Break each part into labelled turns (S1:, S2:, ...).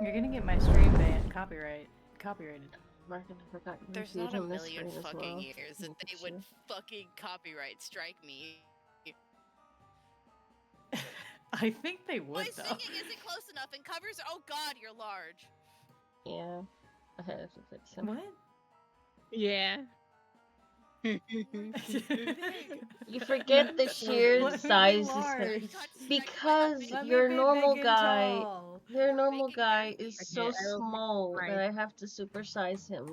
S1: You're gonna get my stream banned, copyrighted.
S2: Mark, I forgot to
S3: There's
S2: refute
S3: not a
S2: on this
S3: million
S2: screen as
S3: fucking
S2: well.
S3: years that they would fucking copyright strike me.
S1: I think they would,
S3: My
S1: though.
S3: singing isn't close enough and covers. Oh god, you're large.
S2: Yeah. I have to fix him.
S1: What?
S4: Yeah.
S2: You forget the sheer
S1: Let me be
S2: sizes
S1: large.
S2: because
S1: Let me
S2: your
S1: be
S2: normal
S1: big and
S2: guy,
S1: tall.
S2: your normal
S3: Big and
S2: guy
S3: girthy.
S2: is
S4: Okay,
S2: so
S4: I will make
S2: small that
S4: mine.
S2: I have to supersize him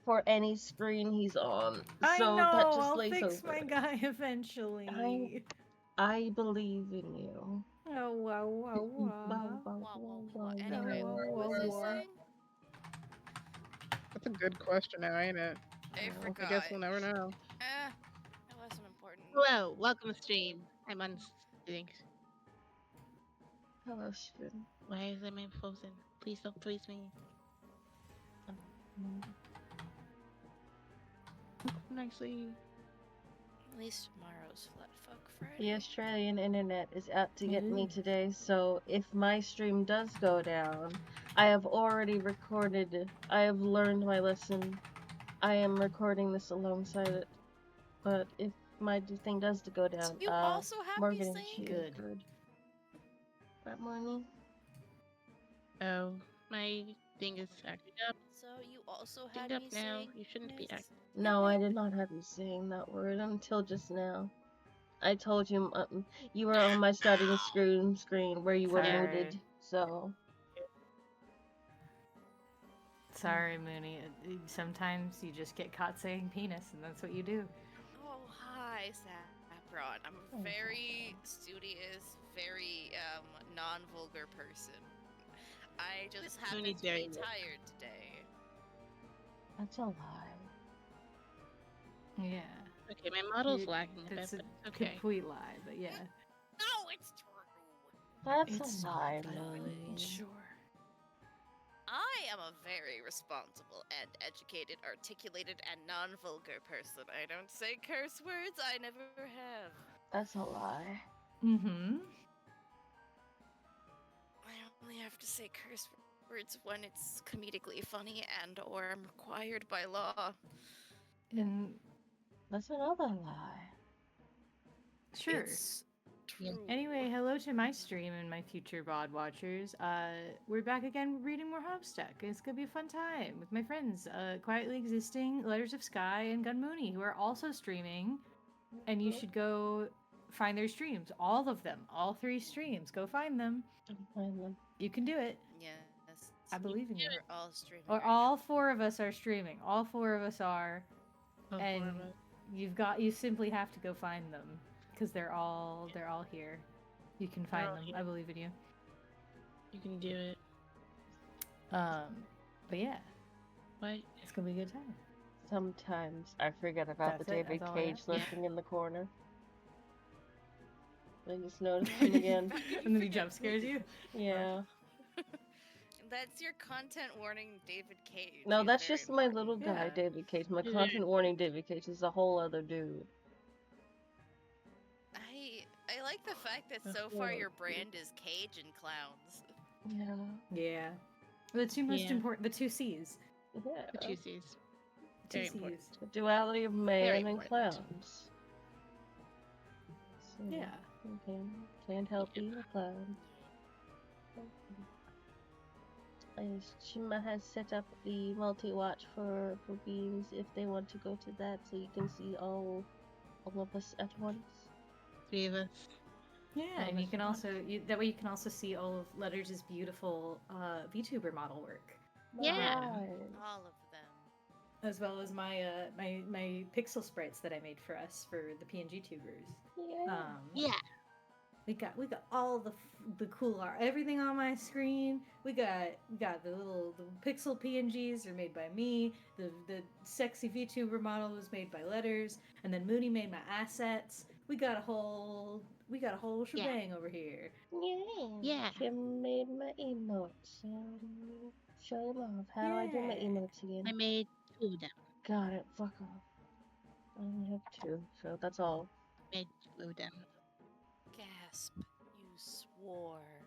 S2: for any screen he's on.
S1: I
S2: So
S1: know.
S2: that just
S1: I'll
S2: lays
S1: fix
S2: over
S1: my
S2: it.
S1: guy eventually.
S2: I believe in you.
S1: Oh wow wow wow.
S2: Wow, wow,
S3: Wah, wah,
S2: wow,
S3: wah.
S2: wow,
S3: Anyway,
S2: wow,
S3: what was I
S2: wow.
S3: saying?
S4: That's a good question now, ain't it?
S3: I
S2: Oh,
S3: forgot.
S4: I guess we'll never know.
S3: That wasn't important.
S4: Hello, welcome to stream. I'm on things.
S2: Hello, Strin.
S4: Why is my frozen? Please don't freeze me. Nicely.
S3: At least tomorrow's Flat Fuck Friday.
S2: The Australian internet is out to get me
S1: Ooh.
S2: today, so if my stream does go down, I have already recorded. I have learned my lesson. I am recording this alongside it. But if my thing does to go down,
S3: You also happy
S2: Morgan and
S3: saying?
S2: she is good. That morning.
S4: Oh, my thing is acting up.
S3: So you also
S4: Stand
S3: had
S4: up
S3: me
S4: now.
S3: saying
S4: You shouldn't be
S3: miss?
S4: acting.
S2: No, I did not have you saying that word until just now. I told you you were on my starting screen where you were
S1: Sorry.
S2: muted, so.
S1: Sorry, Mooney. Sometimes you just get caught saying penis, and that's what you do.
S3: Oh, hi, Saffron. I'm a very studious, very non-vulgar person. I just happen to be tired today.
S2: That's a lie.
S1: Yeah.
S4: Okay, my model's lagging a bit,
S1: That's a
S4: but it's okay.
S1: complete lie, but yeah.
S3: No, it's true.
S2: That's a lie, Mooney.
S1: Sure.
S3: I am a very responsible and educated, articulated, and non-vulgar person. I don't say curse words. I never have.
S2: That's a lie.
S1: Mm-hmm.
S3: I only have to say curse words when it's comedically funny and or I'm required by law.
S1: And
S2: That's another lie.
S1: sure.
S3: It's true.
S1: Anyway, hello to my stream and my future VOD watchers. We're back again reading more Homestuck. It's gonna be a fun time with my friends, Quietly Existing, Letters of Sky, and Gunmoony, who are also streaming. And you should go find their streams. All of them. All 3 streams. Go find them.
S2: Find them.
S1: You can do it.
S3: Yes.
S1: I believe in you.
S3: We're all streaming.
S1: Or
S3: right now.
S1: all 4 of us are streaming. All 4 of us are. And you simply have to go find them. Because they're all here. You can find them. I believe in you.
S4: You can do it.
S1: But yeah.
S4: What?
S1: It's gonna be a good time.
S2: Sometimes I forget about the
S1: That's it,
S2: David
S1: that's all I
S2: Cage
S1: got.
S2: lurking in the corner. I just noticed him again.
S1: And then he jump scares you?
S2: Yeah.
S3: That's your content warning, David Cage.
S2: No,
S3: He's
S2: that's
S3: very
S2: just my
S3: important.
S2: little guy,
S1: Yeah.
S2: David Cage. My
S4: Yeah.
S2: content warning, David Cage, is a whole other dude.
S3: I like the fact that so far your brand is Cage and clowns.
S2: Yeah.
S1: Yeah. The 2 most
S4: Yeah.
S1: important, the 2 C's.
S2: Yeah.
S4: The two C's.
S1: 2
S4: Very
S1: C's.
S4: important.
S2: The duality of man and
S4: important.
S2: clowns. So,
S1: Yeah.
S2: Okay. Can't help being a clown. Shima has set up the multi-watch for beings if they want to go to that, so you can see all of us at once.
S4: 3 of us.
S1: Yeah, and you can also that way you can also see all of Letters' beautiful VTuber model work.
S4: Yeah.
S3: All of them.
S1: As well as my my pixel sprites that I made for us for the PNG tubers.
S2: Yeah.
S4: Yeah.
S1: We got all the cool art, everything on my screen. We got the pixel PNGs are made by me. The sexy VTuber model was made by Letters, and then Mooney made my assets. We got a whole shebang over here.
S4: Yeah.
S2: She made my emotes. Show them off. How do I do my
S1: Yeah.
S2: emotes again?
S4: I made 2 of them.
S2: Got it. Fuck off. I only have 2, so that's all.
S4: I made 2 of them.
S3: Gasp. You swore.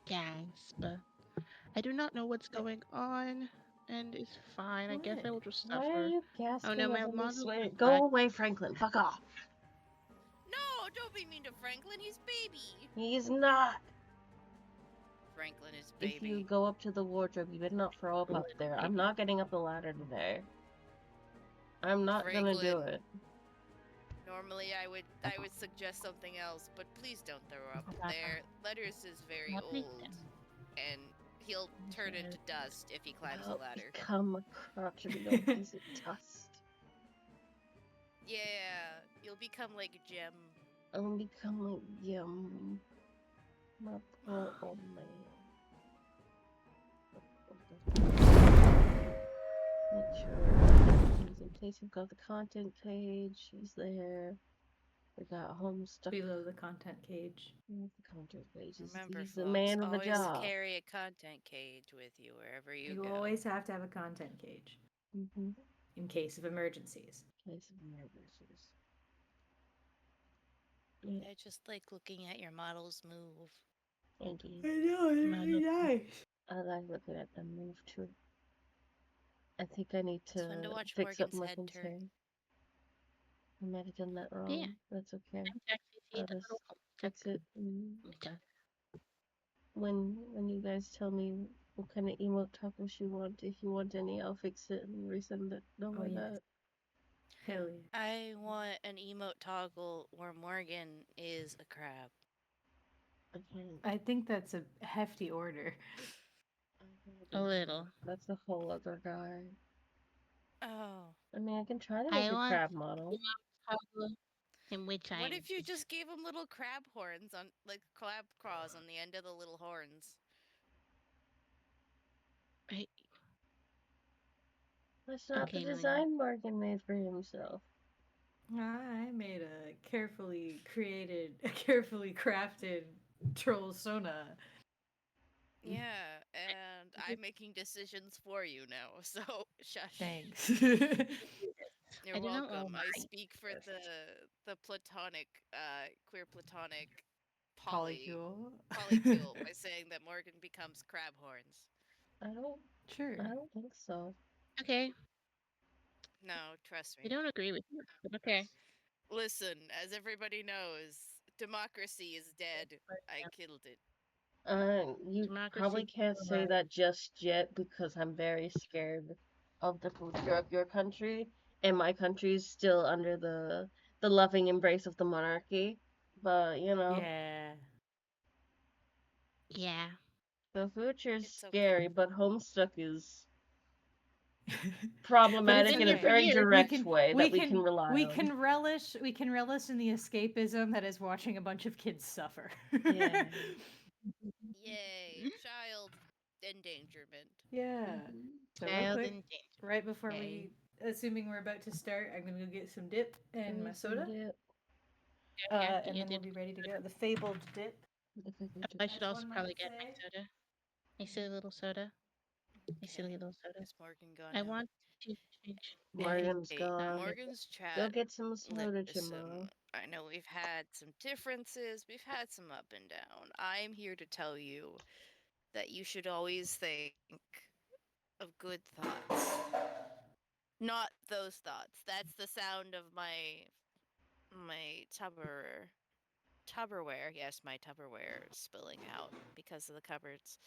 S4: Gasp. I do not know what's going on, and it's fine. I guess I will just
S2: Why are
S4: suffer.
S2: you
S4: Oh no,
S2: gasping
S4: my
S2: as I'm
S4: model
S2: sweating?
S4: is
S2: Go
S4: back.
S2: away, Franklin. Fuck off.
S3: No, don't be mean to Franklin. He's baby.
S2: He's not.
S3: Franklin is
S2: If you
S3: baby.
S2: go up to the wardrobe, you better not throw up up there. I'm not getting up the ladder today. I'm not gonna do
S3: Franklin.
S2: it.
S3: Normally, I would suggest something else, but please don't throw up there. Letters is very old, and he'll turn into dust if he climbs the
S2: I'll
S3: ladder.
S2: become a crotchety little piece of dust.
S3: Yeah, you'll become like a gem.
S2: I'll become like yum. My poor old man. Make sure everything's in place. We've got the content page. She's there. We got Homestuck.
S1: Below the content cage.
S2: The content page.
S3: Remember,
S2: He's
S3: folks,
S2: the man of the
S3: always
S2: job.
S3: carry a content cage with you wherever you go.
S1: You always have to have a content cage. In case of emergencies.
S2: In case of emergencies.
S3: I just like looking at your models move.
S2: Thank you.
S1: I know, it's really nice.
S2: I like looking at them move too. I think I need
S3: It's fun to
S2: to
S3: watch
S2: fix up
S3: Morgan's head
S2: Morgan's
S3: turn.
S2: hair. I might have done that wrong.
S4: Yeah.
S2: That's okay.
S4: I'm
S2: I'll just fix it. When you guys tell me what kind of emote tacos you want, if you want any, I'll fix it and resend it. Don't worry about it.
S1: Hell yeah.
S3: I want an emote toggle where Morgan is a crab.
S1: I think that's a hefty order.
S4: A little.
S2: That's a whole other guy.
S3: Oh.
S2: I mean, I can try to make a crab model.
S4: In which
S3: What if you just gave him little crab horns on, like crab claws on the end of the little horns?
S2: That's not the design Morgan made for himself.
S1: I made a carefully crafted troll sona.
S3: Yeah, and I'm making decisions for you now, so shush.
S1: Thanks.
S3: You're welcome. I speak for the platonic, queer platonic polycule by saying that Morgan becomes crab horns.
S2: I don't think so.
S4: Okay.
S3: No, trust me.
S4: I don't agree with you, but okay.
S3: Listen, as everybody knows, democracy is dead. I killed it.
S2: You probably can't say that just yet because I'm very scared of the future of your country, and my country is still under the loving embrace of the monarchy. But you know,
S4: yeah,
S2: the future's scary, but Homestuck is problematic in a very direct way that we can rely on.
S1: We can relish in the escapism that is watching a bunch of kids suffer.
S2: Yeah.
S3: Yay, child endangerment.
S1: Yeah. So real quick, right before we, assuming we're about to start, I'm gonna go get some dip and my soda. And then we'll be ready to go. The fabled dip.
S4: I should also probably get my soda. My silly little soda. My silly little soda. I want to change.
S2: Morgan's gone.
S3: Morgan's chat.
S2: Go get some soda,
S3: Listen,
S2: Jamal.
S3: I know we've had some differences. We've had some up and down. I'm here to tell you that you should always think of good thoughts. Not those thoughts. That's the sound of my Tupperware. Yes, my Tupperware spilling out because of the cupboards.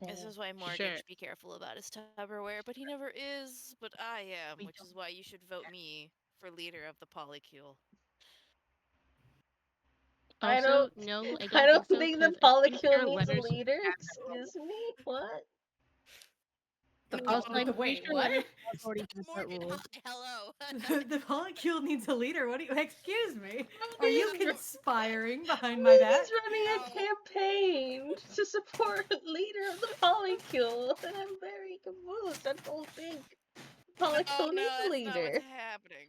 S3: This is why Morgan should be careful about his Tupperware, but he never is. But I am, which is why you should vote me for leader of the polycule.
S2: I don't think the polycule needs a leader. Excuse me? What?
S1: Wait, what?
S3: Morgan, hello.
S1: The polycule needs a leader. What do you? Excuse me. Are you conspiring behind my back?
S2: He's running a campaign to support leader of the polycule, and I'm very confused. I don't think polycule needs a leader.
S3: That's not what's happening.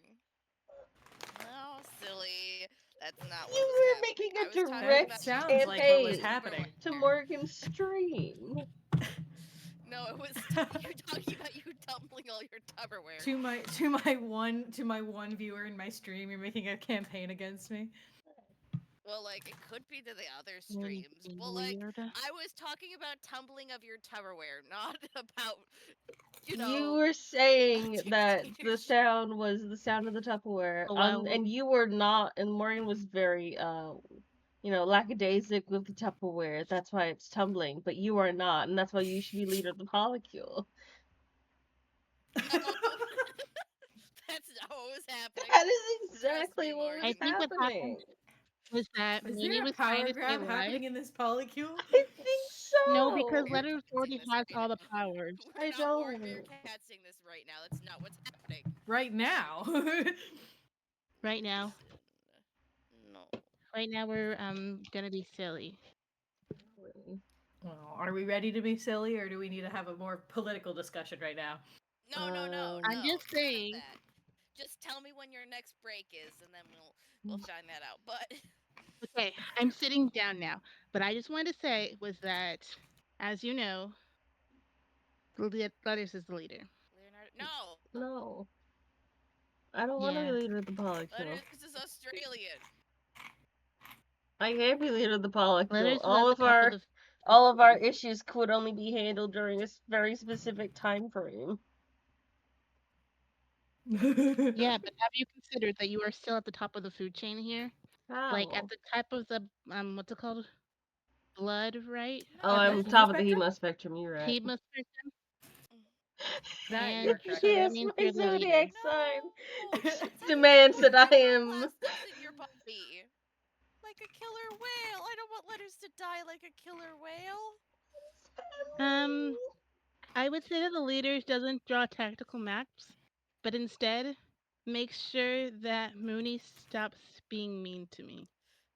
S3: No, silly. That's not what
S2: you were making a direct campaign
S1: like what was happening
S2: to Morgan's stream.
S3: No, it was you talking about you dumpling all your Tupperware.
S1: To my one viewer in my stream, you're making a campaign against me.
S3: Well, like, it could be to the other streams. Well, like, I was talking about tumbling of your Tupperware, not about,
S2: You were saying that the sound was the sound of the Tupperware, and you were not, and Maureen was very, lackadaisic with the Tupperware. That's why it's tumbling, but you are not, and that's why you should be leader of the polycule.
S3: No. That's not what was happening.
S2: That is exactly what was happening.
S4: Was that
S1: is
S4: Mooney
S1: there a
S4: was
S1: power
S4: trying to
S1: grab
S4: say
S1: happening in this polycule?
S2: I think so.
S4: No, because Letters already has all the powers.
S3: We're not warrior catsing this right now. That's not what's happening.
S1: Right now.
S4: Right now.
S3: No.
S4: Right now we're gonna be silly.
S1: Well, are we ready to be silly, or do we need to have a more political discussion right now?
S3: No.
S4: I'm just saying.
S3: Just tell me when your next break is, and then we'll find that out. But
S4: okay, I'm sitting down now. But I just wanted to say was that, as you know, Letters is the leader.
S3: No.
S2: No. I don't want to be leader of the polycule.
S3: Letters is Australian.
S2: I can't be leader of the polycule.
S4: Letters
S2: all of our issues could only be handled during a very specific time frame.
S4: Yeah, but have you considered that you are still at the top of the food chain here?
S2: How?
S4: Like at the type of the what's it called? Blood, right?
S2: Oh, I'm top of the hemo spectrum. You're right.
S4: Hemo spectrum.
S1: And
S2: yes, my zodiac sign demands that I am.
S3: In your body. Like a killer whale. I don't want Letters to die like a killer whale.
S4: I would say that the leaders doesn't draw tactical maps, but instead makes sure that Mooney stops being mean to me.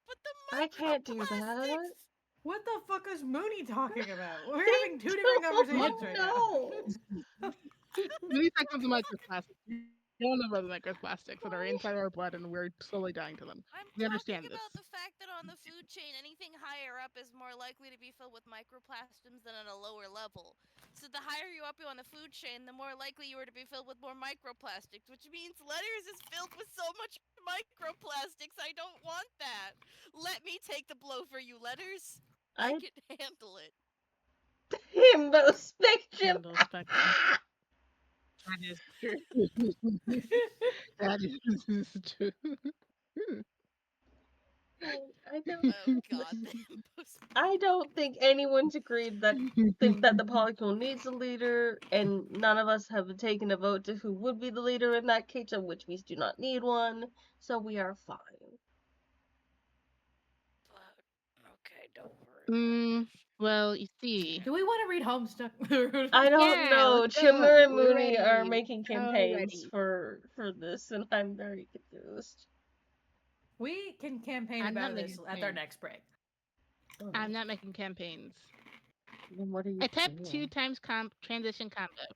S3: But the
S2: I can't do that.
S1: What the fuck is Mooney talking about? We're having two different conversations right now.
S4: Mooney's talking about the microplastics. You don't know about the microplastics that are inside our blood, and we're slowly dying to them. We understand this.
S3: I'm talking about the fact that on the food chain, anything higher up is more likely to be filled with microplastics than at a lower level. So the higher you up on the food chain, the more likely you are to be filled with more microplastics, which means Letters is filled with so much microplastics. I don't want that. Let me take the blow for you, Letters. I can handle it.
S2: Himbo spectrum.
S4: That is true. That is true.
S2: I don't think anyone's agreed that the polycule needs a leader, and none of us have taken a vote to who would be the leader in that case, of which we do not need one, so we are fine.
S3: Okay, don't worry.
S4: Well, you see.
S1: Do we want to read Homestuck?
S2: I don't know. Chimner and Mooney are making campaigns for this, and I'm very confused.
S1: We can campaign about this at our next break.
S4: I'm not making campaigns.
S2: Then what are you
S4: I typed 2 times transition combo.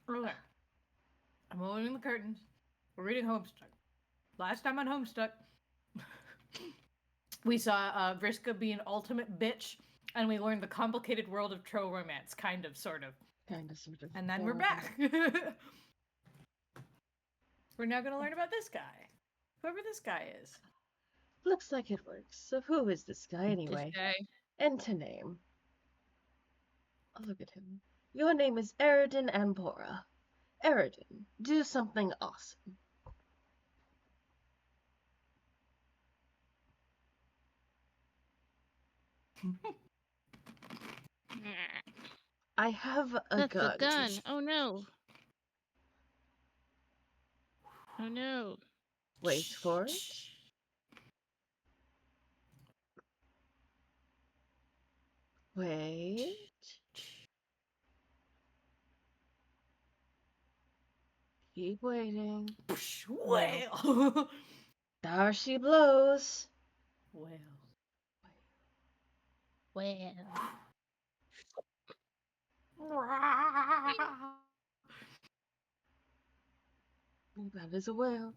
S1: Okay. I'm opening the curtains. We're reading Homestuck. Last time on Homestuck, we saw Vriska be an ultimate bitch, and we learned the complicated world of troll romance, kind of, sort of. And then we're back. We're now going to learn about this guy. Whoever this guy is.
S2: Looks like it works. So who is this guy anyway?
S4: This guy.
S2: And to name. Oh, look at him. Your name is Eridan Ampora. Eridan, do something awesome. I have a gun.
S4: That's a gun. Oh no. Oh no.
S2: Wait for it. Wait. Keep waiting.
S1: Whale.
S2: There she blows.
S1: Whale.
S4: Whale.
S2: That is a whale.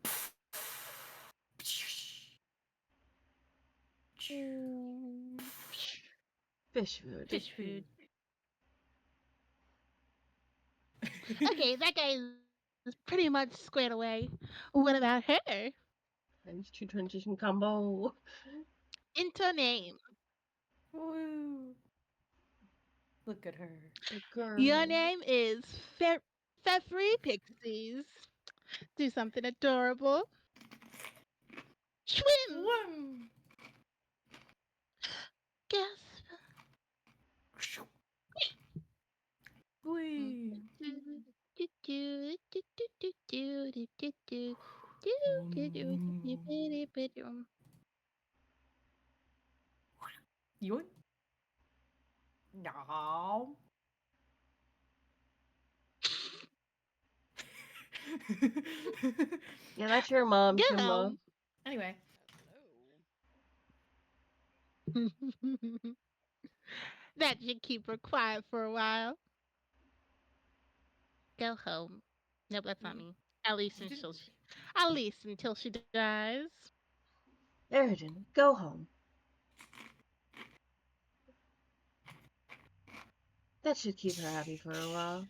S2: Fish food.
S4: Fish food. Okay, that guy is pretty much squared away. What about her?
S2: Times two transition combo.
S4: Into a name.
S1: Woo! Look at her.
S2: The girl.
S4: Your name is Free Pixies. Do something adorable. Swim.
S1: Swim.
S4: Gasp.
S1: Wee. Yoink. No.
S2: Yeah, that's your mom,
S4: Go
S2: Simba.
S4: home.
S1: Anyway.
S4: That should keep her quiet for a while. Go home. Nope, that's not me. At least until she dies.
S2: Eridan, go home. That should keep her happy for a while.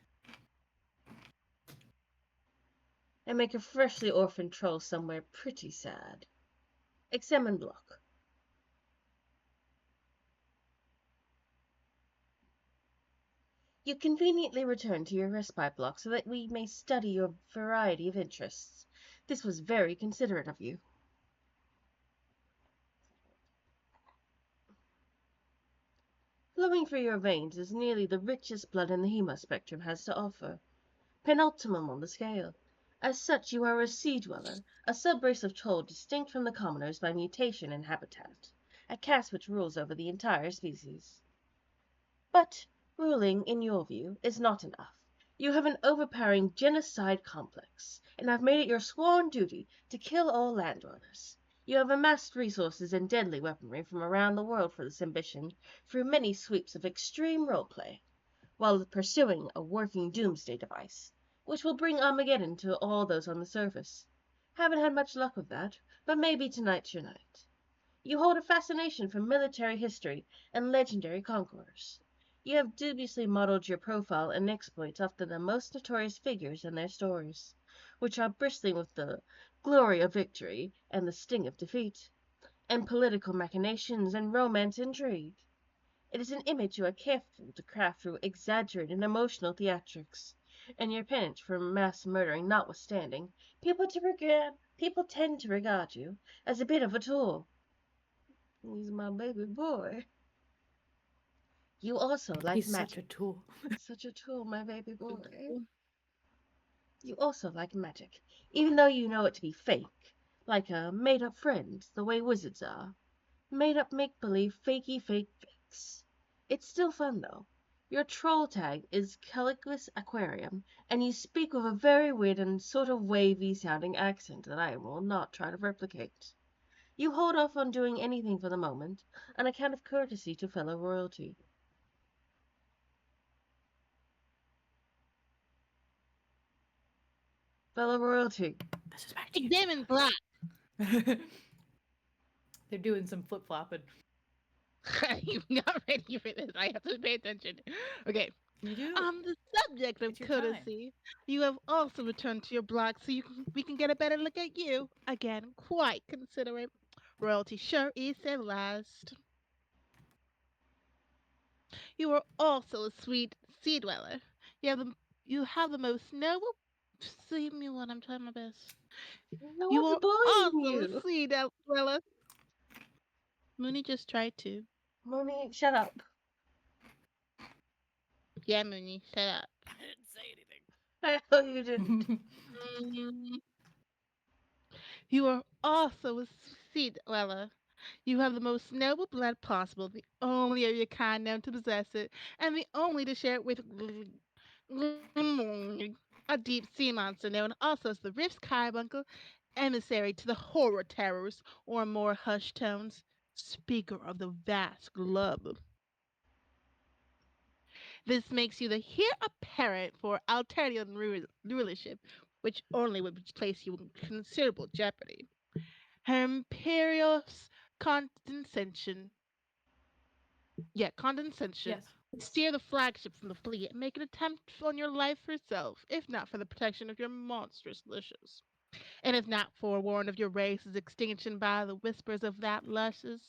S2: And make a freshly orphaned troll somewhere pretty sad. Examine block. You conveniently return to your respite block so that we may study your variety of interests. This was very considerate of you. Flowing through your veins is nearly the richest blood in the hemo spectrum has to offer. Penultimum on the scale. As such, you are a sea dweller, a subrace of troll distinct from the commoners by mutation and habitat, a caste which rules over the entire species. But ruling, in your view, is not enough. You have an overpowering genocide complex, and have made it your sworn duty to kill all land dwellers. You have amassed resources and deadly weaponry from around the world for this ambition through many sweeps of extreme roleplay, while pursuing a working doomsday device, which will bring Armageddon to all those on the surface. Haven't had much luck with that, but maybe tonight's your night. You hold a fascination for military history and legendary conquerors. You have dubiously modeled your profile and exploits after the most notorious figures and their stories, which are bristling with the glory of victory and the sting of defeat, and political machinations and romance intrigue. It is an image you are careful to craft through exaggerated emotional theatrics, and your penance for mass murdering notwithstanding, people tend to regard you as a bit of a tool. He's my baby boy. You also like
S1: He's
S2: magic.
S1: such a tool.
S2: Such a tool, my baby boy. You also like magic, even though you know it to be fake, like a made-up friend, the way wizards are. Made-up make-believe, fakey fake fakes. It's still fun, though. Your troll tag is Calicus Aquarium, and you speak with a very weird and sort of wavy-sounding accent that I will not try to replicate. You hold off on doing anything for the moment, on account of courtesy to fellow royalty. Fellow royalty.
S1: This is back to you.
S4: Examine block.
S1: They're doing some flip flopping.
S4: I'm not ready for this. I have to pay attention. Okay.
S1: You do.
S4: On the subject of courtesy, you have also returned to your block so we can get a better look at you. Again, quite considerate. Royalty sure is civilized. You are also a sweet sea dweller. You have the most noble. See me when I'm trying my best.
S2: No
S4: You
S2: one's
S4: are
S2: bullying
S4: also
S2: you.
S4: a sea dweller. Mooney just tried to.
S2: Mooney, shut up.
S4: Yeah, Mooney, shut up.
S3: I didn't say anything.
S2: I know you didn't.
S4: You are also a sea dweller. You have the most noble blood possible, the only of your kind known to possess it, and the only to share it with Gunmoony, a deep sea monster known also as the Rift's Carbuncle, emissary to the horror terrors, or more hushed tones, speaker of the vast globe. This makes you the heir apparent for Altarian rulership, which only would place you in considerable jeopardy. Her imperial condescension. Yeah, condescension.
S1: Yes.
S4: Steer the flagship from the fleet and make an attempt on your life herself, if not for the protection of your monstrous wishes. And if not forewarned of your race's extinction by the whispers of that luscious,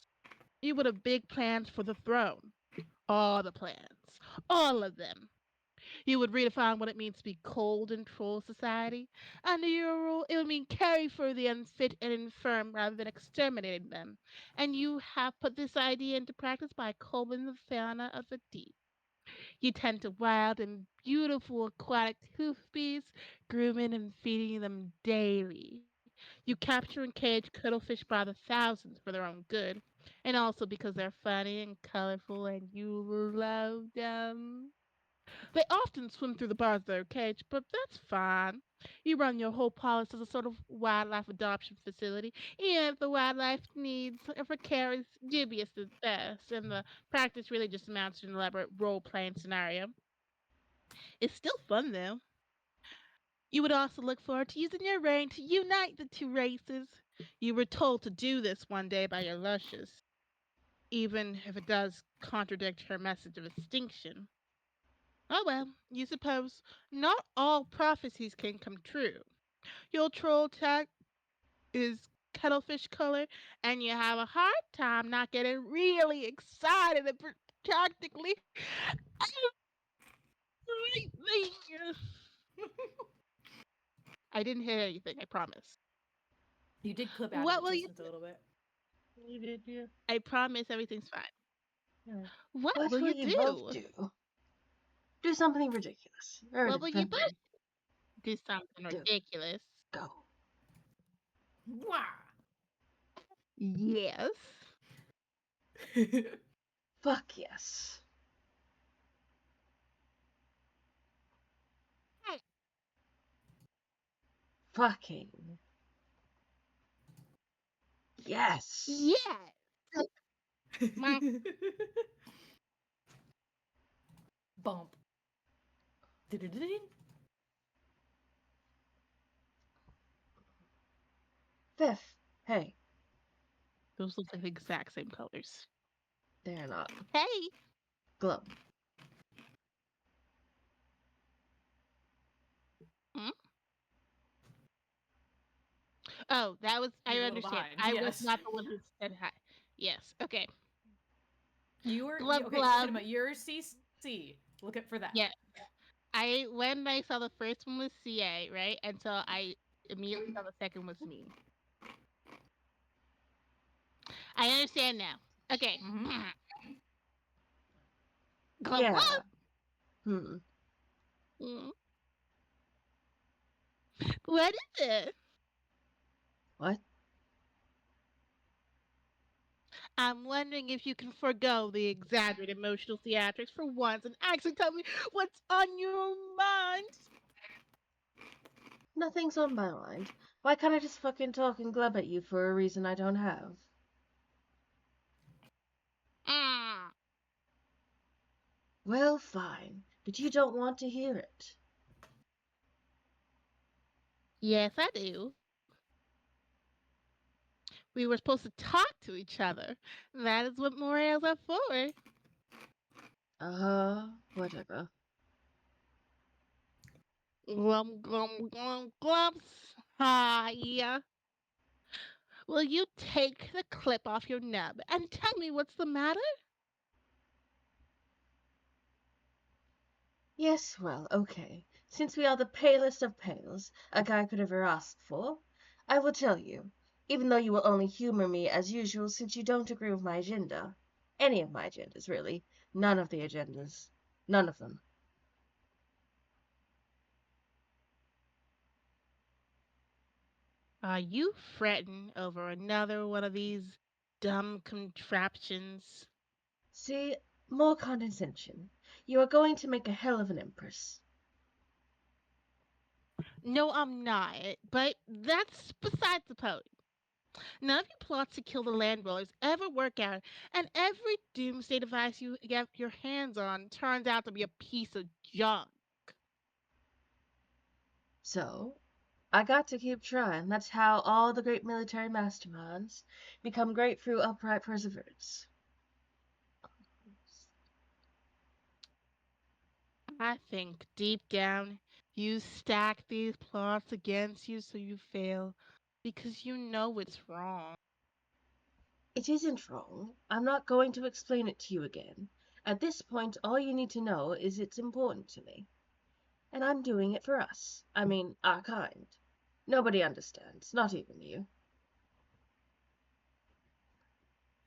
S4: you would have big plans for the throne. All the plans. All of them. You would redefine what it means to be cold in troll society. Under your rule, it would mean carry for the unfit and infirm rather than exterminating them. And you have put this idea into practice by culling the fauna of the deep. You tend to wild and beautiful aquatic hoofbees, grooming and feeding them daily. You capture and cage cuttlefish by the thousands for their own good, and also because they're funny and colorful and you love them. They often swim through the bars of their cage, but that's fine. You run your whole policy as a sort of wildlife adoption facility, even if the wildlife needs for care is dubious at best, and the practice really just amounts to an elaborate role playing scenario. It's still fun though. You would also look forward to using your reign to unite the two races. You were told to do this one day by your luscious, even if it does contradict her message of extinction. Oh well, you suppose not all prophecies can come true. Your troll tag is cuttlefish color, and you have a hard time not getting really excited and practically I didn't hit anything, I promise.
S1: You did clip out of
S4: What
S1: it
S4: will
S1: just
S4: you
S1: a little bit.
S2: You did, yeah.
S4: I promise everything's fine.
S2: Yeah.
S4: What
S2: What
S4: will
S2: will
S4: you
S2: you both
S4: do?
S2: do? Do something ridiculous.
S4: What will you both
S2: Fun.
S4: do? Something
S2: Do.
S4: ridiculous?
S2: Go.
S1: Wow.
S4: Yes.
S2: Fuck yes. Fucking yes.
S4: Yes. My
S1: Bump. Du-du-du-du.
S2: Fifth. Hey,
S4: those look like the exact same colors.
S2: they're not.
S4: Hey.
S2: Glow.
S4: Hmm? Oh, that was I
S1: You're a little
S4: understand.
S1: behind.
S4: I was
S1: Yes.
S4: not the one who said hi. Yes. Okay.
S1: You were
S4: Glove
S1: okay.
S4: glove.
S1: Cinema. You're CC. Look at for that.
S4: Yeah. I when I saw the first one was CA, right? And so I immediately saw the second was me. I understand now. Okay.
S1: Mm-hmm.
S4: Glove
S2: Yeah.
S4: glove.
S2: Hmm.
S4: Mm. What is it?
S2: What?
S4: I'm wondering if you can forego the exaggerated emotional theatrics for once and actually tell me what's on your mind.
S2: Nothing's on my mind. Why can't I just fucking talk and glub at you for a reason I don't have?
S4: Mm.
S2: Well, fine. But you don't want to hear it.
S4: Yes, I do. We were supposed to talk to each other. That is what morals are for.
S2: Whatever.
S4: Glum, glum, glum, glumps. Ah, yeah. Will you take the clip off your nub and tell me what's the matter?
S2: Yes, well, okay. Since we are the palest of pales a guy could ever ask for, I will tell you, even though you will only humor me as usual since you don't agree with my agenda. Any of my agendas, really. None of the agendas. None of them.
S4: Are you fretting over another one of these dumb contraptions?
S2: See, more condescension. You are going to make a hell of an empress.
S4: No, I'm not. But that's besides the point. None of your plots to kill the land dwellers ever work out, and every doomsday device you get your hands on turns out to be a piece of junk.
S2: So, I got to keep trying. That's how all the great military masterminds become great through upright perseverance.
S4: I think deep down You stack these plots against you so you fail because you know it's wrong.
S2: It isn't wrong. I'm not going to explain it to you again. At this point, all you need to know is it's important to me. And I'm doing it for us. I mean, our kind. Nobody understands, not even you.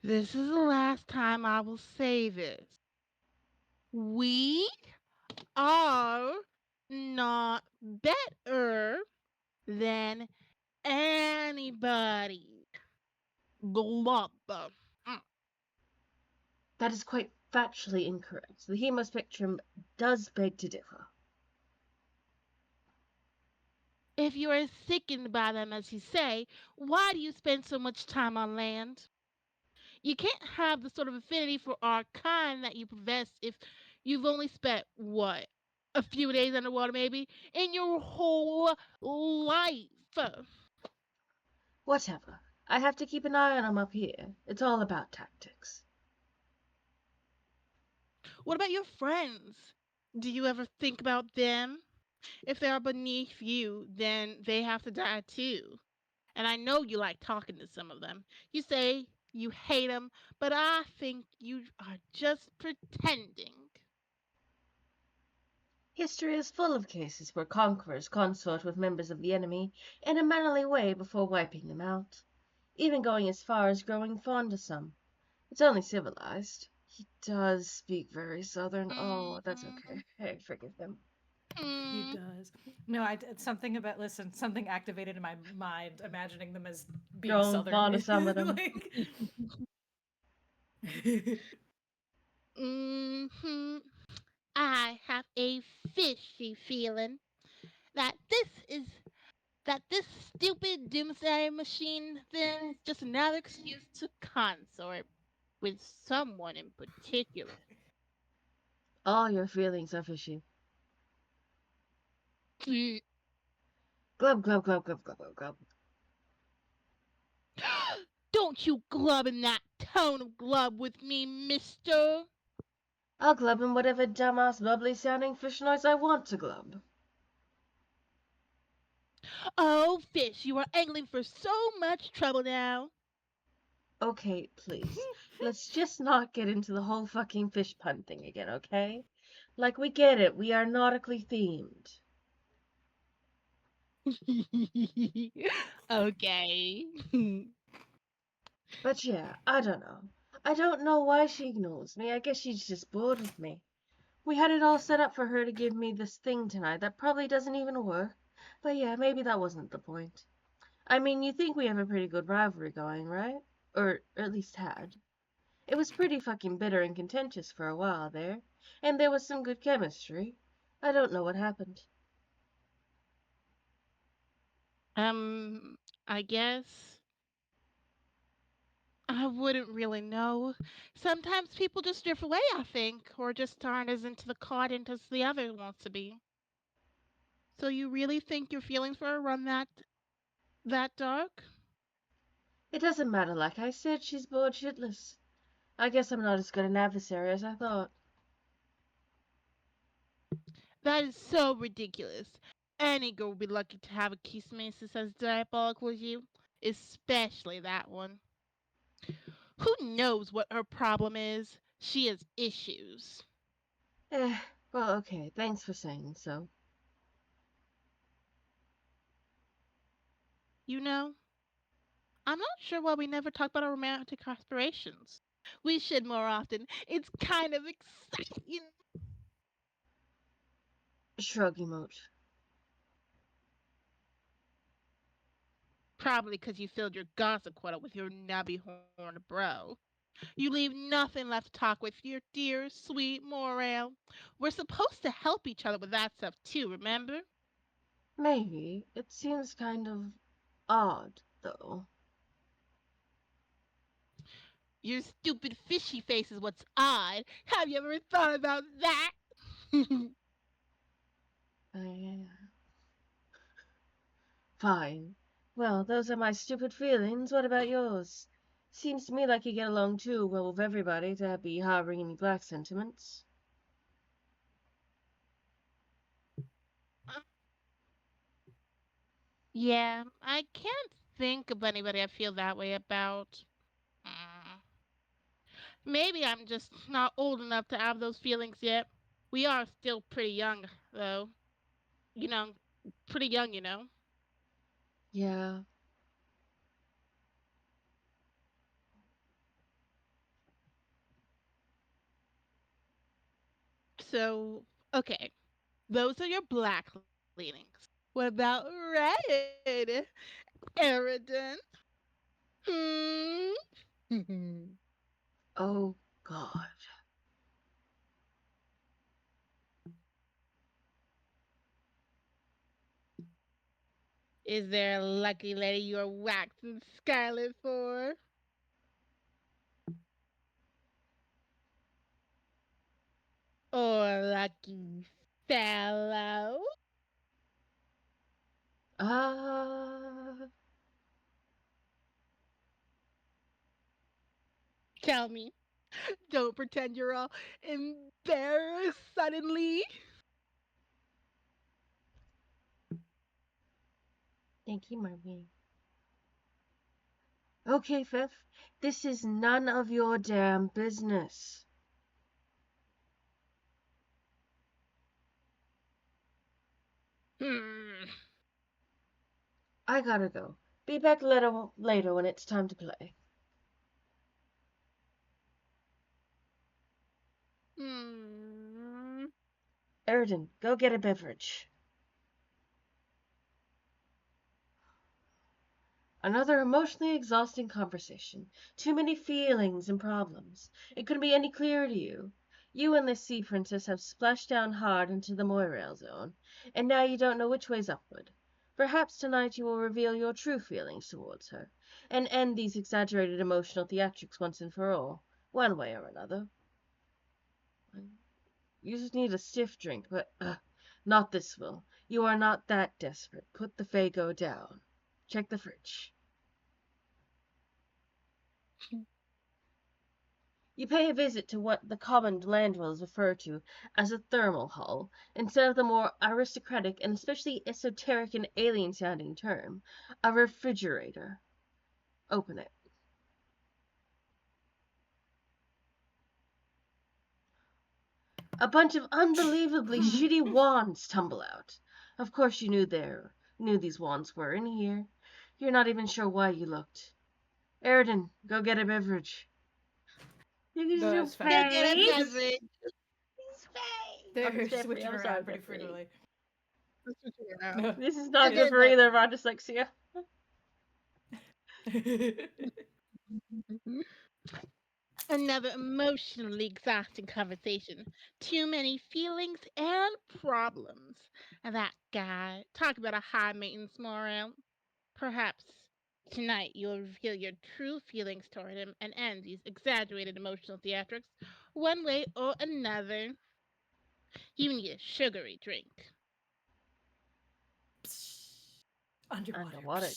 S4: This is the last time I will say this. We are not better than anybody. Glub. Mm.
S2: That is quite factually incorrect. The Hemo spectrum does beg to differ.
S4: If you are sickened by them, as you say, why do you spend so much time on land? You can't have the sort of affinity for our kind that you profess if you've only spent, what, a few days underwater maybe, in your whole life.
S2: Whatever. I have to keep an eye on him up here. It's all about tactics.
S4: What about your friends? Do you ever think about them? If they are beneath you, then they have to die too. And I know you like talking to some of them. You say you hate them, but I think you are just pretending.
S2: History is full of cases where conquerors consort with members of the enemy in a mannerly way before wiping them out, even going as far as growing fond of some. It's only civilized. He does speak very southern. Oh, that's okay. Hey, forgive him.
S1: He
S4: Mm.
S1: does. No, it's something about listen. Something activated in my mind, imagining them as being
S2: Growing
S1: southern.
S2: fond of some of them.
S1: Like,
S4: Hmm. I have a fishy feeling that this stupid doomsday machine thing is just another excuse to consort with someone in particular.
S2: All your feelings are fishy.
S4: Mm.
S2: Glub, glub, glub, glub, glub, glub, glub.
S4: Don't you glub in that tone of glub with me, mister.
S2: I'll glub in whatever dumbass, bubbly sounding fish noise I want to glub.
S4: Oh, fish, you are angling for so much trouble now.
S2: Okay, please. Let's just not get into the whole fucking fish pun thing again, okay? Like, we get it. We are nautically themed.
S4: Okay.
S2: But yeah, I don't know. I don't know why she ignores me. I guess she's just bored with me. We had it all set up for her to give me this thing tonight that probably doesn't even work. But yeah, maybe that wasn't the point. I mean, you think we have a pretty good rivalry going, right? Or at least had. It was pretty fucking bitter and contentious for a while there, and there was some good chemistry. I don't know what happened.
S4: um, I guess I wouldn't really know. Sometimes people just drift away, I think, or just aren't as into the content as the other wants to be. So you really think your feelings for her run that dark?
S2: It doesn't matter, like I said, she's bored shitless. I guess I'm not as good an adversary as I thought.
S4: That is so ridiculous. Any girl would be lucky to have a kissmaker as diabolical as you, especially that one. Who knows what her problem is? She has issues.
S2: Eh, well, okay, thanks for saying so.
S4: You know, I'm not sure why we never talk about our romantic aspirations. We should more often. It's kind of exciting.
S2: Shrug emote.
S4: Probably because you filled your gossip quota with your nubby horn bro. You leave nothing left to talk with your dear, sweet Morale. We're supposed to help each other with that stuff too, remember?
S2: Maybe. It seems kind of odd, though.
S4: Your stupid fishy face is what's odd. Have you ever thought about that?
S2: Yeah. Fine. Well, those are my stupid feelings. What about yours? Seems to me like you get along too well with everybody to be harboring any black sentiments.
S4: Yeah, I can't think of anybody I feel that way about. Mm. Maybe I'm just not old enough to have those feelings yet. We are still pretty young, though. You know, pretty young, you know.
S2: Yeah.
S4: So, okay, those are your black leanings. What about red, Eridan? Hmm?
S2: Oh, God.
S4: Is there a lucky lady you're waxing scarlet for? Or lucky fellow?
S2: Uh,
S4: Tell me. Don't pretend you're all embarrassed suddenly.
S2: thank you, Marmy. Okay, Fifth. This is none of your damn business.
S4: Hmm.
S2: I gotta go. Be back later when it's time to play.
S4: Hmm.
S2: Erden, go get a beverage. Another emotionally exhausting conversation. Too many feelings and problems. It couldn't be any clearer to you. You and this sea princess have splashed down hard into the Moirail zone, and now you don't know which way's upward. Perhaps tonight you will reveal your true feelings towards her, and end these exaggerated emotional theatrics once and for all, one way or another. You just need a stiff drink, but not this, Will. You are not that desperate. Put the Fago down. Check the fridge. You pay a visit to what the common land dwellers refer to as a thermal hull, instead of the more aristocratic and especially esoteric and alien-sounding term, a refrigerator. Open it. A bunch of unbelievably shitty wands tumble out. Of course you knew these wands were in here. You're not even sure why you looked. Eridan, go get a beverage. You can
S1: That's
S2: still
S1: fair.
S4: Go get a
S2: face.
S4: beverage.
S1: They're
S2: I'm Jeffrey.
S1: switching
S2: I'm
S1: around
S2: sorry,
S1: pretty
S2: Jeffrey.
S1: frequently.
S4: Go
S2: This is not good
S4: get
S2: for
S4: a
S2: either of our dyslexia.
S4: beverage. Another emotionally exhausting conversation. Too many feelings and problems. And that guy, talk about a high maintenance morale. Perhaps tonight you'll reveal your true feelings toward him and end these exaggerated emotional theatrics one way or another. You need a sugary drink.
S1: Underwater.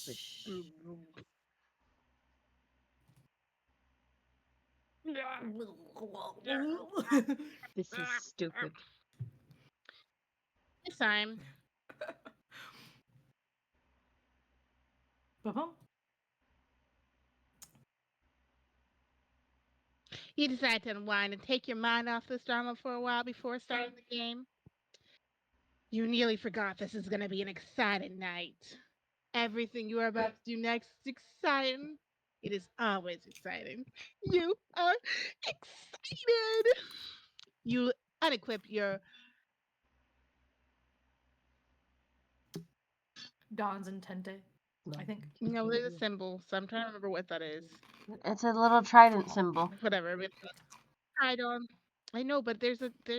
S2: Underwater. This is stupid.
S4: This time,
S1: Ba-bum.
S4: you decide to unwind and take your mind off this drama for a while before starting the game. You nearly forgot this is going to be an exciting night. Everything you are about to do next is exciting. It is always exciting. You are excited. You unequip your
S1: Dawn's Intente, I think.
S4: no, there's a symbol, so I'm trying to remember what that is.
S2: It's a little trident symbol.
S4: Whatever. But Tridon. I know, but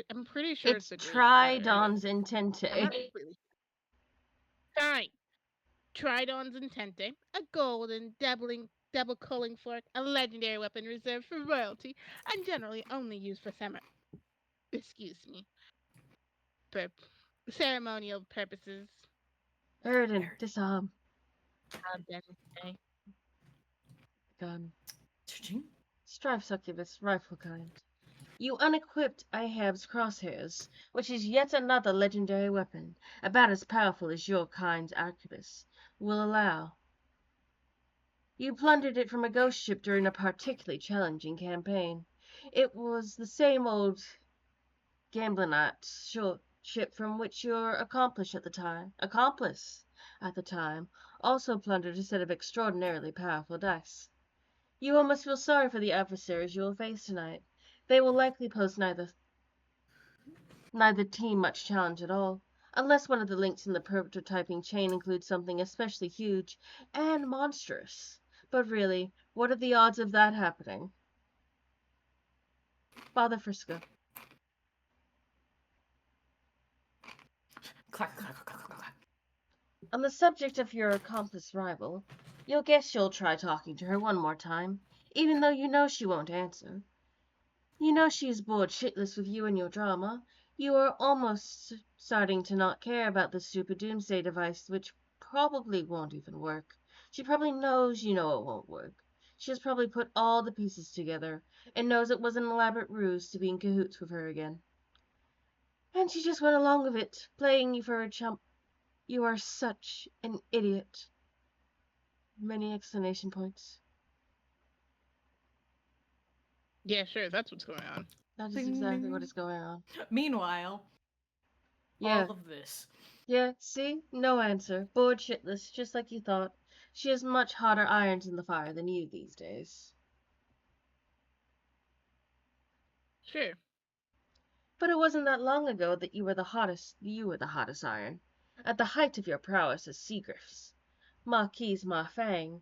S4: I'm pretty sure
S2: It's
S4: it's a Greek letter.
S2: Tridon's
S4: I'm
S2: Intente.
S4: not completely fine. Tridon's Intente, a golden double culling fork, a legendary weapon reserved for royalty, and generally only used for excuse me, for ceremonial purposes.
S2: Erden, disarm.
S4: Identity.
S2: Gun.
S1: Cha-ching.
S2: Strife succubus, rifle kind. You unequipped Ahab's crosshairs, which is yet another legendary weapon, about as powerful as your kind's arquebus. will allow. You plundered it from a ghost ship during a particularly challenging campaign. It was the same old Gamblinite ship from which your accomplice at the time also plundered a set of extraordinarily powerful dice. You almost feel sorry for the adversaries you will face tonight. They will likely pose neither team much challenge at all, unless one of the links in the prototyping chain includes something especially huge and monstrous. But really, what are the odds of that happening? Father Frisco.
S1: Clack, clack, clack, clack, clack.
S2: On the subject of your accomplice rival, you'll try talking to her one more time, even though you know she won't answer. You know she is bored shitless with you and your drama. You are almost starting to not care about the stupid doomsday device, which probably won't even work. She probably knows you know it won't work. She has probably put all the pieces together and knows it was an elaborate ruse to be in cahoots with her again. And she just went along with it, playing you for a chump. You are such an idiot. Many exclamation points.
S4: Yeah, sure, that's what's going on.
S2: That is exactly what is going on.
S1: Meanwhile,
S2: Yeah.
S1: all of this.
S2: Yeah, see? No answer. Bored shitless, just like you thought. She has much hotter irons in the fire than you these days.
S4: Sure.
S2: But it wasn't that long ago that you were the hottest iron. At the height of your prowess as Seagriffs. Mindfang,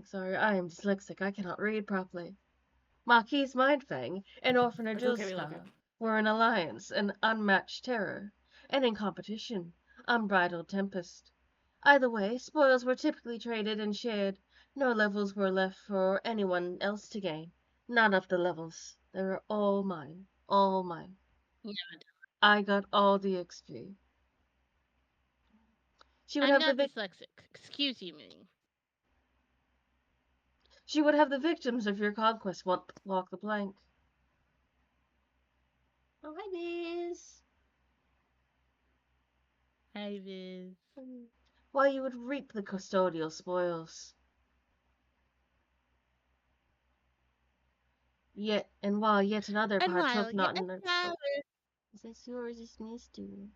S2: sorry, I am dyslexic, I cannot read properly. Marquise Mindfang and Orphaner
S1: It's okay, we love you.
S2: were an alliance, an unmatched terror, and in competition, unbridled tempest. Either way, spoils were typically traded and shared. No levels were left for anyone else to gain. None of the levels. They were all mine. All mine.
S4: Yeah,
S2: I got all the XP. She would
S4: I'm
S2: have
S4: not
S2: the
S4: dyslexic. Excuse you, Mooney.
S2: She would have the victims of your conquest walk the plank. Oh, hi, Biz.
S4: Hi, Viz.
S2: While you would reap the custodial spoils. While yet another
S4: And while
S2: partook not
S4: yet
S2: in the...
S4: another,
S2: Is this yours? Is this me stew?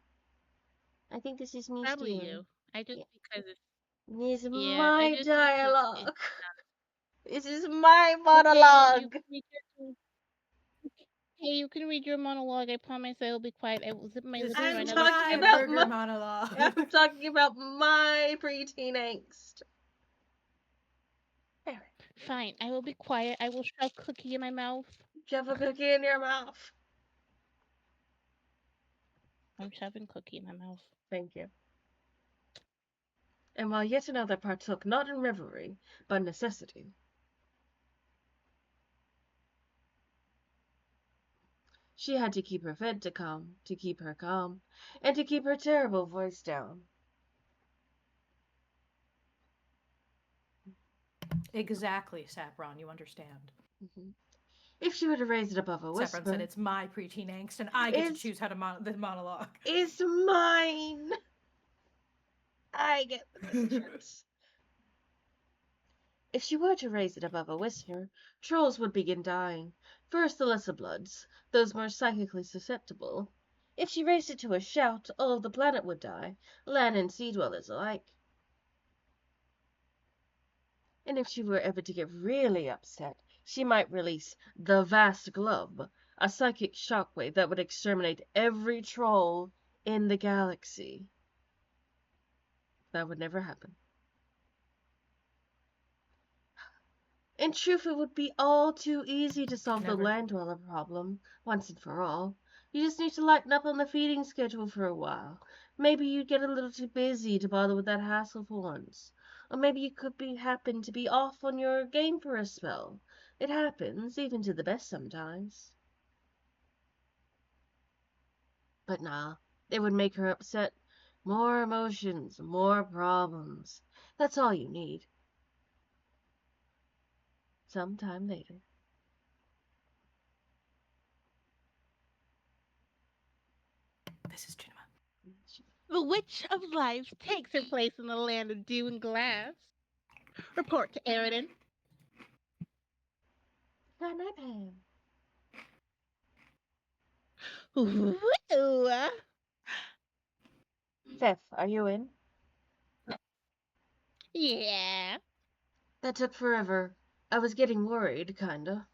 S2: I think this is me
S4: probably
S2: stew.
S4: you. I just
S2: Yeah.
S4: because it's
S2: This is
S4: I
S2: my
S4: just because
S2: dialogue. This is my
S4: okay.
S2: monologue.
S4: You can read your monologue. I promise I will be quiet. I will zip my
S1: This
S4: lips
S1: is
S4: right now.
S1: my burger monologue.
S2: I'm talking about my preteen angst.
S4: Fine, I will be quiet. I will shove cookie in my mouth.
S2: Shove a cookie in your mouth.
S4: I'm shoving cookie in my mouth.
S2: Thank you. And while yet another partook not in revelry, but necessity. She had to keep her fed to keep her calm, and to keep her terrible voice down.
S1: Exactly, Sapron, you understand.
S2: Mm-hmm. If she were to raise it above a whisper...
S1: Sapron said it's my preteen angst, and I get to choose how to the monologue.
S2: It's mine! I get the decisions. If she were to raise it above a whisper, trolls would begin dying. First the lesser bloods, those more psychically susceptible. If she raised it to a shout, all of the planet would die, land and sea dwellers alike. And if she were ever to get really upset, she might release the vast glove, a psychic shockwave that would exterminate every troll in the galaxy. That would never happen. In truth, it would be all too easy to solve the land dweller problem, once and for all. You just need to lighten up on the feeding schedule for a while. Maybe you'd get a little too busy to bother with that hassle for once. Or maybe you could happen to be off on your game for a spell. It happens, even to the best sometimes. But nah, it would make her upset. More emotions, more problems. That's all you need. Sometime later.
S1: This is Cinema.
S4: The Witch of Life takes her place in the land of dew and glass. Report to Eridan.
S2: Got my pen.
S4: Ooh.
S2: Fifth, are you in?
S4: Yeah.
S2: That took forever. I was getting worried, kinda.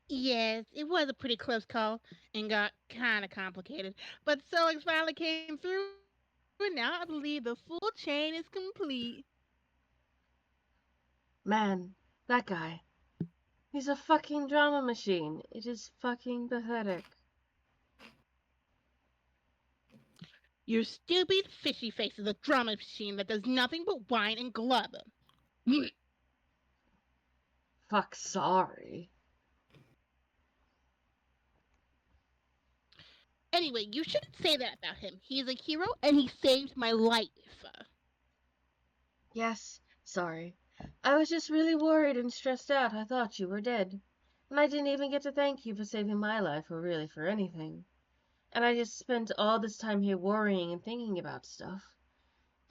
S4: Yes, it was a pretty close call and got kind of complicated. But Solix finally came through, and now I believe the full chain is complete.
S2: Man, that guy. He's a fucking drama machine. It is fucking pathetic.
S4: Your stupid fishy face is a drama machine that does nothing but whine and glub.
S2: Fuck, sorry.
S4: Anyway, you shouldn't say that about him. He's a hero and he saved my life.
S2: Yes, sorry. I was just really worried and stressed out. I thought you were dead. And I didn't even get to thank you for saving my life or really for anything. And I just spent all this time here worrying and thinking about stuff.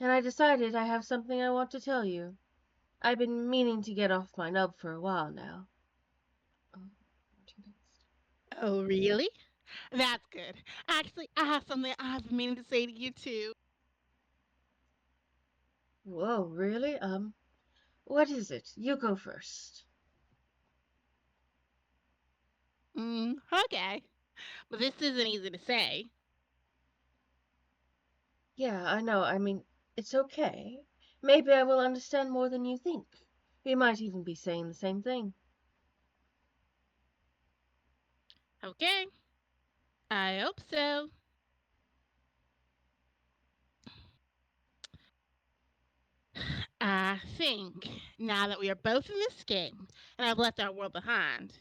S2: And I decided I have something I want to tell you. I've been meaning to get off my nub for a while now.
S4: Oh, really? That's good. Actually, I have something I've been meaning to say to you too.
S2: Whoa, really? What is it? You go first.
S4: Okay. But this isn't easy to say.
S2: Yeah, I know. I mean, it's okay. Maybe I will understand more than you think. We might even be saying the same thing.
S4: Okay. I hope so. I think now that we are both in this game and I've left our world behind,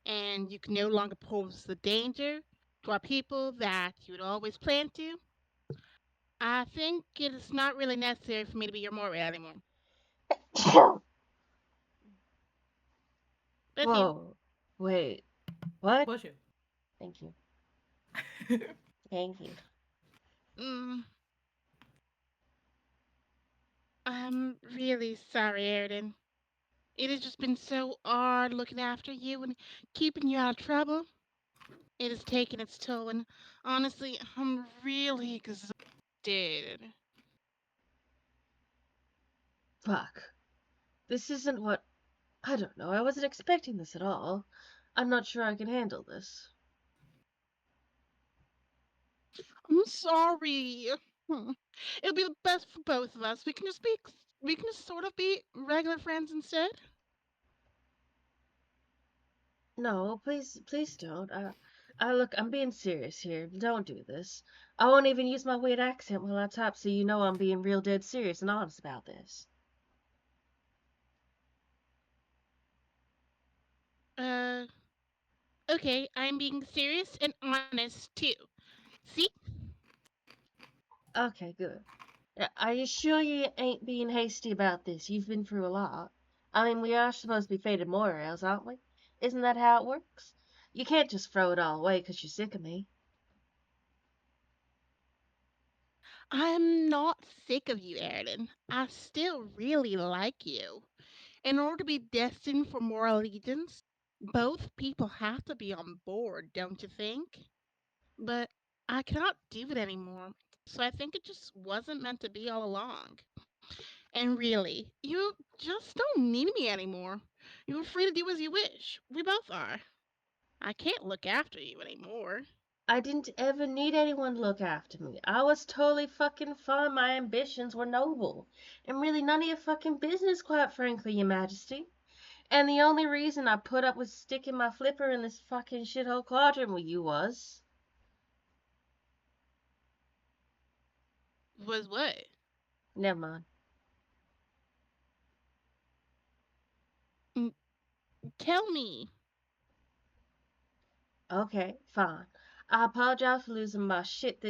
S4: and you can no longer pose the danger to our people that you would always plan to, I think it is not really necessary for me to be your Moira anymore. Bless you.
S2: Whoa. Wait. What?
S1: Bless you.
S2: Thank you. Thank you.
S4: Mm, I'm really sorry, Airden. It has just been so hard looking after you and keeping you out of trouble. It has taken its toll, and honestly, I'm really exhausted.
S2: Fuck. This isn't what. I don't know. I wasn't expecting this at all. I'm not sure I can handle this.
S4: I'm sorry. Hmm. It'll be the best for both of us. We can just sort of be regular friends instead.
S2: No, please don't. Look, I'm being serious here. Don't do this. I won't even use my weird accent while I type so you know I'm being real dead serious and honest about this.
S4: Uh, okay, I'm being serious and honest too. See?
S2: Okay, good. Are you sure you ain't being hasty about this? You've been through a lot. I mean, we are supposed to be fated morals, aren't we? Isn't that how it works? You can't just throw it all away 'cause you're sick of me.
S4: I'm not sick of you, Airden. I still really like you. In order to be destined for more allegiance, both people have to be on board, don't you think? But I cannot do it anymore, so I think it just wasn't meant to be all along. And really, you just don't need me anymore. You're free to do as you wish. We both are. I can't look after you anymore.
S2: I didn't ever need anyone to look after me. I was totally fucking fine. My ambitions were noble. And really none of your fucking business, quite frankly, your majesty. And the only reason I put up with sticking my flipper in this fucking shithole quadrant with you was...
S4: Was what?
S2: Never mind.
S4: Mm, tell me.
S2: Okay, fine. I apologize for losing my shit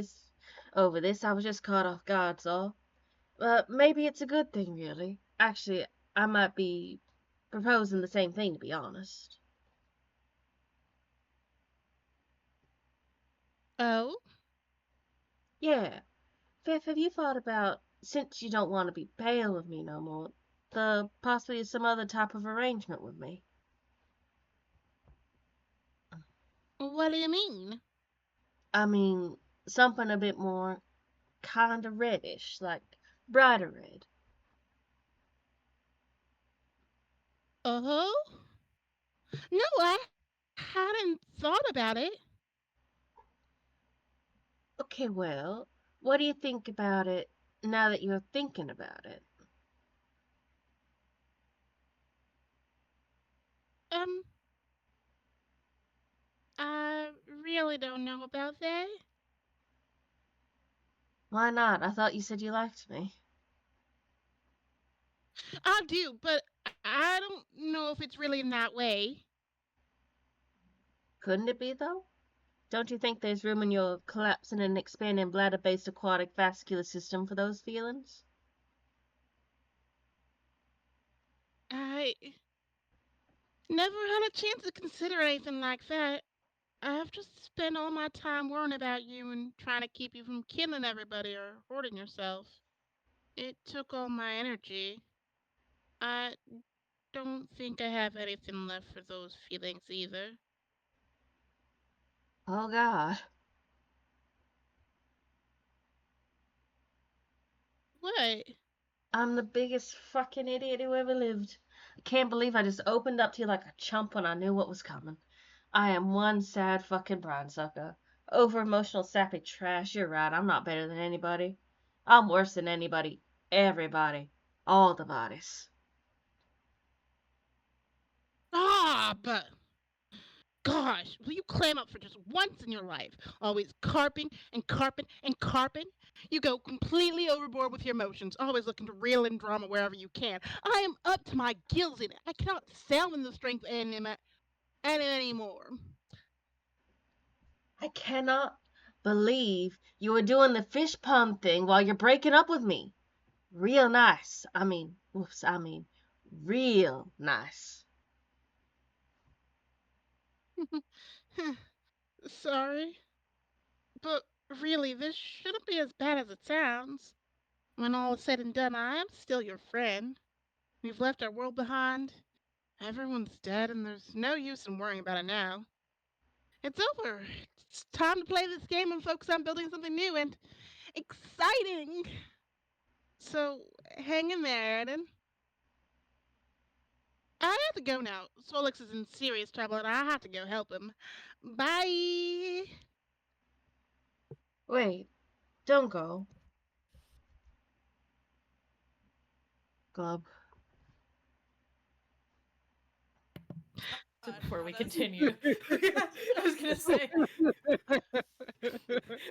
S2: over this. I was just caught off guard, so. Maybe it's a good thing, really. Actually, I might be proposing the same thing, to be honest.
S4: Oh?
S2: Yeah. Fifth, have you thought about, since you don't want to be pale with me no more, the possibly some other type of arrangement with me?
S4: What do you mean?
S2: I mean, something a bit more kind of reddish, like brighter red.
S4: Oh? No, I hadn't thought about it.
S2: Okay, well, what do you think about it now that you're thinking about it?
S4: Um, I really don't know about that.
S2: Why not? I thought you said you liked me.
S4: I do, but I don't know if it's really in that way.
S2: Couldn't it be, though? Don't you think there's room in your collapsing and expanding bladder-based aquatic vascular system for those feelings?
S4: I never had a chance to consider anything like that. I've just spent all my time worrying about you and trying to keep you from killing everybody or hurting yourself. It took all my energy. I don't think I have anything left for those feelings either.
S2: Oh, God.
S4: What?
S2: I'm the biggest fucking idiot who ever lived. I can't believe I just opened up to you like a chump when I knew what was coming. I am one sad fucking brine sucker. Over emotional sappy trash, you're right, I'm not better than anybody. I'm worse than anybody. Everybody. All the bodies.
S4: But gosh, will you clam up for just once in your life? Always carping and carping and carping. You go completely overboard with your emotions, always looking to reel in drama wherever you can. I am up to my gills in it. I cannot salmon the strength anymore.
S2: I cannot believe you are doing the fish pond thing while you're breaking up with me. Real nice. Real nice.
S4: Sorry, but really, this shouldn't be as bad as it sounds. When all is said and done, I am still your friend. We've left our world behind. Everyone's dead, and there's no use in worrying about it now. It's over. It's time to play this game and focus on building something new and exciting. So hang in there, Eden. I have to go now. Solix is in serious trouble, and I have to go help him. Bye.
S2: Wait, don't go. Glub.
S1: So before we continue, I was gonna say,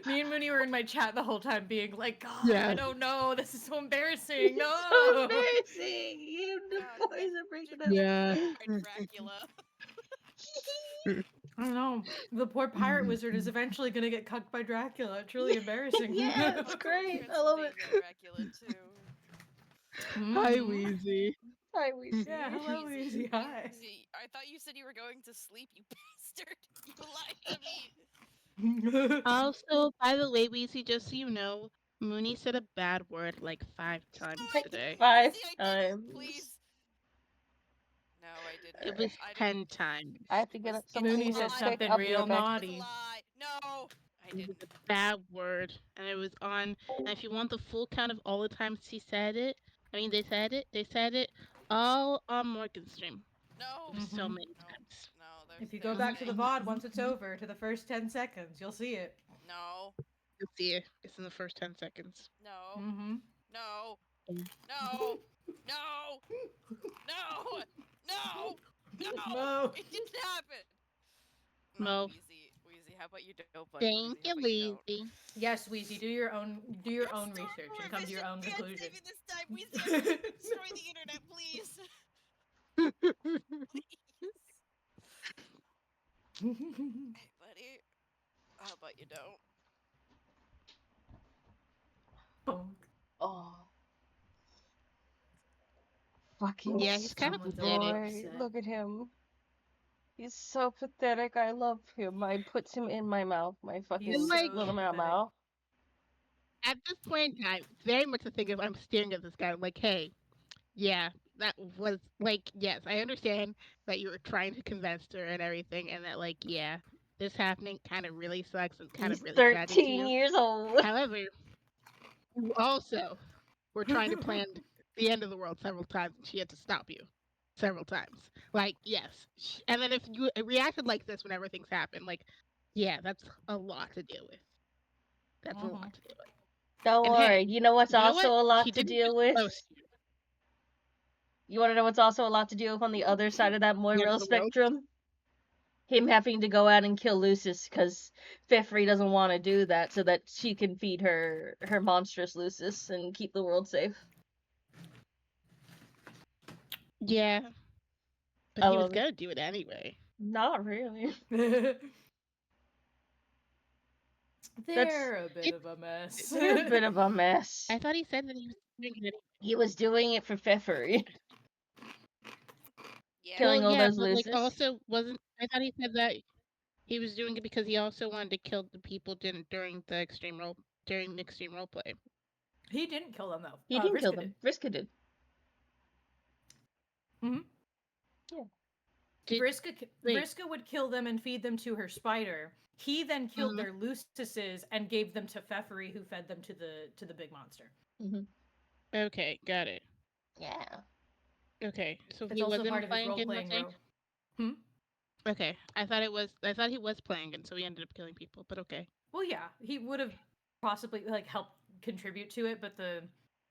S1: me and Mooney were in my chat the whole time, being like, "God, I don't know. This is so embarrassing.
S2: It's so
S1: No."
S2: embarrassing. You the
S3: God,
S2: boys are breaking up.
S4: Yeah.
S3: by Dracula.
S1: I don't know. The poor pirate wizard is eventually gonna get cucked by Dracula. It's really embarrassing.
S2: Yeah, it's great. I love it.
S3: Transylvania Dracula too.
S4: Hi,
S1: Mhm.
S4: Wheezy.
S2: Hi, we see.
S1: Yeah, hello,
S3: Wheezy.
S1: Easy. Hi.
S3: Wheezy, I thought you said you were going to sleep, you bastard. You lied to me.
S4: Also, by the way, Weezy, just so you know, Mooney said a bad word like 5 times
S3: No, I
S4: today.
S3: didn't.
S2: 5
S3: Wheezy, I didn't.
S2: Please.
S3: Please. No, I didn't.
S4: It was
S3: I didn't.
S4: 10 times.
S2: I have to
S3: It
S2: get
S3: was.
S2: something
S1: Mooney
S3: It's a
S1: said
S3: lie.
S1: something
S2: I'll be
S1: real
S2: right back.
S3: It's a
S1: naughty.
S3: lie. No, I
S4: It was
S3: didn't.
S4: a bad word, and it was on. And if you want the full count of all the times he said it, they said it all on Morgan's stream. It
S3: No.
S4: was so
S1: Mhm.
S4: many
S3: No.
S4: times.
S3: No.
S1: If you go
S3: There's
S1: back to the
S3: a.
S1: VOD once it's over, to the first 10 seconds, you'll see it.
S3: No.
S4: You'll see it. It's in the first 10 seconds.
S3: No.
S1: Mm-hmm.
S3: No. No. No. No. No. No.
S1: Mo.
S3: It didn't happen. No,
S4: Mo,
S3: Wheezy. Wheezy, how about you don't, buddy?
S4: thank
S3: Wheezy, how
S4: you,
S3: about you don't?
S4: Wheezy.
S1: Yes, Wheezy, do your own research and come to your own
S3: Fan
S1: conclusion.
S3: saving this time, Wheezy. I'm gonna destroy the internet, please. Please. Hey, buddy. How about you don't?
S1: Bonk.
S2: Oh, fucking
S4: Yeah, he's kind of
S1: Someone's
S2: boy.
S4: pathetic.
S1: upset.
S2: Look at him. He's so pathetic. I love him. I puts him in my mouth, my fucking
S1: He's
S4: like,
S2: little
S1: pathetic.
S2: mouth.
S4: at this point in time, very much the thing is I'm staring at this guy. I'm like, hey, yeah, that was like, yes, I understand that you were trying to convince her and everything, and that, like, yeah, this happening kind of really sucks and kind
S2: He's
S4: of really tragic to
S2: 13
S4: you.
S2: years old.
S4: However, you also were trying to plan the end of the world several times, and she had to stop you several times. Like, yes. And then if you reacted like this whenever things happen, like, yeah, that's a lot to deal with. That's a lot to deal with.
S2: Don't
S4: And
S2: worry.
S4: hey,
S2: You know what's
S4: you know
S2: also
S4: what?
S2: a
S4: She
S2: lot to
S4: didn't
S2: deal
S4: just
S2: with?
S4: ghost you.
S2: You want to know what's also a lot to deal with on the other side of that
S4: The end of
S2: Moira
S4: the world.
S2: spectrum? Him having to go out and kill Lucis because Fefri doesn't want to do that so that she can feed her monstrous Lucis and keep the world safe.
S4: Yeah. But
S2: I
S4: he was
S2: love it.
S4: gonna do it anyway.
S2: Not really.
S1: They're a bit of a mess.
S2: They're a bit of a mess.
S4: I thought he said that he was doing it anyway.
S2: He was doing it for Fefri.
S3: Yeah.
S2: Killing all
S4: yeah,
S2: those
S4: but like
S2: Lucis.
S4: also wasn't I thought he said that he was doing it because he also wanted to kill the people during the extreme role play.
S1: He didn't kill them though.
S2: He didn't kill
S1: Vriska
S2: them.
S1: did.
S2: Vriska did.
S1: Mhm.
S2: Yeah.
S1: Vriska would kill them and feed them to her spider. He then killed
S4: Mhm.
S1: their Lucises and gave them to Fefri, who fed them to the big monster.
S4: Okay, got it.
S2: Yeah.
S4: Okay, so
S1: It's
S4: he
S1: also
S4: wasn't
S1: part of his
S4: playing
S1: role
S4: in the
S1: playing
S4: thing?
S1: role.
S4: Okay, I thought he was playing it, so he ended up killing people, but okay.
S1: Well, yeah, he would have possibly like helped contribute to it, but the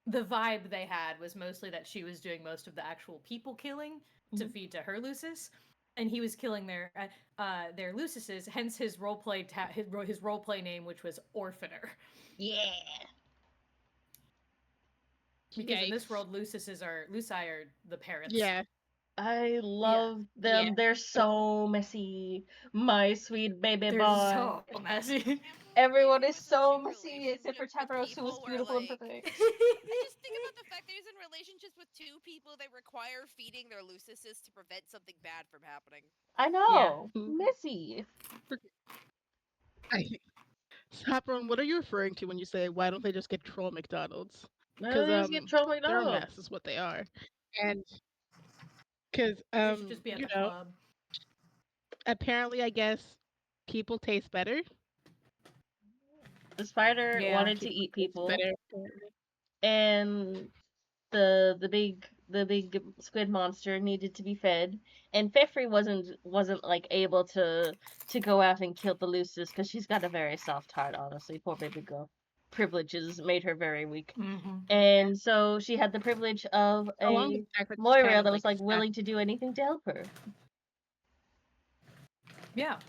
S1: vibe they had was mostly that she was doing most of the actual people killing to feed to her Lucis, and he was killing their Lucises. Hence his roleplay his roleplay name, which was Orphaner.
S2: Yeah.
S1: Because in this
S4: Yikes.
S1: world, Luci are the parents.
S4: Yeah.
S2: I love them.
S4: Yeah.
S2: They're so messy. My sweet baby
S1: They're
S2: boy.
S1: so messy.
S2: Everyone
S3: He
S2: is
S3: was
S2: so
S3: in
S2: messy except for
S3: relationships with
S2: Tabros, who was
S3: people where,
S2: beautiful and
S3: like,
S2: perfect.
S3: I just think about the fact that he's in relationships with two people that require feeding their Lucises to prevent something bad from happening.
S2: I know.
S4: Yeah.
S2: Messy.
S4: Sapron, what are you referring to when you say why don't they just get troll McDonald's?
S2: Because get trouble
S4: They're a
S2: McDonald's.
S4: mess is what they are. And because
S1: They should just be at the club.
S4: apparently I guess people taste better.
S2: The spider
S1: Yeah.
S2: wanted to eat people,
S4: Better.
S2: and the big squid monster needed to be fed, and Fefri wasn't like able to go out and kill the Lucis because she's got a very soft heart. Honestly, poor baby girl. Privileges made her very weak, and so she had the privilege of
S4: Along with
S2: a
S4: the fact that she's
S2: Moira
S4: kind of
S2: that was like
S4: fat.
S2: willing to do anything to help her.
S1: Yeah.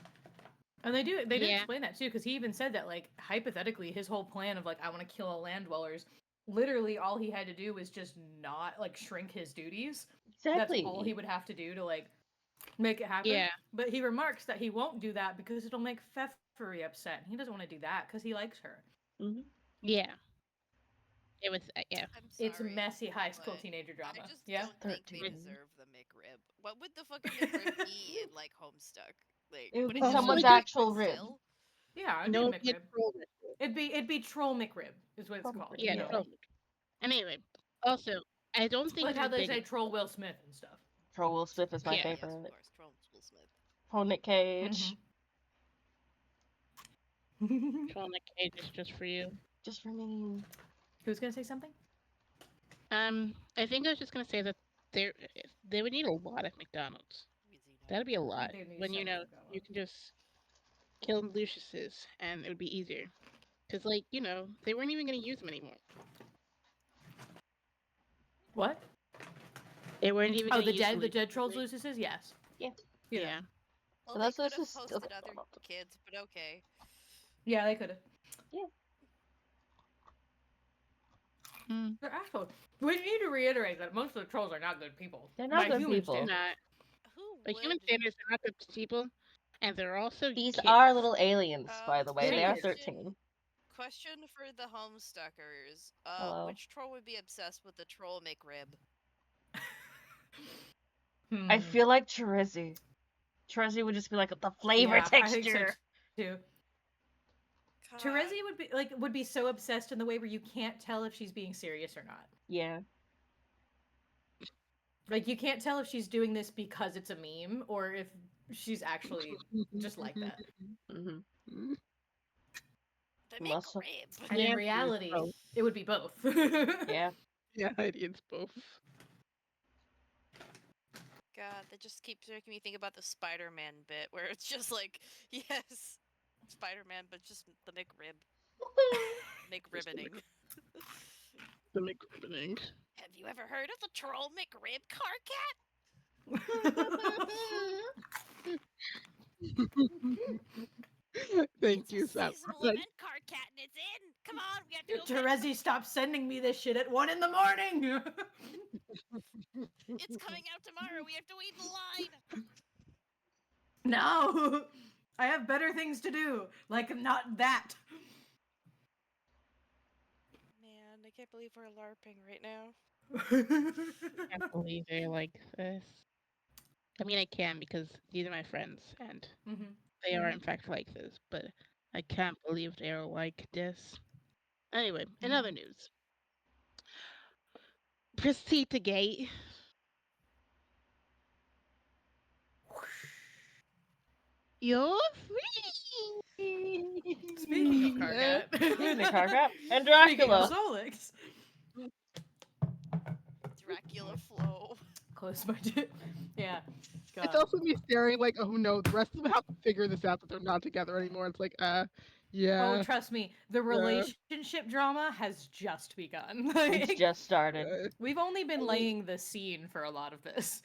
S1: And they did
S4: Yeah.
S1: explain that too, because he even said that, like, hypothetically, his whole plan of like, I want to kill all land dwellers, literally all he had to do was just not like shrink his duties.
S2: Exactly.
S1: That's all he would have to do to like make it happen.
S4: Yeah.
S1: But he remarks that he won't do that because it'll make Fefri upset. He doesn't want to do that because he likes her.
S4: Yeah. It was yeah.
S3: I'm sorry,
S1: It's messy high school
S3: but
S1: teenager drama.
S3: I just
S1: Yeah.
S3: don't think they
S2: 13.
S3: deserve the McRib. What would the fucking McRib be in like Homestuck? Like,
S2: It would be
S3: just
S2: someone's
S3: be, like,
S2: actual
S3: but
S2: rib.
S3: still?
S1: Yeah, it'd
S4: No,
S1: be a McRib. It'd be Troll McRib is what it's
S2: Troll
S1: called.
S2: McRib,
S4: yeah,
S1: You know,
S4: troll. Anyway, also I don't think
S1: like
S4: he's
S1: how they
S4: big
S1: say
S4: enough.
S1: Troll Will Smith and stuff.
S2: Troll Will Smith is my
S4: Yeah.
S2: favorite.
S3: Yes, of course, Troll Will Smith.
S2: Troll Nick Cage.
S4: Troll Nick Cage is just for you.
S2: Just for me.
S1: Who's gonna say something?
S4: I think I was just gonna say that they would need a lot of McDonald's. That'd be a lot. When you know you can just kill Lucius's and it would be easier. Cause like they weren't even gonna use them anymore.
S1: What?
S4: They weren't even.
S1: Oh,
S4: gonna
S1: the dead trolls Lucises? Yes.
S2: Yeah.
S4: Yeah.
S3: Well,
S2: So
S3: they
S2: that's
S3: could have
S2: just
S3: posted other kids, but okay.
S1: Yeah, they could have.
S2: Yeah.
S1: They're assholes. We need to reiterate that most of the trolls are not good people.
S2: They're not good
S1: human
S2: people.
S4: They're
S1: standards.
S4: not.
S3: Who
S4: By
S3: would?
S4: human standards, they're not good people, and they're also
S2: These
S4: kids.
S2: are little aliens, by the way. They are
S1: Question-
S2: 13.
S3: Question for the Homestuckers.
S2: Hello.
S3: Which troll would be obsessed with the troll McRib?
S2: I feel like Terizzi. Terezi would just be like, the flavor texture.
S1: I think so too.
S3: God.
S1: Terezi would be so obsessed in the way where you can't tell if she's being serious or not.
S2: Yeah.
S1: Like, you can't tell if she's doing this because it's a meme or if she's actually just like that.
S2: Mm-hmm.
S3: The
S2: Muscle.
S3: McRib.
S1: And in reality, it would be both.
S2: Yeah.
S4: Yeah, it's both.
S3: God, that just keeps making me think about the Spider-Man bit where it's just like, yes, Spider-Man, but just the McRib. McRibbining.
S4: The McRibbining.
S3: Have you ever heard of the troll McRib car cat?
S4: Thank you,
S3: It's a
S4: Sam.
S3: seasonal event car cat and it's in. Come on, we have to go.
S1: Terezi, stop sending me this shit at 1 a.m.
S3: It's coming out tomorrow. We have to wait in line.
S1: No, I have better things to do. Like, not that.
S3: Man, I can't believe we're LARPing right now.
S4: I can't believe they're like this. I mean, I can because these are my friends and they are in fact like this, but I can't believe they are like this. Anyway, in other news, proceed to gate. You're free.
S1: Speaking of Karkat.
S2: Speaking of Karkat. And Dracula.
S1: Speaking of Solix.
S3: Dracula flow.
S1: Close my dick. Yeah. God.
S4: It's also me staring like, oh no, the rest of them have to figure this out that they're not together anymore. It's like, yeah.
S1: Oh, trust me, the relationship drama has just begun.
S2: It's just started.
S1: We've only been laying the scene for a lot of this.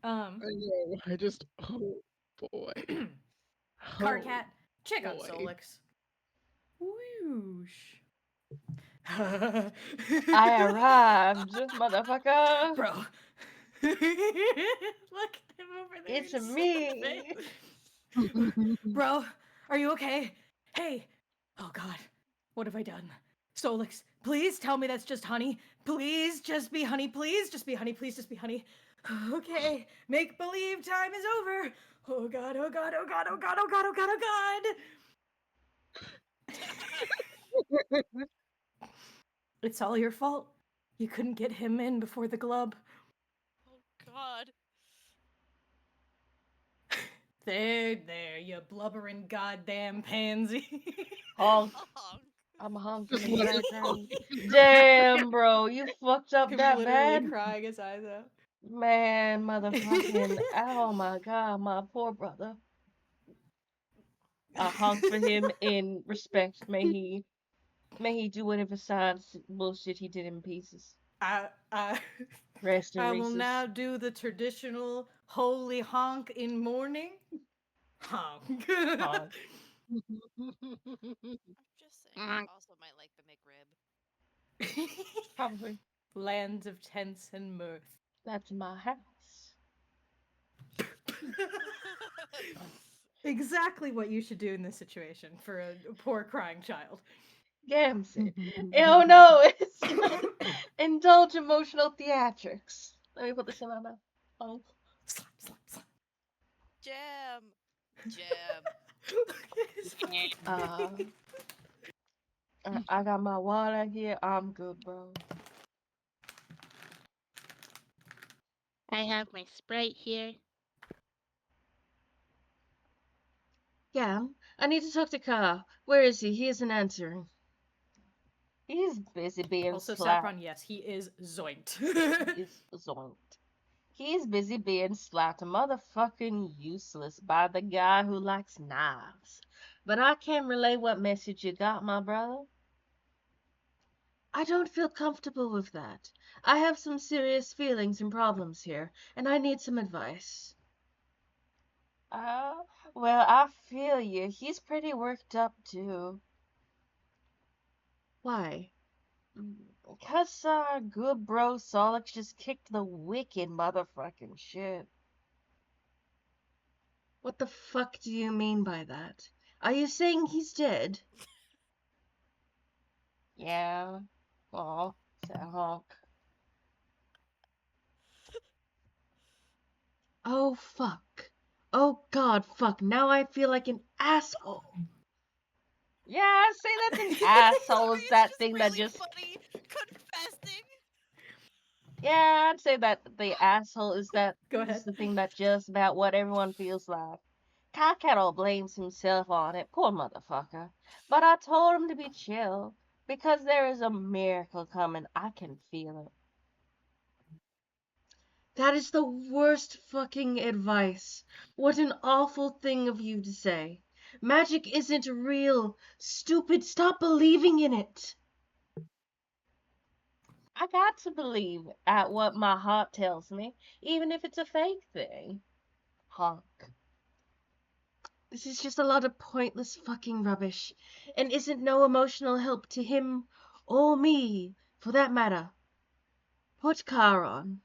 S4: I know. I just, oh boy.
S1: Karkat, check on Solix. Whoosh.
S2: I arrived, motherfucker.
S1: Bro. Look at him over there.
S2: It's me.
S1: Bro, are you okay? Hey. Oh god. What have I done? Solix, please tell me that's just honey. Please just be honey. Please just be honey. Please just be honey. Okay. Make believe time is over. Oh god, oh god, oh god, oh god, oh god, oh god, oh god. It's all your fault. You couldn't get him in before the glub.
S3: Oh god.
S1: There, you blubbering goddamn pansy.
S2: Honk. I'm honking in the background. Damn, bro, you fucked up that bad.
S1: Crying his eyes out.
S2: Man, motherfucking, oh my god, my poor brother. I honk for him in respect. May he do whatever science bullshit he did in pieces. Rest in
S1: I
S2: Reese's.
S1: will now do the traditional holy honk in mourning. Honk.
S2: Honk.
S3: I'm just saying, I also might like the McRib.
S2: Probably.
S1: Lands of tents and mirth.
S2: That's my house.
S1: Exactly what you should do in this situation for a poor crying child.
S2: Gamsey. Oh no, it's indulge emotional theatrics. Let me put this in my mouth. Oh.
S1: Slap, slap, slap.
S3: Jam.
S2: I got my water here. I'm good, bro.
S4: I have my Sprite here.
S2: Yeah, I need to talk to Carl. Where is he? He isn't answering. He's busy being
S1: also,
S2: slapped.
S1: Saffron, yes, he is zoinked.
S2: He is zoinked. He's busy being slapped motherfucking useless by the guy who likes knives. But I can relay what message you got, my brother. I don't feel comfortable with that. I have some serious feelings and problems here, and I need some advice. Well, I feel you. He's pretty worked up, too. Why? Because our good bro Solix just kicked the wicked motherfucking shit. What the fuck do you mean by that? Are you saying he's dead? Yeah. Aw, said honk. Oh, fuck. Oh, God, fuck, now I feel like an asshole. Yeah, I'd say that's an asshole is that thing
S3: really
S2: that just...
S3: funny confessing.
S2: Yeah, I'd say that the asshole is
S1: Go ahead.
S2: the thing that just about what everyone feels like. Kakaro blames himself on it, poor motherfucker. But I told him to be chill, because there is a miracle coming. I can feel it. That is the worst fucking advice. What an awful thing of you to say. Magic isn't real. Stupid, stop believing in it. I got to believe at what my heart tells me, even if it's a fake thing. Honk. This is just a lot of pointless fucking rubbish, and isn't no emotional help to him or me, for that matter. Put car on.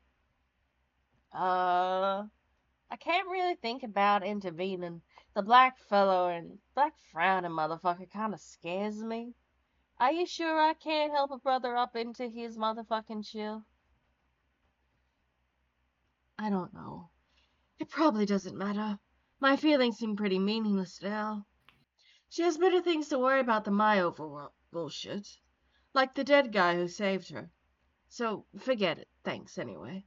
S2: I can't really think about intervening. The black fellow and black frowning motherfucker kinda scares me. Are you sure I can't help a brother up into his motherfucking chill? I don't know. It probably doesn't matter. My feelings seem pretty meaningless now. She has better things to worry about than my overall bullshit. Like the dead guy who saved her. So, forget it. Thanks, anyway.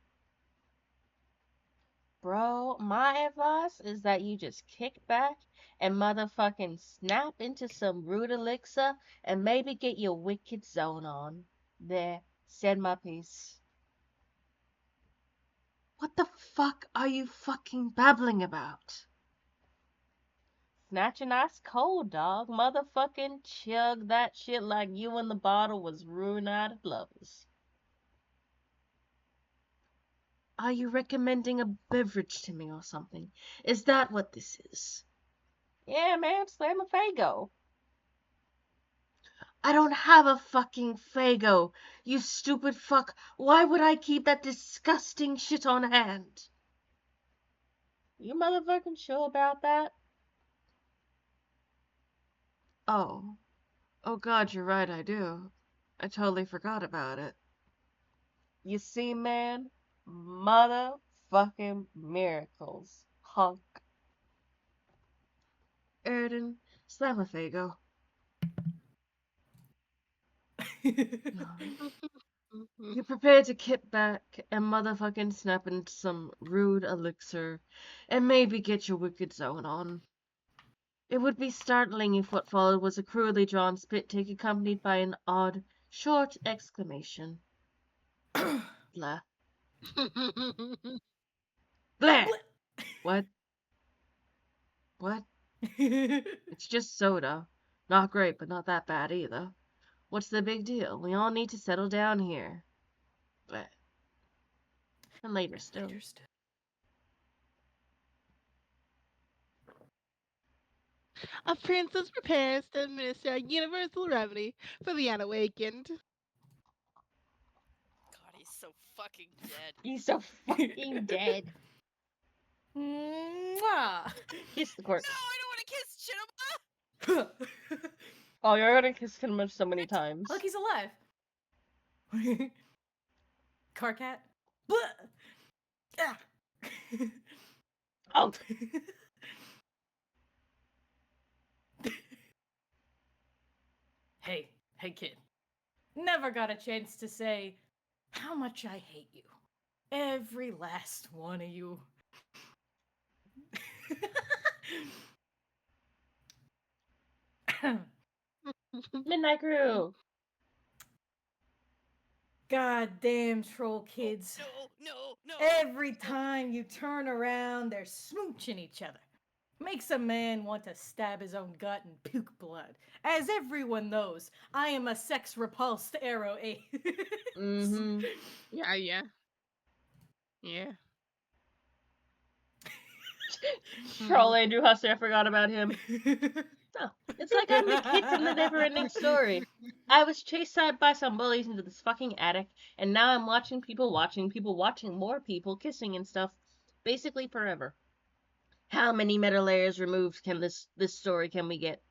S2: Bro, my advice is that you just kick back and motherfucking snap into some root elixir and maybe get your wicked zone on. There, said my piece. What the fuck are you fucking babbling about? Snatch a nice cold, dog. Motherfucking chug that shit like you and the bottle was reunited lovers. Are you recommending a beverage to me or something? Is that what this is? Yeah, man, slam a Fago. I don't have a fucking Fago, you stupid fuck. Why would I keep that disgusting shit on hand? You motherfucking sure about that? Oh. Oh god, you're right, I do. I totally forgot about it. You see, man? Motherfucking miracles. Hunk. Erden, slam a Fago. You prepare to kick back and motherfucking snap into some rude elixir and maybe get your wicked zone on. It would be startling if what followed was a cruelly drawn spit take accompanied by an odd, short exclamation. Blah. Blah! What? What? It's just soda. Not great, but not that bad either. What's the big deal? We all need to settle down here. Blah. And later still.
S4: A princess prepares to administer a universal remedy for the unawakened.
S3: God, he's so fucking dead.
S2: He's so fucking dead.
S1: Mwah.
S2: Kiss the corpse.
S3: No, I don't want to kiss Chinema.
S2: Oh, you're gonna kiss him so many times.
S1: Look, he's alive. Car cat. Ah.
S2: Oh.
S1: Hey, kid. Never got a chance to say how much I hate you. Every last one of you.
S2: Midnight Crew.
S1: Goddamn troll kids.
S3: No.
S1: Every time you turn around, they're smooching each other. Makes a man want to stab his own gut and puke blood. As everyone knows, I am a sex-repulsed arrow ace.
S2: Mm-hmm.
S4: Yeah.
S2: Troll Andrew Husser, I forgot about him. Oh, it's like I'm the kid from the Never-Ending Story. I was chased out by some bullies into this fucking attic, and now I'm watching more people kissing and stuff, basically forever. How many meta layers removed can this story can we get?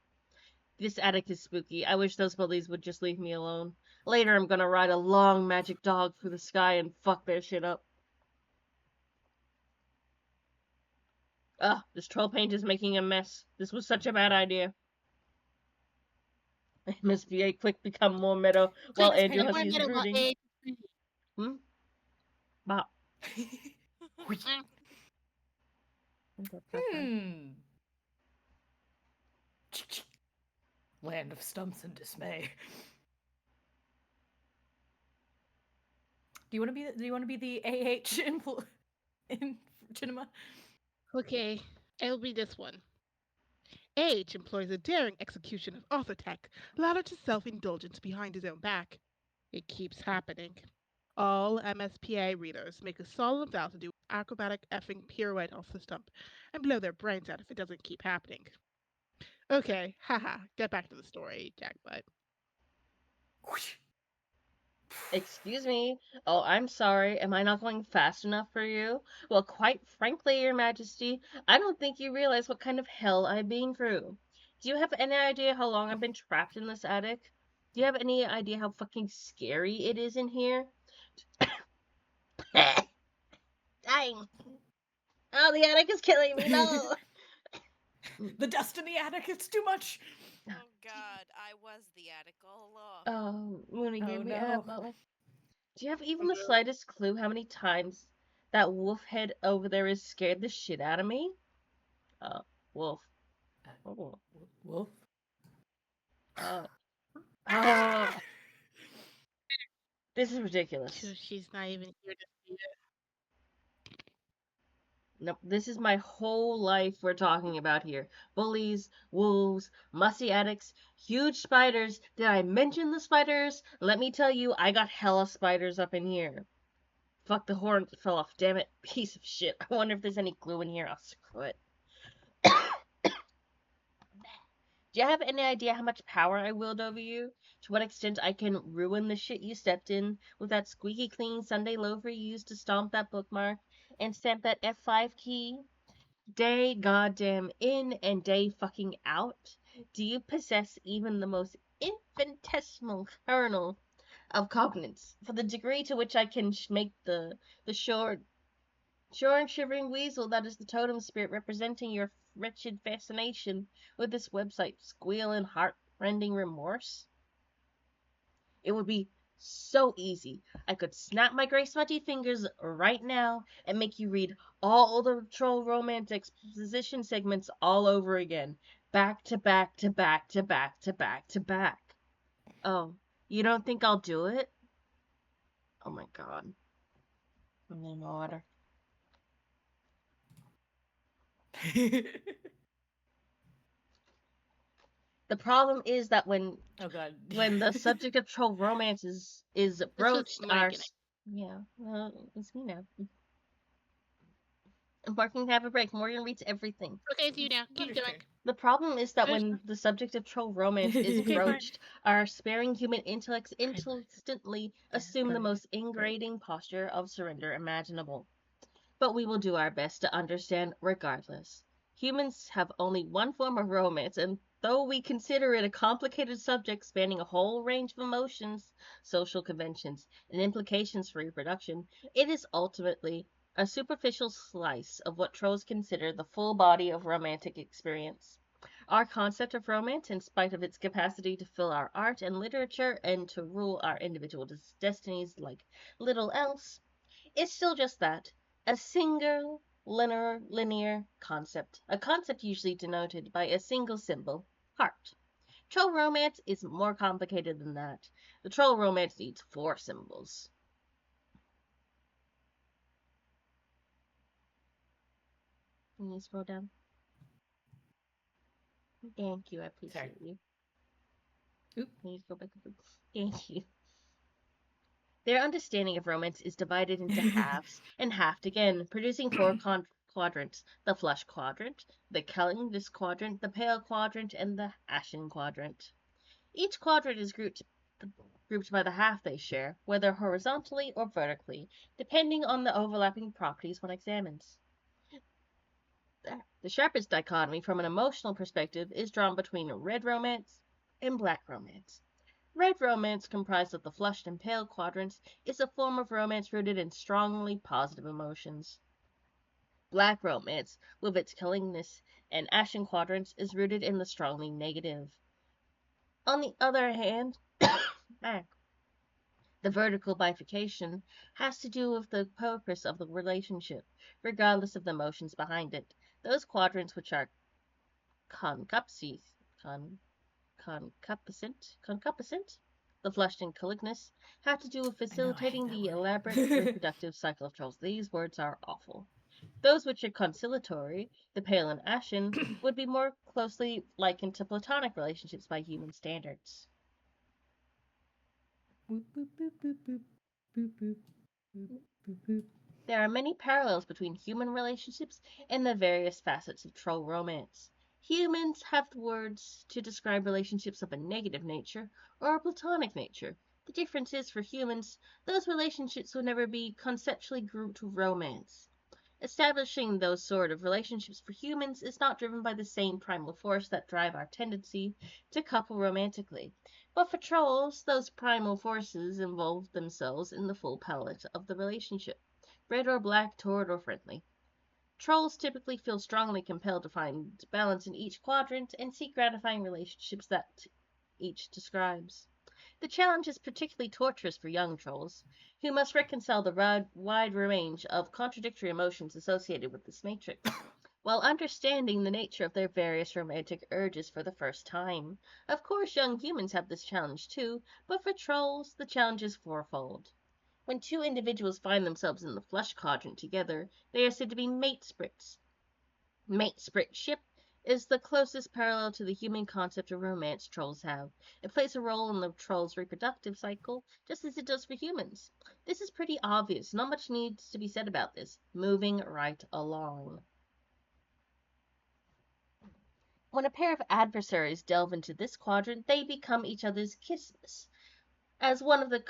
S2: This attic is spooky. I wish those bullies would just leave me alone. Later, I'm gonna ride a long magic dog through the sky and fuck their shit up. Ugh, this troll paint is making a mess. This was such a bad idea. Miss VA quick become more meadow while
S4: Quick,
S2: Andrew
S4: become more
S2: Hussey is
S4: metal while
S2: brooding.
S4: A.
S2: Hmm? Bop.
S1: Land of stumps and dismay. Do you want to be the AH in cinema?
S4: Okay, it'll be this one. H employs a daring execution of author tech, ladder to self-indulgence behind his own back. It keeps happening. All MSPA readers make a solemn vow to do acrobatic effing pirouette off the stump and blow their brains out if it doesn't keep happening. Okay, haha, get back to the story, Jackbutt.
S2: Excuse me. Oh, I'm sorry. Am I not going fast enough for you? Well, quite frankly, Your Majesty, I don't think you realize what kind of hell I've been through. Do you have any idea how long I've been trapped in this attic? Do you have any idea how fucking scary it is in here? Dying. Oh, the attic is killing me. No.
S1: The dust in the attic, it's too much.
S3: Oh god, I was the attic all along.
S2: Oh, Mooney
S1: Oh,
S2: gave me
S1: no.
S2: ammo. Do you have even the slightest clue how many times that wolf head over there has scared the shit out of me? Wolf. Oh.
S1: Wolf?
S2: This is ridiculous.
S4: She's not even here to see it.
S2: Nope, this is my whole life we're talking about here. Bullies, wolves, musty attics, huge spiders. Did I mention the spiders? Let me tell you, I got hella spiders up in here. Fuck, the horn fell off. Damn it. Piece of shit. I wonder if there's any glue in here. I'll screw it. Do you have any idea how much power I wield over you? To what extent I can ruin the shit you stepped in with that squeaky clean Sunday loafer you used to stomp that bookmark and stamp that F5 key? Day goddamn in and day fucking out? Do you possess even the most infinitesimal kernel of cognizance for the degree to which I can make the short and shivering weasel that is the totem spirit representing your wretched fascination with this website squeal in heart-rending remorse? It would be so easy. I could snap my gray smudgy fingers right now and make you read all the troll romance exposition segments all over again. Back to back to back to back to back to back. Oh, you don't think I'll do it? Oh my god. I need more water. The problem is that when the subject of troll romance is broached, it's me now. I'm barking to have a break. Morgan reads everything.
S4: Okay, so you now keep going.
S2: The problem is that when the subject of troll romance is broached, our sparing human intellects instantly assume the most ingrating posture of surrender imaginable. But we will do our best to understand regardless. Humans have only one form of romance, and though we consider it a complicated subject spanning a whole range of emotions, social conventions, and implications for reproduction, it is ultimately a superficial slice of what trolls consider the full body of romantic experience. Our concept of romance, in spite of its capacity to fill our art and literature and to rule our individual destinies like little else, is still just that, a single linear concept, a concept usually denoted by a single symbol, heart. Troll romance is more complicated than that. The troll romance needs 4 symbols. Can you scroll down? Thank you, I appreciate you. Oop, please go back up. Thank you. Their understanding of romance is divided into halves and halved again, producing 4 quadrants: the flush quadrant, the Kellingus quadrant, the pale quadrant, and the ashen quadrant. Each quadrant is grouped by the half they share, whether horizontally or vertically, depending on the overlapping properties one examines. The sharpest dichotomy from an emotional perspective is drawn between red romance and black romance. Red romance, comprised of the flushed and pale quadrants, is a form of romance rooted in strongly positive emotions. Black romance, with its killingness and ashen quadrants, is rooted in the strongly negative. On the other hand, the vertical bifurcation has to do with the purpose of the relationship, regardless of the emotions behind it. Those quadrants which are concupiscent, concupiscent, the flushed and calignous, have to do with facilitating the elaborate reproductive cycle of trolls. These words are awful. Those which are conciliatory, the pale and ashen, would be more closely likened to platonic relationships by human standards. There are many parallels between human relationships and the various facets of troll romance. Humans have words to describe relationships of a negative nature or a platonic nature. The difference is, for humans, those relationships will never be conceptually grouped with romance. Establishing those sort of relationships for humans is not driven by the same primal force that drive our tendency to couple romantically. But for trolls, those primal forces involve themselves in the full palette of the relationship, red or black, toward or friendly. Trolls typically feel strongly compelled to find balance in each quadrant and seek gratifying relationships that each describes. The challenge is particularly torturous for young trolls, who must reconcile the wide range of contradictory emotions associated with this matrix, while understanding the nature of their various romantic urges for the first time. Of course, young humans have this challenge too, but for trolls, the challenge is fourfold. When two individuals find themselves in the flush quadrant together, they are said to be mate sprites. Mate spriteship is the closest parallel to the human concept of romance trolls have. It plays a role in the troll's reproductive cycle, just as it does for humans. This is pretty obvious. Not much needs to be said about this. Moving right along. When a pair of adversaries delve into this quadrant, they become each other's kisses. As one of the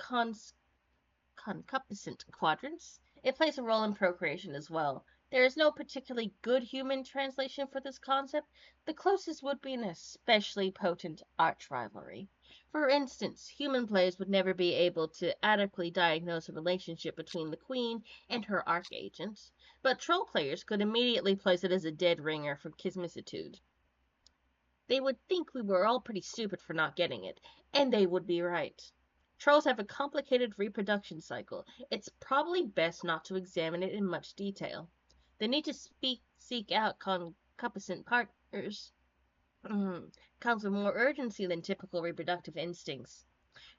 S2: concupiscent quadrants, it plays a role in procreation as well. There is no particularly good human translation for this concept. The closest would be an especially potent arch rivalry. For instance, human players would never be able to adequately diagnose a relationship between the queen and her archagent, but troll players could immediately place it as a dead ringer for kismicitude. They would think we were all pretty stupid for not getting it, and they would be right. Trolls have a complicated reproduction cycle. It's probably best not to examine it in much detail. The need to seek out concupiscent partners comes with more urgency than typical reproductive instincts.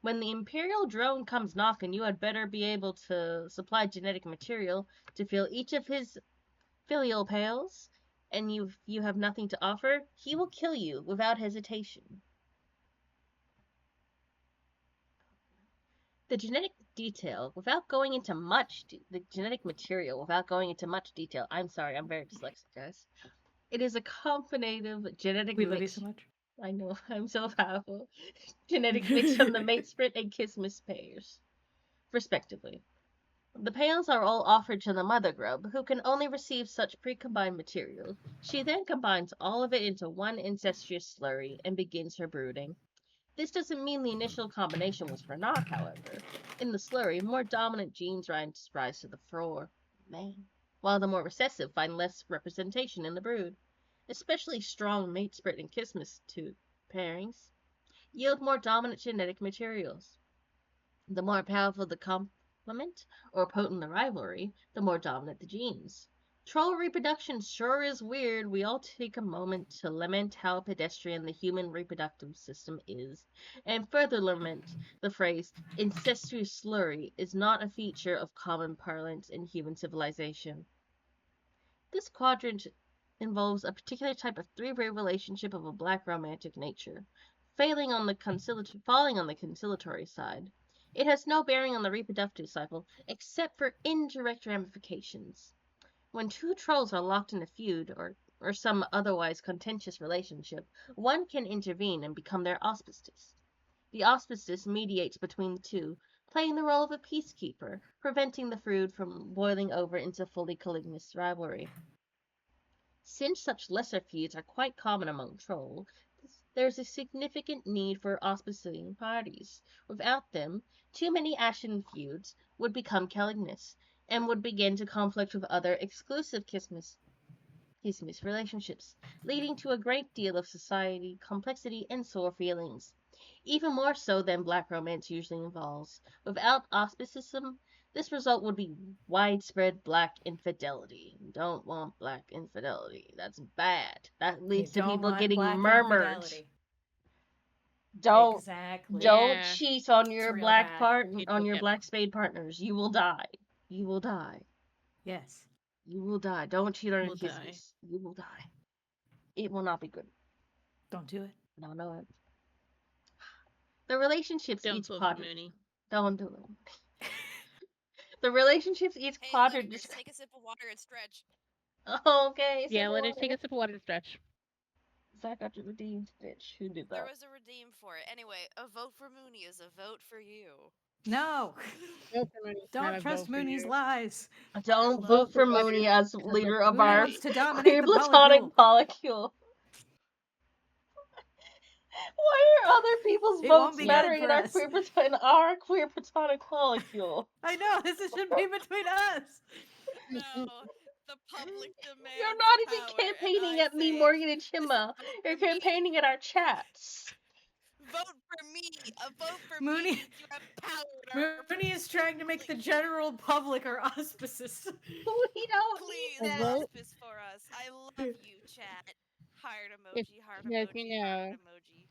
S2: When the Imperial drone comes knocking, you had better be able to supply genetic material to fill each of his filial pails, and you have nothing to offer, he will kill you without hesitation. The genetic material, without going into much detail. I'm sorry, I'm very dyslexic, guys. It is a combinative genetic
S1: We
S2: mix.
S1: love you so much.
S2: I know, I'm so powerful. Genetic mix from the mate sprit and kismis pairs, respectively. The pails are all offered to the mother grub, who can only receive such pre-combined material. She then combines all of it into one incestuous slurry and begins her brooding. This doesn't mean the initial combination was for naught, however. In the slurry, more dominant genes rise to the fore, while the more recessive find less representation in the brood. Especially strong mate sprit and kismis pairings yield more dominant genetic materials. The more powerful the complement or potent the rivalry, the more dominant the genes. Troll reproduction sure is weird. We all take a moment to lament how pedestrian the human reproductive system is, and further lament the phrase incestuous slurry is not a feature of common parlance in human civilization. This quadrant involves a particular type of three-way relationship of a black romantic nature, falling on the conciliatory side. It has no bearing on the reproductive cycle, except for indirect ramifications. When two trolls are locked in a feud or some otherwise contentious relationship, one can intervene and become their auspicious. The auspicious mediates between the two, playing the role of a peacekeeper, preventing the feud from boiling over into fully malignant rivalry. Since such lesser feuds are quite common among trolls, there's a significant need for auspicing parties. Without them, too many ashen feuds would become calignous, and would begin to conflict with other exclusive kismis relationships, leading to a great deal of society complexity and sore feelings. Even more so than black romance usually involves. Without auspicism, this result would be widespread black infidelity. Don't want black infidelity. That's bad. That
S1: You
S2: leads to
S1: don't
S2: people
S1: want
S2: getting
S1: black
S2: murmured.
S1: infidelity.
S2: Don't
S1: Exactly.
S2: don't
S4: Yeah.
S2: cheat on
S1: It's
S2: your
S1: real bad.
S2: on your
S4: Yeah.
S2: black spade partners. You will die. You will die.
S1: Yes.
S2: You will die. Don't cheat on your
S4: Will die.
S2: kisses. You will die. It will not be good.
S1: Don't do it.
S2: No, no. The relationships
S4: Don't
S2: each
S4: vote for
S2: quadrant.
S4: Mooney.
S2: Don't do it. The relationships each
S3: Hey,
S2: quadrant.
S3: letters, take a sip of water and stretch.
S2: Okay,
S4: Yeah,
S2: sip of
S4: let us take
S2: water.
S4: a sip of water and stretch.
S2: Zach got redeemed, bitch. Who did
S3: There
S2: that?
S3: was a redeem for it. Anyway, a vote for Mooney is a vote for you.
S1: No.
S4: Vote for Mooney. Not
S1: Don't
S4: a
S1: trust
S4: vote for
S1: Mooney's
S4: you.
S1: lies.
S2: Don't
S3: love
S2: vote
S4: Vote for
S2: for
S4: letters.
S2: Mooney as
S4: Not a vote
S2: leader
S4: for
S2: of
S1: Mooney
S2: our
S1: wants to dominate
S2: queer
S1: the
S2: platonic
S1: polycule.
S2: polycule. Why are other people's
S1: It won't
S2: votes
S1: be
S3: Yeah.
S1: good
S2: mattering
S1: for us.
S2: in our queer platonic polycule?
S1: I know, this should be between us.
S3: No, the public
S2: You're
S3: demands
S2: not even
S3: power, and
S2: campaigning
S3: I
S2: at me,
S3: say,
S2: Morgan and
S3: listen,
S2: Chima.
S3: vote
S2: You're
S3: for me.
S2: campaigning at our chats.
S3: Vote for me. A vote for me
S1: Mooney
S3: means you have power in our
S1: Mooney is trying to make the
S3: polycule.
S1: general public our auspices.
S2: We don't need
S3: Please
S4: A
S2: that.
S4: vote.
S3: auspice for us. I love you, chat. Heart
S4: If
S3: emoji, heart
S4: yes, you
S3: emoji, heart
S4: know,
S3: emoji.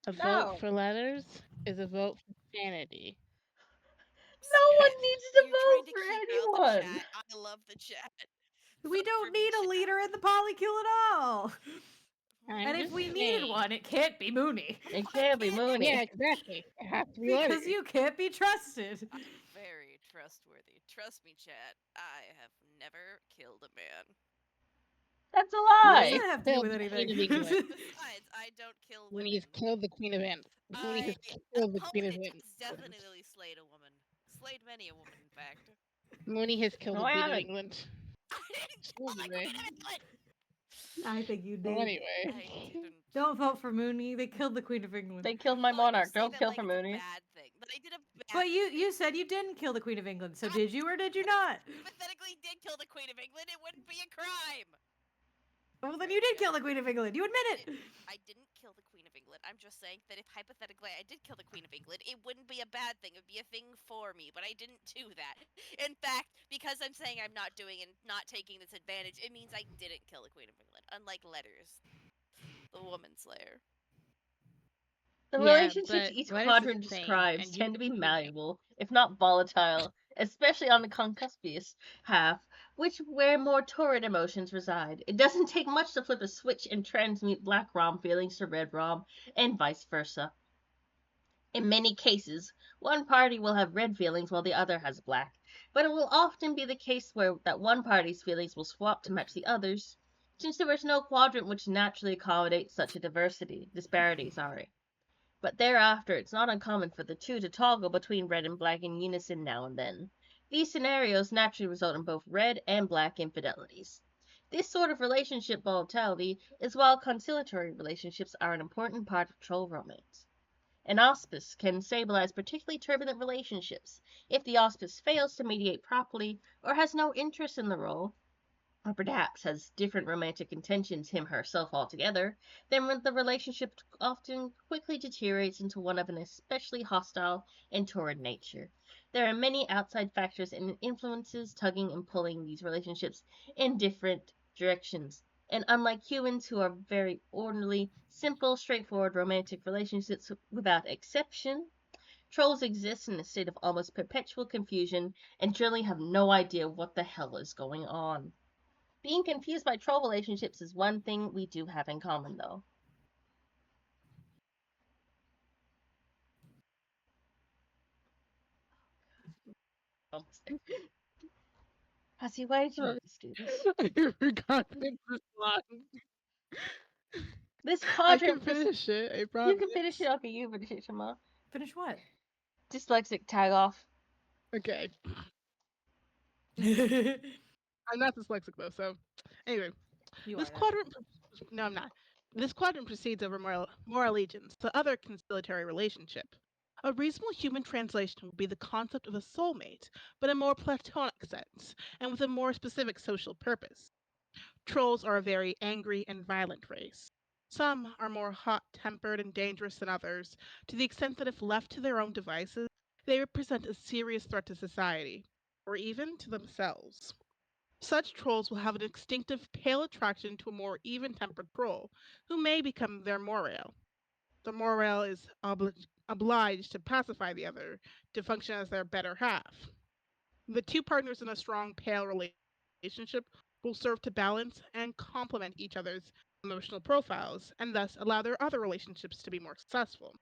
S4: a vote
S2: No.
S4: for letters is a vote for sanity.
S2: No
S3: See,
S2: one needs to
S3: you're trying
S2: vote
S3: to
S2: for
S3: keep out the
S2: anyone.
S3: chat. I love the chat.
S1: We
S3: Vote for
S1: don't
S3: me,
S1: need a
S3: chat.
S1: leader in the polycule at all.
S4: I'm
S1: And if
S4: just
S1: we needed
S4: saying.
S1: one, it can't be Mooney.
S2: It
S3: Why
S2: can't be
S3: can't it
S4: Yeah,
S2: Mooney.
S4: exactly. It has to be
S1: Because
S4: letters.
S1: you can't be trusted.
S3: I'm very trustworthy. Trust me, chat. I have never killed a man.
S2: That's a
S1: What does
S2: lie.
S4: Mooney
S1: that have to do
S4: killed
S1: with
S4: the Queen
S1: anything?
S4: of England.
S3: Besides, I don't kill
S4: Mooney has
S3: women.
S4: killed the Queen of England. Mooney
S3: I
S4: has killed the Queen of
S3: opponent
S4: England.
S3: has definitely slayed a woman. Slayed many a woman, in fact.
S4: Mooney has killed
S2: No,
S4: the
S2: I
S4: Queen of
S2: haven't.
S4: England.
S3: I didn't
S4: Oh,
S3: kill the
S4: anyway.
S3: Queen of England.
S1: I think you
S4: So
S1: did.
S4: anyway.
S3: I didn't.
S1: Don't vote for Mooney. They killed the Queen of England.
S2: They killed my
S3: Well, you
S2: monarch.
S3: say
S2: Don't
S3: that
S2: kill
S3: like
S2: for
S3: it's a
S2: Mooney.
S3: bad thing, but I did a bad
S1: But you
S3: thing.
S1: said you didn't kill the Queen of England, so
S3: I
S1: did you or did you not?
S3: hypothetically did kill the Queen of England. It wouldn't be a crime.
S1: Well, then
S3: There
S1: you
S3: we
S1: did
S3: go.
S1: kill the Queen of England. You admit it.
S3: I didn't kill the Queen of England. I'm just saying that if hypothetically I did kill the Queen of England, it wouldn't be a bad thing. It would be a thing for me, but I didn't do that. In fact, because I'm saying I'm not doing and not taking this advantage, it means I didn't kill the Queen of England. Unlike Letters, the woman slayer.
S2: The
S4: Yeah,
S2: relationships
S4: but
S2: each
S4: letters is
S2: quadrant
S4: insane,
S2: describes
S4: and you
S2: tend to
S4: can
S2: be
S4: prove it.
S2: malleable, if not volatile, especially on the concuspious half, which where more torrid emotions reside. It doesn't take much to flip a switch and transmute black rom feelings to red rom, and vice versa. In many cases, one party will have red feelings while the other has black, but it will often be the case where that one party's feelings will swap to match the other's, since there is no quadrant which naturally accommodates such a disparity, sorry. But thereafter it's not uncommon for the two to toggle between red and black in unison now and then. These scenarios naturally result in both red and black infidelities. This sort of relationship volatility is why conciliatory relationships are an important part of troll romance. An auspice can stabilize particularly turbulent relationships. If the auspice fails to mediate properly or has no interest in the role, or perhaps has different romantic intentions him herself altogether, then the relationship often quickly deteriorates into one of an especially hostile and torrid nature. There are many outside factors and influences tugging and pulling these relationships in different directions. And unlike humans who are very orderly, simple, straightforward romantic relationships without exception, trolls exist in a state of almost perpetual confusion and generally have no idea what the hell is going on. Being confused by troll relationships is one thing we do have in common, though. Hussy, why did you make us do this?
S4: I forgot this line.
S2: This
S4: I can
S2: quadrant, this
S4: finish it, I
S2: you
S4: promise.
S2: can finish it. Okay, you finish it, Shema.
S1: Finish what?
S2: Dyslexic tag off.
S4: Okay.
S1: You
S4: I'm not dyslexic though, so anyway.
S1: are
S4: This
S1: that.
S4: quadrant no I'm not. This quadrant proceeds over moral allegiance, the other conciliatory relationship. A reasonable human translation would be the concept of a soulmate, but in a more platonic sense, and with a more specific social purpose. Trolls are a very angry and violent race. Some are more hot tempered and dangerous than others, to the extent that if left to their own devices, they represent a serious threat to society, or even to themselves. Such trolls will have an instinctive pale attraction to a more even tempered troll, who may become their morail. The morail is obliged to pacify the other, to function as their better half. The two partners in a strong pale relationship will serve to balance and complement each other's emotional profiles, and thus allow their other relationships to be more successful.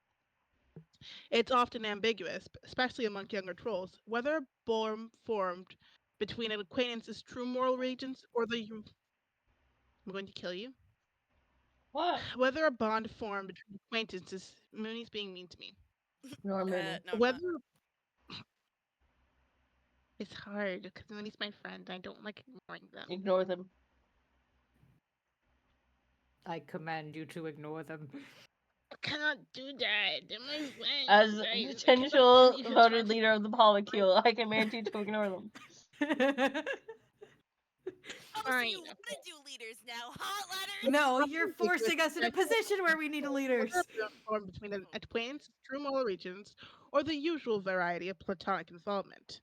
S4: It's often ambiguous, especially among younger trolls, whether a bond formed between an acquaintance's true moral regions or the I'm going to kill you.
S2: What?
S4: Whether a bond formed between acquaintances Mooney's being mean to me.
S2: Ignore Mooney.
S3: No, I'm
S4: Whether
S3: not.
S4: it's hard because Mooney's my friend. I don't like ignoring them.
S2: Ignore them.
S1: I command you to ignore them.
S4: I cannot do that. They're my friends.
S2: As
S4: right?
S2: potential voted leader of the polycule, I command you to ignore them.
S3: Oh, so
S4: Fine.
S3: you want to do leaders now, huh, Letters?
S1: No, you're forcing us in a position where we need a leaders.
S4: Formed between an acquaintance, true moral regions, or the usual variety of platonic involvement.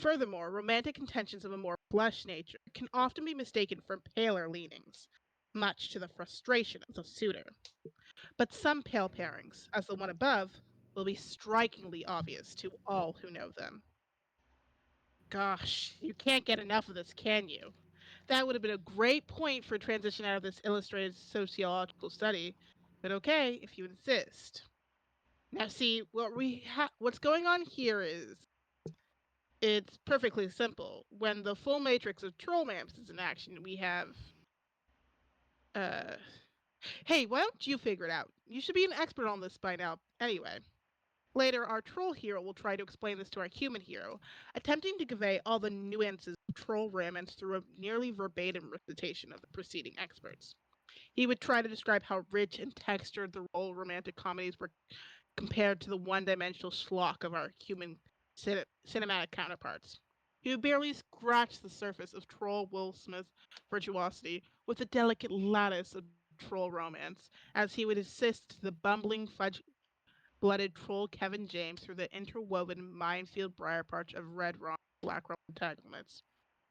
S4: Furthermore, romantic intentions of a more flush nature can often be mistaken for paler leanings, much to the frustration of the suitor. But some pale pairings, as the one above, will be strikingly obvious to all who know them. Gosh, you can't get enough of this, can you? That would have been a great point for a transition out of this illustrated sociological study, but okay, if you insist. Now, see, what's going on here is it's perfectly simple. When the full matrix of troll maps is in action, we have. Uh, hey, why don't you figure it out? You should be an expert on this by now, anyway. Later, our troll hero will try to explain this to our human hero, attempting to convey all the nuances of troll romance through a nearly verbatim recitation of the preceding experts. He would try to describe how rich and textured the role romantic comedies were compared to the one-dimensional schlock of our human cinematic counterparts. He would barely scratch the surface of troll Will Smith's virtuosity with the delicate lattice of troll romance, as he would assist the bumbling blooded troll Kevin James through the interwoven minefield briarpatch of red rum and black rum entanglements,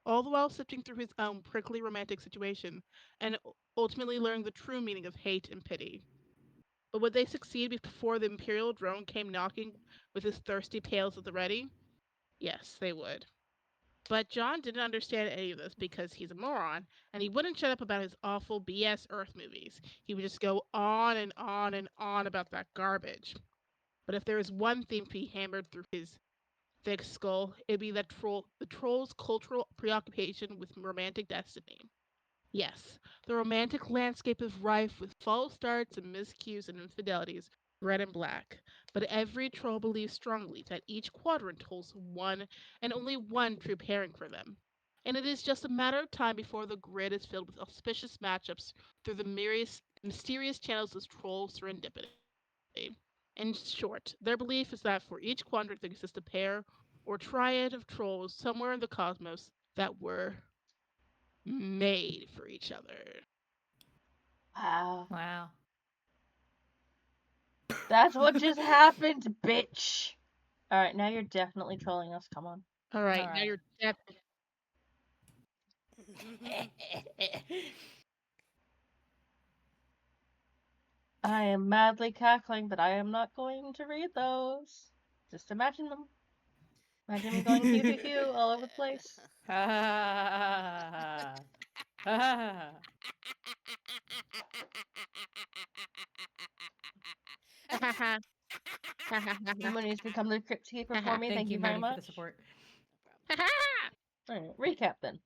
S4: all the while sifting through his own prickly romantic situation and ultimately learning the true meaning of hate and pity. But would they succeed before the Imperial drone came knocking with his thirsty pails at the ready? Yes, they would. But John didn't understand any of this because he's a moron, and he wouldn't shut up about his awful BS Earth movies. He would just go on and on and on about that garbage. But if there is one theme to be hammered through his thick skull, it'd be the troll's cultural preoccupation with romantic destiny. Yes, the romantic landscape is rife with false starts and miscues and infidelities, red and black. But every troll believes strongly that each quadrant holds one and only one true pairing for them. And it is just a matter of time before the grid is filled with auspicious matchups through the mysterious channels of troll serendipity. In short, their belief is that for each quadrant there exists a pair or triad of trolls somewhere in the cosmos that were made for each other.
S2: Wow.
S1: Wow.
S2: That's what just happened, bitch. Alright, now you're definitely trolling us. Come on.
S4: All right,
S1: All
S4: now
S1: right.
S4: you're definitely.
S2: I am madly cackling, but I am not going to read those. Just imagine them. Imagine me going hue to hue all over the place.
S1: Ha ha
S2: Mooney's become the crypt keeper for me. Thank you very
S1: Mooney, for the
S2: much.
S1: support.
S2: Alright, recap then.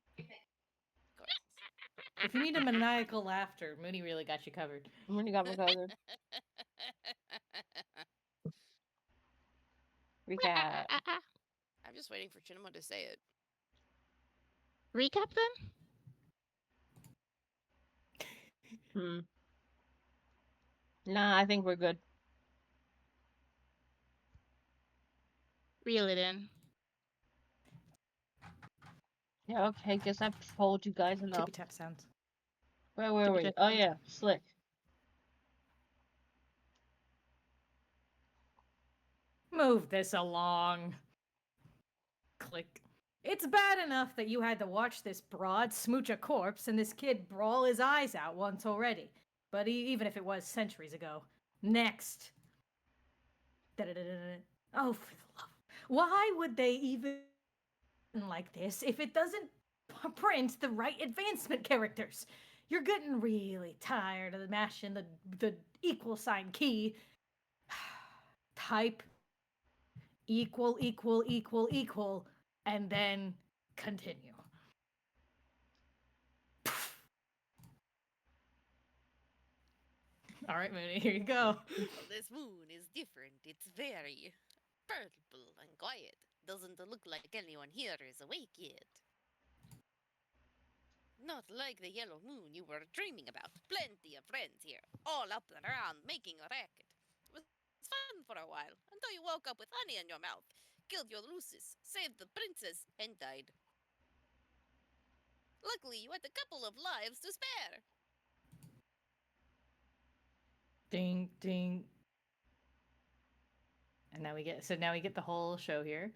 S1: If you need a maniacal laughter, Mooney really got you covered.
S2: Mooney got me covered. Recap.
S3: I'm just waiting for Chinema to say it.
S4: Recap then?
S2: Nah, I think we're good.
S4: Reel it in.
S2: Yeah, okay, guess I've told you guys enough.
S1: Tippy tap sounds.
S2: Where were we? Oh yeah, slick.
S1: Move this along. Click. It's bad enough that you had to watch this broad smooch a corpse and this kid brawl his eyes out once already. But even if it was centuries ago. Next. Da-da-da-da-da. Oh, for the love. Why would they even like this if it doesn't print the right advancement characters? You're getting really tired of mashing the equal sign key. Type equal, equal, equal, equal, and then continue. All right, Mooney, here you go.
S3: Well, this moon is different. It's very purple and quiet. Doesn't look like anyone here is awake yet. Not like the yellow moon you were dreaming about. Plenty of friends here, all up and around, making a racket. It was fun for a while, until you woke up with honey in your mouth, killed your Lucis, saved the princess, and died. Luckily, you had a couple of lives to spare.
S1: Ding, ding. And now we get the whole show here.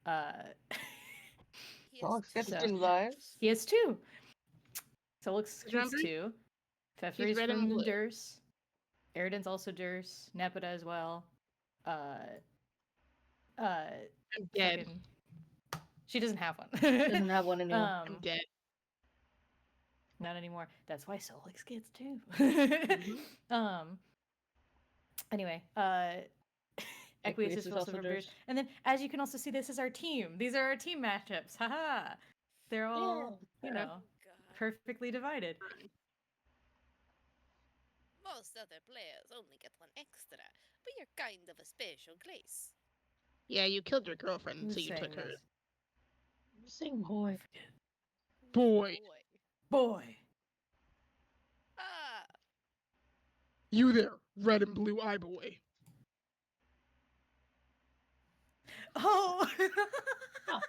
S2: Alex gets
S1: So-
S2: 2 lives.
S1: He has 2. Solix gets
S4: Remember?
S1: 2. Pfeffer's
S4: red and
S1: from
S4: blue.
S1: Durst. Eridan's also Durst. Nepeta as well.
S4: I'm dead.
S1: fucking- She doesn't have one.
S2: Doesn't have one anymore.
S4: I'm dead.
S1: Not anymore. That's why Solix gets 2.
S4: Mm-hmm.
S1: Anyway, Aqueous is
S2: is
S1: also
S2: also
S1: from
S2: Durst.
S1: Durst. And then, as you can also see, this is our team. These are our team matchups. Haha. They're all, you know,
S3: God.
S1: perfectly divided.
S3: Most other players only get 1 extra, but you're kind of a special case.
S4: Yeah, you killed your girlfriend,
S1: Who's
S4: so you
S1: saying
S4: took her.
S1: this?
S2: Sing boy.
S4: Boy.
S1: Boy.
S3: Ah,
S4: You there, red and blue eye boy.
S1: Oh.
S2: Oh.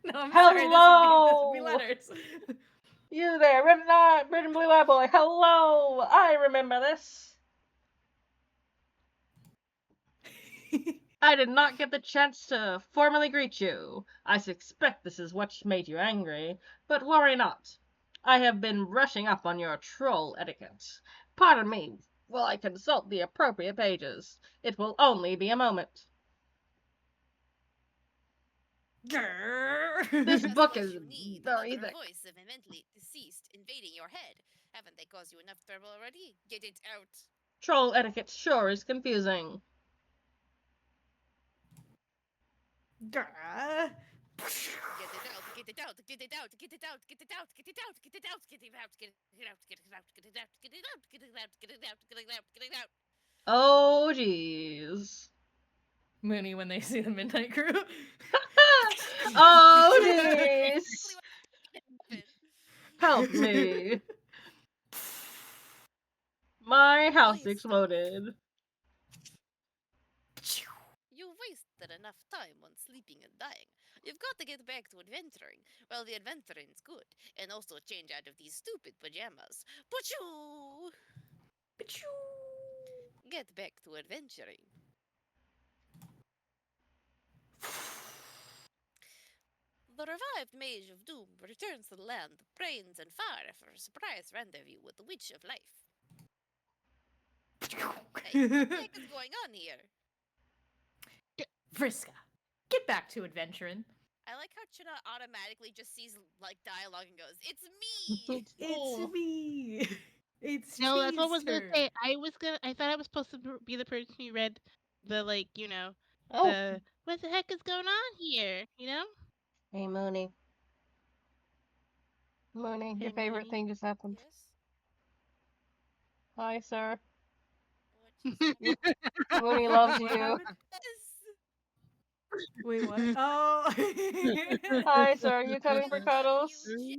S1: No, I'm sorry. This would be
S2: Hello!
S1: letters.
S2: You there, red and blue eye boy. Hello! I remember this. I did not get the chance to formally greet you. I suspect this is what made you angry, but worry not. I have been brushing up on your troll etiquette. Pardon me while I consult the appropriate pages. It will only be a moment. This
S3: just
S2: book
S3: what
S2: is
S3: you need.
S2: very
S3: Another
S2: thick.
S3: voice of a mentally deceased invading your head. Haven't they caused you enough trouble already? Get it out.
S2: Troll etiquette sure is confusing.
S3: Get it out. Get it out. Get it out. Get it out. Get it out. Get it out. Get it out. Get it out. Get it out. Get it out. Get it out. Get it out. Get it out. Get it out. Get it out. Get it out.
S2: Oh, jeez.
S1: Mooney when they see the Midnight Crew.
S2: Oh, jeez. Help me. My house exploded.
S3: You've wasted enough time on sleeping and dying. You've got to get back to adventuring. Well, the adventuring's good, and also change out of these stupid pajamas. Pachoo! Get back to adventuring. The revived Mage of Doom returns to the land of brains and fire for a surprise rendezvous with the Witch of Life. Hey, what the heck is going on here?
S1: Vriska, get back to adventuring.
S3: I like how Chuna automatically just sees like dialogue and goes, "It's me."
S1: It's me. It's
S4: No, that's what I was
S1: Cheezer.
S4: gonna say. I thought I was supposed to be the person who read the
S2: Oh,
S4: what the heck is going on here? You know?
S2: hey, Mooney. Mooney, your
S4: Hey,
S2: favorite
S4: Mooney.
S2: thing just happened.
S3: Yes.
S2: Hi, sir.
S3: What just happened?
S2: Mooney loves
S1: What
S2: you.
S1: happened?
S3: Yes.
S1: Wait, what? Oh.
S2: Hi, sir. You coming for
S3: I love
S2: cuddles?
S3: you,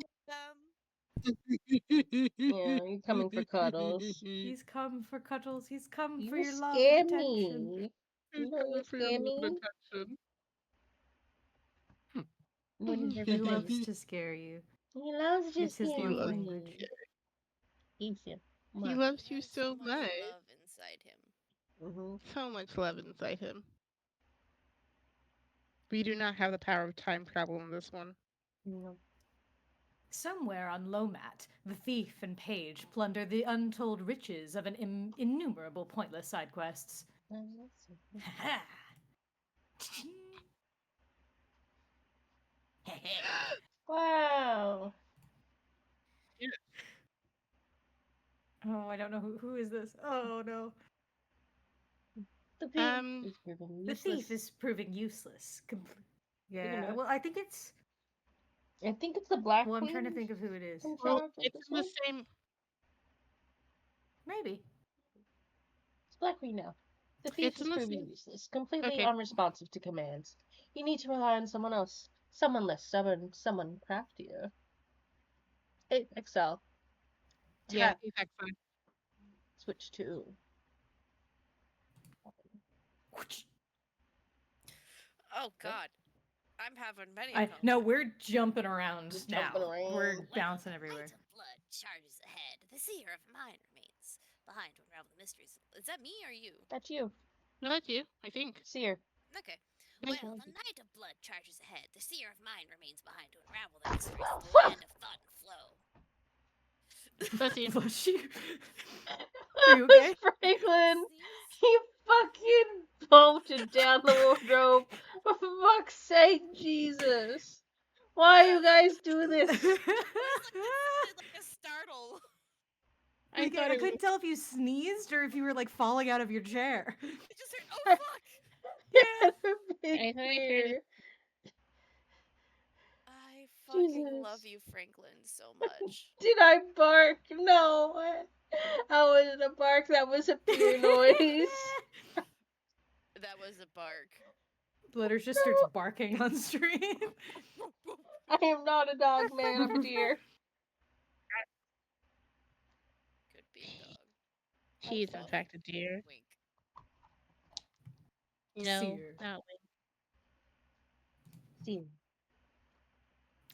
S2: Yeah, you coming for cuddles.
S1: He's come for cuddles. He's come for
S2: You
S1: your love
S2: scare
S1: and attention.
S2: me.
S4: He's
S2: You know
S4: coming
S2: you
S4: for your
S2: scare
S4: love and
S2: me.
S4: attention.
S2: What is
S1: He
S2: everything?
S1: loves to scare you.
S2: He loves to
S1: It's his
S2: scare
S1: love
S4: loves
S1: language.
S2: me. Easy.
S4: He
S2: Mark.
S4: loves you
S3: There's
S4: so
S3: so much
S4: much.
S3: love inside him.
S2: Mm-hmm.
S4: So much love inside him. We do not have the power of time travel in this one.
S2: No.
S1: Somewhere on Lomat, the thief and page plunder the untold riches of innumerable pointless side quests.
S2: Wow.
S1: Oh, I don't know who is this. Oh no.
S2: The thief is proving
S1: The thief
S2: useless.
S1: is proving useless. Yeah.
S2: It.
S1: Well, I think it's.
S2: I think it's the Black
S1: Well, I'm trying to
S2: Queen
S1: think of who it is.
S2: in
S4: Well,
S2: charge of
S4: it's
S2: this
S4: in the
S2: one.
S4: same.
S1: Maybe.
S2: It's Black Queen now. The thief
S4: It's
S2: is
S4: in the
S2: proving
S4: same.
S2: useless, completely
S4: Okay.
S2: unresponsive to commands. You need to rely on someone else. Someone less stubborn, someone craftier. Hey, Excel.
S4: Yeah,
S2: Tap.
S4: he's excellent.
S2: Switch to.
S3: Oh God, I'm having many
S1: No, we're jumping around
S2: Just
S1: now.
S2: jumping around.
S1: We're
S3: When
S1: bouncing
S3: the
S1: everywhere.
S3: light of blood charges ahead, the seer of mine remains behind to unravel the mysteries. Is that me or you?
S2: That's you.
S4: No, that's you, I think.
S2: Seer.
S3: Okay.
S4: Thank
S3: Well,
S2: you.
S3: the night of blood charges ahead. The seer of mine remains behind to unravel the mysteries of the land of thought and flow.
S4: That's you.
S1: Bless you.
S2: That
S1: you
S2: was
S1: okay?
S2: Franklin.
S3: Sneeze?
S2: He fucking bolted down the wardrobe. For fuck's sake, Jesus. Why you guys do this?
S3: It sounded like a startle.
S4: I thought
S1: I
S4: it was.
S1: couldn't tell if you sneezed or if you were like falling out of your chair.
S3: I just heard, oh fuck!
S1: Yeah.
S4: I thought I heard it.
S3: I fucking love
S2: Jesus.
S3: you, Franklin, so much.
S2: Did I bark? No. I wasn't a bark. That was a pure noise.
S3: That was a bark.
S1: Letters just starts barking on stream.
S2: I am not a dog, man. I'm a deer.
S3: Could be a dog.
S4: She is in
S3: Huff.
S4: fact a deer.
S3: Wink.
S4: No,
S1: Seer.
S4: not
S2: Seer.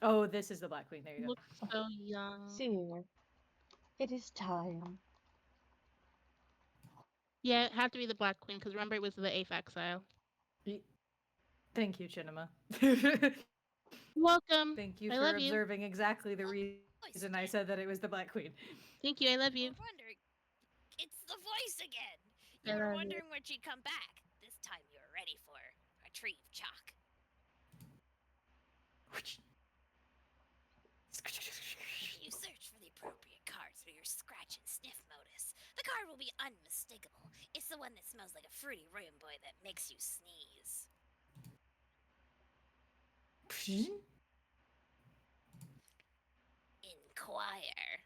S1: Oh, this is the Black Queen. There you go.
S4: looks so young.
S2: Seer. It is time.
S4: Yeah, it had to be the Black Queen because remember it was the Eighth Exile.
S1: Thank you, Chinema.
S4: Welcome.
S1: Thank you
S4: I
S1: for
S4: love you.
S1: observing exactly the reason I said that it was the Black Queen.
S4: Thank you. I love you.
S3: We're wondering. It's the voice again.
S4: I
S3: You were
S4: love you.
S3: wondering when she'd come back. This time you were ready for retrieve chalk. You search for the appropriate card through your scratch and sniff modus. The card will be unmistakable. It's the one that smells like a fruity room boy that makes you sneeze. Inquire.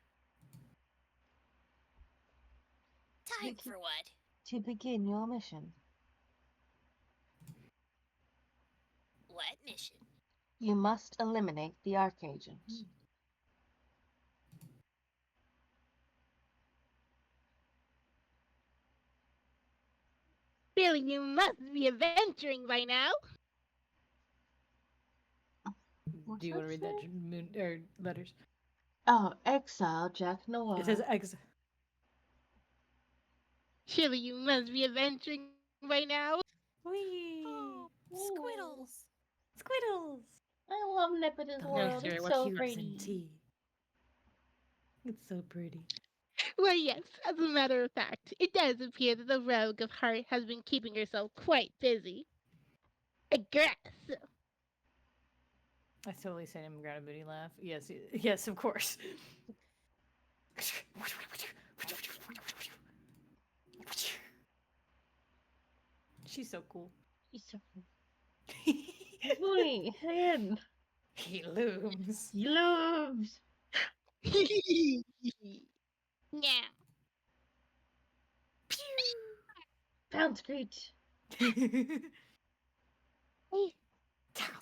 S3: Time for what?
S2: To begin your mission,
S3: What mission?
S2: you must eliminate the Archagent.
S4: Billy, you must be adventuring by now.
S1: Do you want to read that letters?
S2: Oh, Exile Jack Noir.
S1: It says ex.
S4: Surely you must be adventuring by now.
S1: Wee.
S3: Oh, squiddles.
S1: Squiddles.
S2: I love Nepida's
S1: The
S2: world.
S4: Sarah,
S2: It's
S4: what
S2: so
S1: cubes
S2: pretty.
S1: and tea. It's so pretty.
S4: Well, yes, as a matter of fact, it does appear that the Rogue of Heart has been keeping herself quite busy. I guess.
S1: I totally sent him a ground booty laugh. Yes, yes, of course. She's so cool.
S2: He's so funny. Hand.
S1: He looms.
S2: He loves.
S4: Yeah.
S2: Pound screech.
S1: Tackle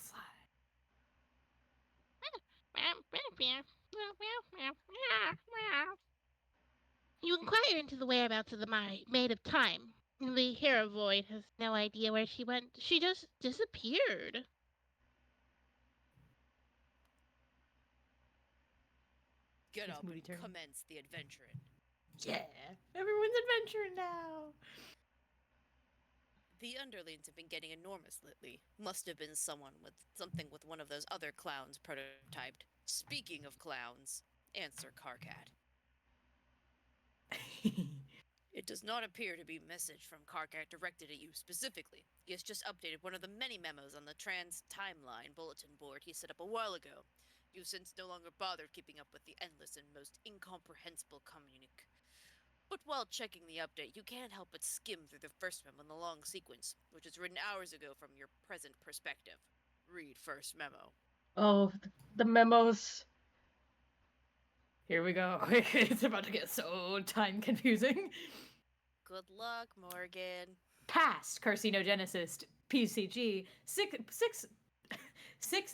S1: slide.
S4: You inquire into the whereabouts of the Maid of Time. The hero void has no idea where she went. She just disappeared.
S3: Get
S1: It's
S3: up
S1: Moody
S3: and
S1: turn.
S3: commence the adventuring.
S1: Yeah, everyone's adventuring now.
S3: The underlings have been getting enormous lately. Must have been something with one of those other clowns prototyped. Speaking of clowns, answer Carcat. It does not appear to be a message from Carcat directed at you specifically. He has just updated one of the many memos on the trans timeline bulletin board he set up a while ago. You've since no longer bothered keeping up with the endless and most incomprehensible communique. But while checking the update, you can't help but skim through the first memo in the long sequence, which was written hours ago from your present perspective. Read first memo.
S2: Oh, the memos.
S1: Here we go. It's about to get so time confusing.
S3: Good luck, Morgan.
S1: Past carcinogenesis PCG 6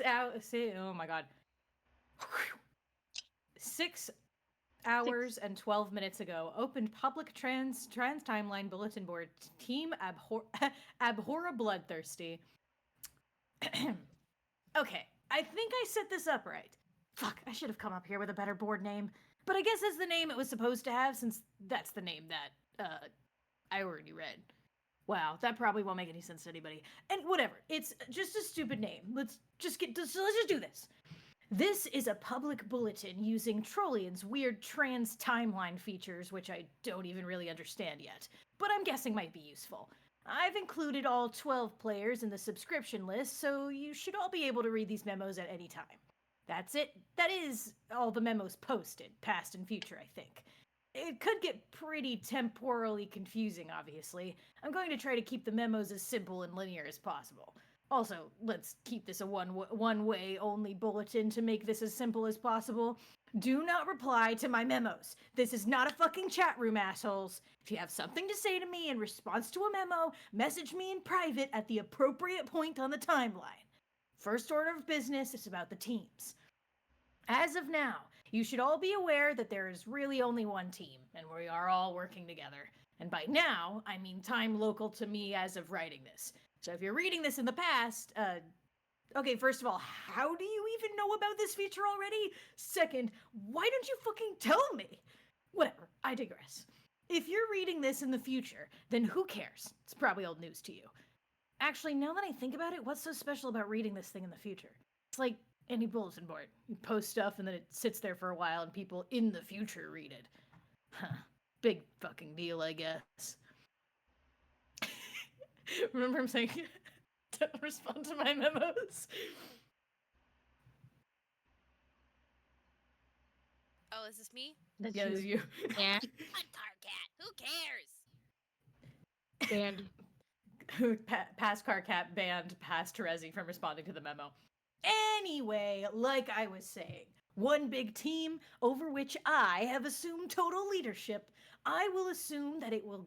S1: hours. Oh my god. 6 hours and 12 minutes ago, opened public trans timeline bulletin board. Team abhorra bloodthirsty. Okay, I think I set this up right. Fuck, I should have come up here with a better board name. But I guess that's the name it was supposed to have, since that's the name that I already read. Wow, that probably won't make any sense to anybody. And whatever, it's just a stupid name. Let's just do this. This is a public bulletin using Trollian's weird trans timeline features, which I don't even really understand yet, but I'm guessing might be useful. I've included all 12 players in the subscription list, so you should all be able to read these memos at any time. That's it. That is all the memos posted, past and future, I think. It could get pretty temporally confusing, obviously. I'm going to try to keep the memos as simple and linear as possible. Also, let's keep this a one-way only bulletin to make this as simple as possible. Do not reply to my memos. This is not a fucking chat room, assholes. If you have something to say to me in response to a memo, message me in private at the appropriate point on the timeline. First order of business is about the teams. As of now, you should all be aware that there is really only one team, and we are all working together. And by now, I mean time local to me as of writing this. So if you're reading this in the past, okay, first of all, how do you even know about this feature already? Second, why don't you fucking tell me? Whatever, I digress. If you're reading this in the future, then who cares? It's probably old news to you. Actually, now that I think about it, what's so special about reading this thing in the future? It's like any bulletin board. You post stuff and then it sits there for a while and people in the future read it. Huh. Big fucking deal, I guess. Remember him saying, don't respond to my memos?
S3: Oh, is this me?
S2: That's
S1: Yeah, it's you.
S4: Yeah.
S3: Cut Carcat. Who cares?
S4: And
S1: Past Carcat banned past Terezi from responding to the memo. Anyway, like I was saying, one big team over which I have assumed total leadership. I will assume that it will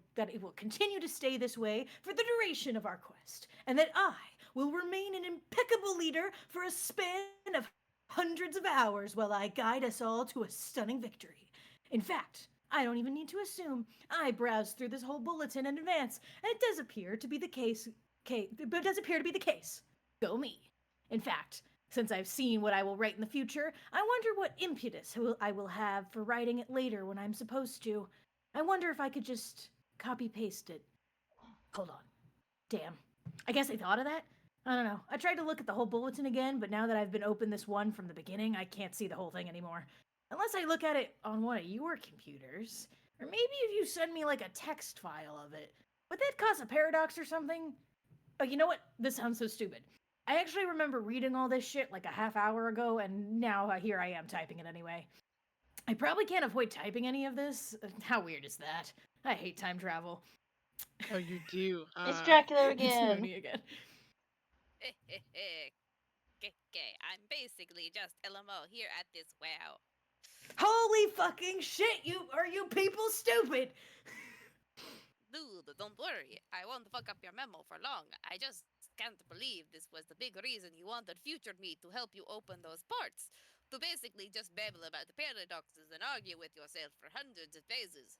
S1: continue to stay this way for the duration of our quest, and that I will remain an impeccable leader for a span of hundreds of hours while I guide us all to a stunning victory. In fact, I don't even need to assume. I browsed through this whole bulletin in advance, and it does appear to be the case. Go me. In fact, since I've seen what I will write in the future, I wonder what impetus I will have for writing it later when I'm supposed to. I wonder if I could just copy-paste it. Hold on. Damn. I guess I thought of that? I don't know. I tried to look at the whole bulletin again, but now that I've been open this one from the beginning, I can't see the whole thing anymore. Unless I look at it on one of your computers. Or maybe if you send me like a text file of it. Would that cause a paradox or something? Oh, you know what? This sounds so stupid. I actually remember reading all this shit like a half hour ago, and now here I am typing it anyway. I probably can't avoid typing any of this. How weird is that? I hate time travel.
S4: oh, you do.
S2: It's Dracula
S1: It's
S2: again.
S1: Mooney again.
S3: I'm basically just LMO here at this wow.
S1: Holy fucking shit! Are you people stupid?
S3: Dude, don't worry. I won't fuck up your memo for long. I just can't believe this was the big reason you wanted future me to help you open those parts. To basically just babble about the paradoxes and argue with yourself for hundreds of pages.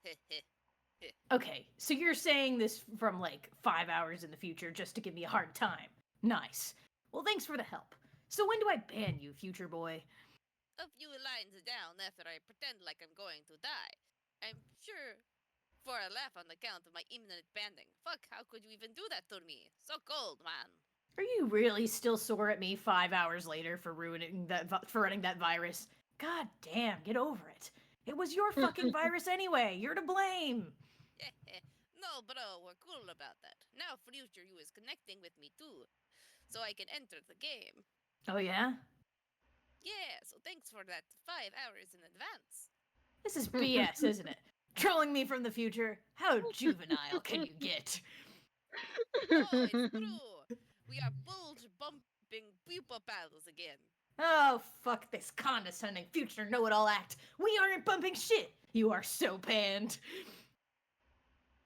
S1: Okay, so you're saying this from like 5 hours in the future just to give me a hard time. Nice. Well, thanks for the help. So when do I ban you, future boy?
S3: a few lines down after I pretend like I'm going to die. I'm sure for a laugh on account of my imminent banding. Fuck, how could you even do that to me? So cold, man.
S1: Are you really still sore at me 5 hours later for running that virus? God damn, get over it. It was your fucking virus anyway. You're to blame.
S3: No, bro, we're cool about that. Now future you is connecting with me too, so I can enter the game.
S1: Oh yeah?
S3: Yeah, so thanks for that 5 hours in advance.
S1: This is BS, isn't it? Trolling me from the future? How juvenile can you get?
S3: No, it's true. We are bulge bumping pupa paddles again.
S1: Oh, fuck this condescending future know-it-all act. We aren't bumping shit. You are so banned.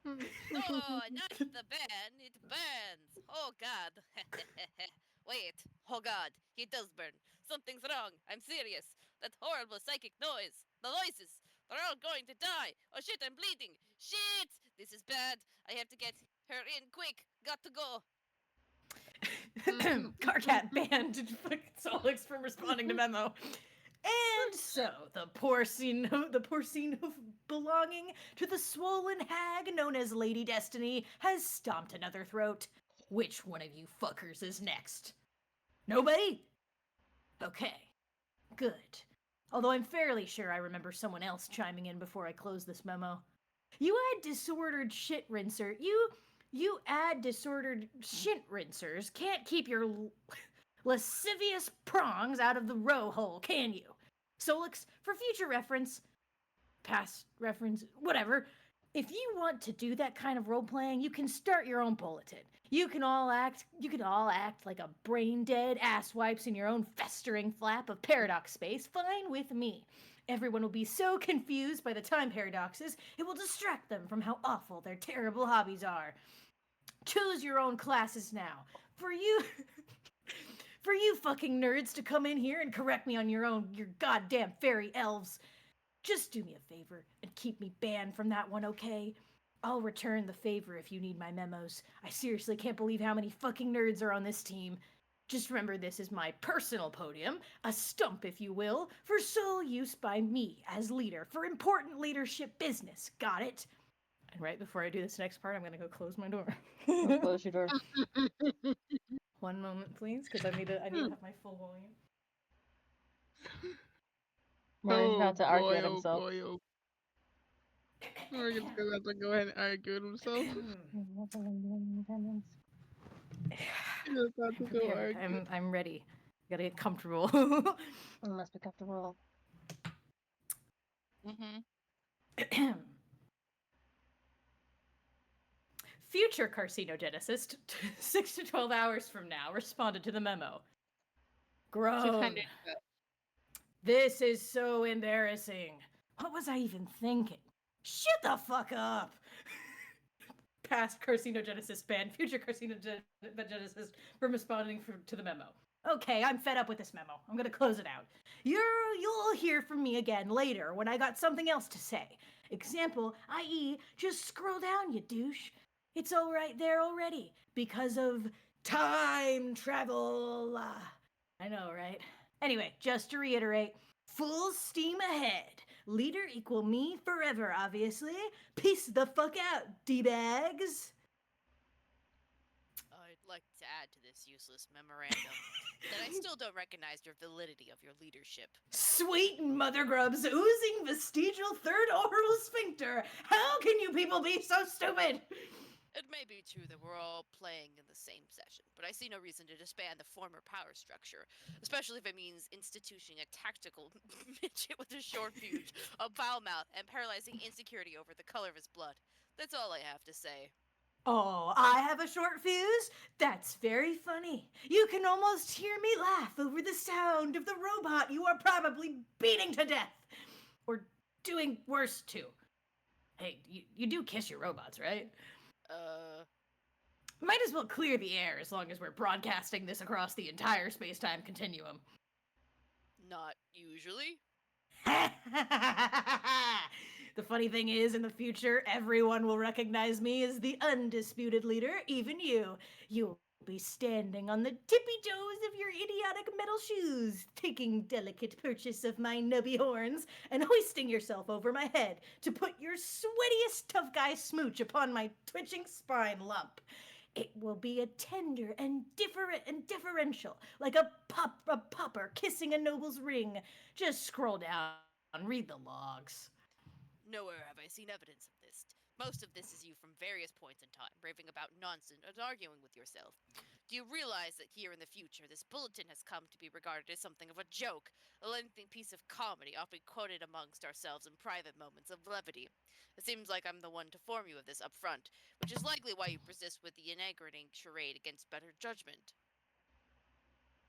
S3: No, not the ban. It burns. Oh, God. Wait. Oh, God. He does burn. Something's wrong. I'm serious. That horrible psychic noise. The noises. They're all going to die. Oh, shit, I'm bleeding. Shit. This is bad. I have to get her in quick. Got to go.
S1: Carcat banned Solix from responding to Memo. And so the poor scene of belonging to the swollen hag known as Lady Destiny has stomped another throat. Which one of you fuckers is next? Nobody? Okay. Good. Although I'm fairly sure I remember someone else chiming in before I close this memo. You add disordered shit rinser. You add disordered shit rinsers can't keep your lascivious prongs out of the row hole, can you? Solix, for future reference, past reference, whatever, if you want to do that kind of role playing, you can start your own bulletin. You can all act like a brain dead asswipes in your own festering flap of paradox space. Fine with me. Everyone will be so confused by the time paradoxes, it will distract them from how awful their terrible hobbies are. Choose your own classes now. For you fucking nerds to come in here and correct me on your goddamn fairy elves. Just do me a favor and keep me banned from that one, okay? I'll return the favor if you need my memos. I seriously can't believe how many fucking nerds are on this team. Just remember this is my personal podium, a stump if you will, for sole use by me as leader for important leadership business. Got it? And right before I do this next part, I'm going to go close my door.
S2: Close your door.
S1: One moment, please, because I need to have my full volume.
S2: Morgan's about to argue at himself.
S4: Morgan's gonna have to go ahead and argue with himself.
S1: I'm ready. Gotta get comfortable.
S2: I must be comfortable.
S1: Future carcinogenicist, 6 to 12 hours from now, responded to the memo. Groan. This is so embarrassing. What was I even thinking? Shut the fuck up! Past carcinogenicist banned future carcinogenicist from responding to the memo. Okay, I'm fed up with this memo. I'm gonna close it out. You'll hear from me again later when I got something else to say. Example, i.e., just scroll down, you douche. It's all right there already because of time travel. I know, right? Anyway, just to reiterate, full steam ahead. Leader equal me forever, obviously. Peace the fuck out, D-bags.
S3: I'd like to add to this useless memorandum that I still don't recognize your validity of your leadership.
S1: Sweet mother grubs oozing vestigial third oral sphincter. How can you people be so stupid?
S3: It may be true that we're all playing in the same session, but I see no reason to disband the former power structure, especially if it means instituting a tactical midget with a short fuse, a foul mouth, and paralyzing insecurity over the color of his blood. That's all I have to say.
S1: Oh, I have a short fuse? That's very funny. You can almost hear me laugh over the sound of the robot you are probably beating to death. Or doing worse to. Hey, you do kiss your robots, right? Might as well clear the air as long as we're broadcasting this across the entire space-time continuum.
S3: Not usually.
S1: The funny thing is, in the future, everyone will recognize me as the undisputed leader, even you. You be standing on the tippy toes of your idiotic metal shoes, taking delicate purchase of my nubby horns, and hoisting yourself over my head to put your sweatiest tough guy smooch upon my twitching spine lump. It will be a tender and differential, like a popper kissing a noble's ring. Just scroll down, read the logs.
S3: Nowhere have I seen evidence of this. Most of this is you from various points in time, raving about nonsense and arguing with yourself. Do you realize that here in the future, this bulletin has come to be regarded as something of a joke, a lengthy piece of comedy often quoted amongst ourselves in private moments of levity? It seems like I'm the one to inform you of this up front, which is likely why you persist with the enervating charade against better judgment.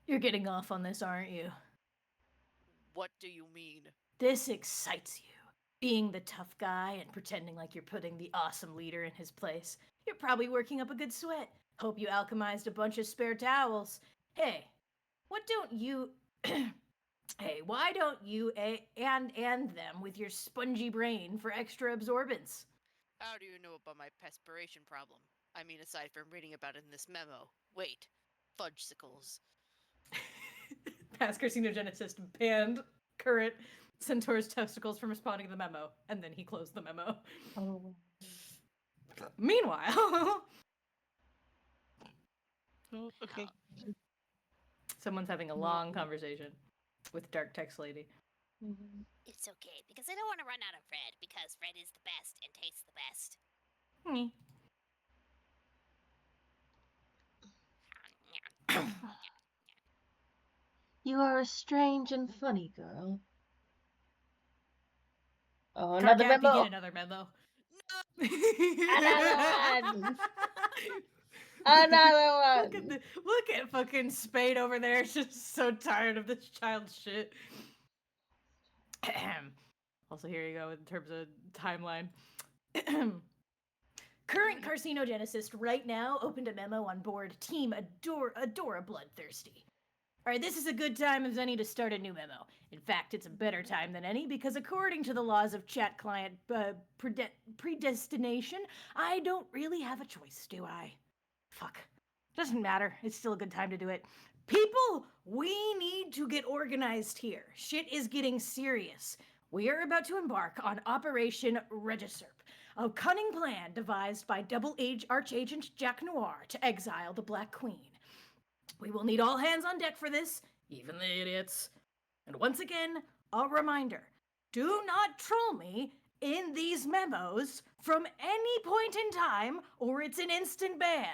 S1: You're getting off on this, aren't you?
S3: What do you mean?
S1: This excites you. Being the tough guy and pretending like you're putting the awesome leader in his place. You're probably working up a good sweat. Hope you alchemized a bunch of spare towels. Hey, what don't you... hey, why don't you and them with your spongy brain for extra absorbance?
S3: How do you know about my perspiration problem? I mean, aside from reading about it in this memo. Wait, fudgesicles.
S1: Past carcinogenesis banned current Centaur's testicles from responding to the memo, and then he closed the memo.
S2: Oh.
S1: Meanwhile...
S4: Oh, okay.
S1: Someone's having a long conversation with Dark Text Lady.
S5: It's okay, because I don't want to run out of red, because red is the best and tastes the best.
S2: You are a strange and funny girl. Oh,
S1: Another
S2: another memo.
S1: Get another memo.
S2: Another one. Another one.
S1: Look at fucking Spade over there. Just so tired of this child's shit. Also, here you go in terms of timeline. Current carcinogenicist right now opened a memo on board Team Adora Bloodthirsty. Alright, this is a good time as any to start a new memo. In fact, it's a better time than any because according to the laws of chat client predestination, I don't really have a choice, do I? Fuck. Doesn't matter. It's still a good time to do it. People, we need to get organized here. Shit is getting serious. We are about to embark on Operation Regisurp, a cunning plan devised by Double Archagent Jack Noir to exile the Black Queen. We will need all hands on deck for this, even the idiots. And once again, a reminder, do not troll me in these memos from any point in time or it's an instant ban.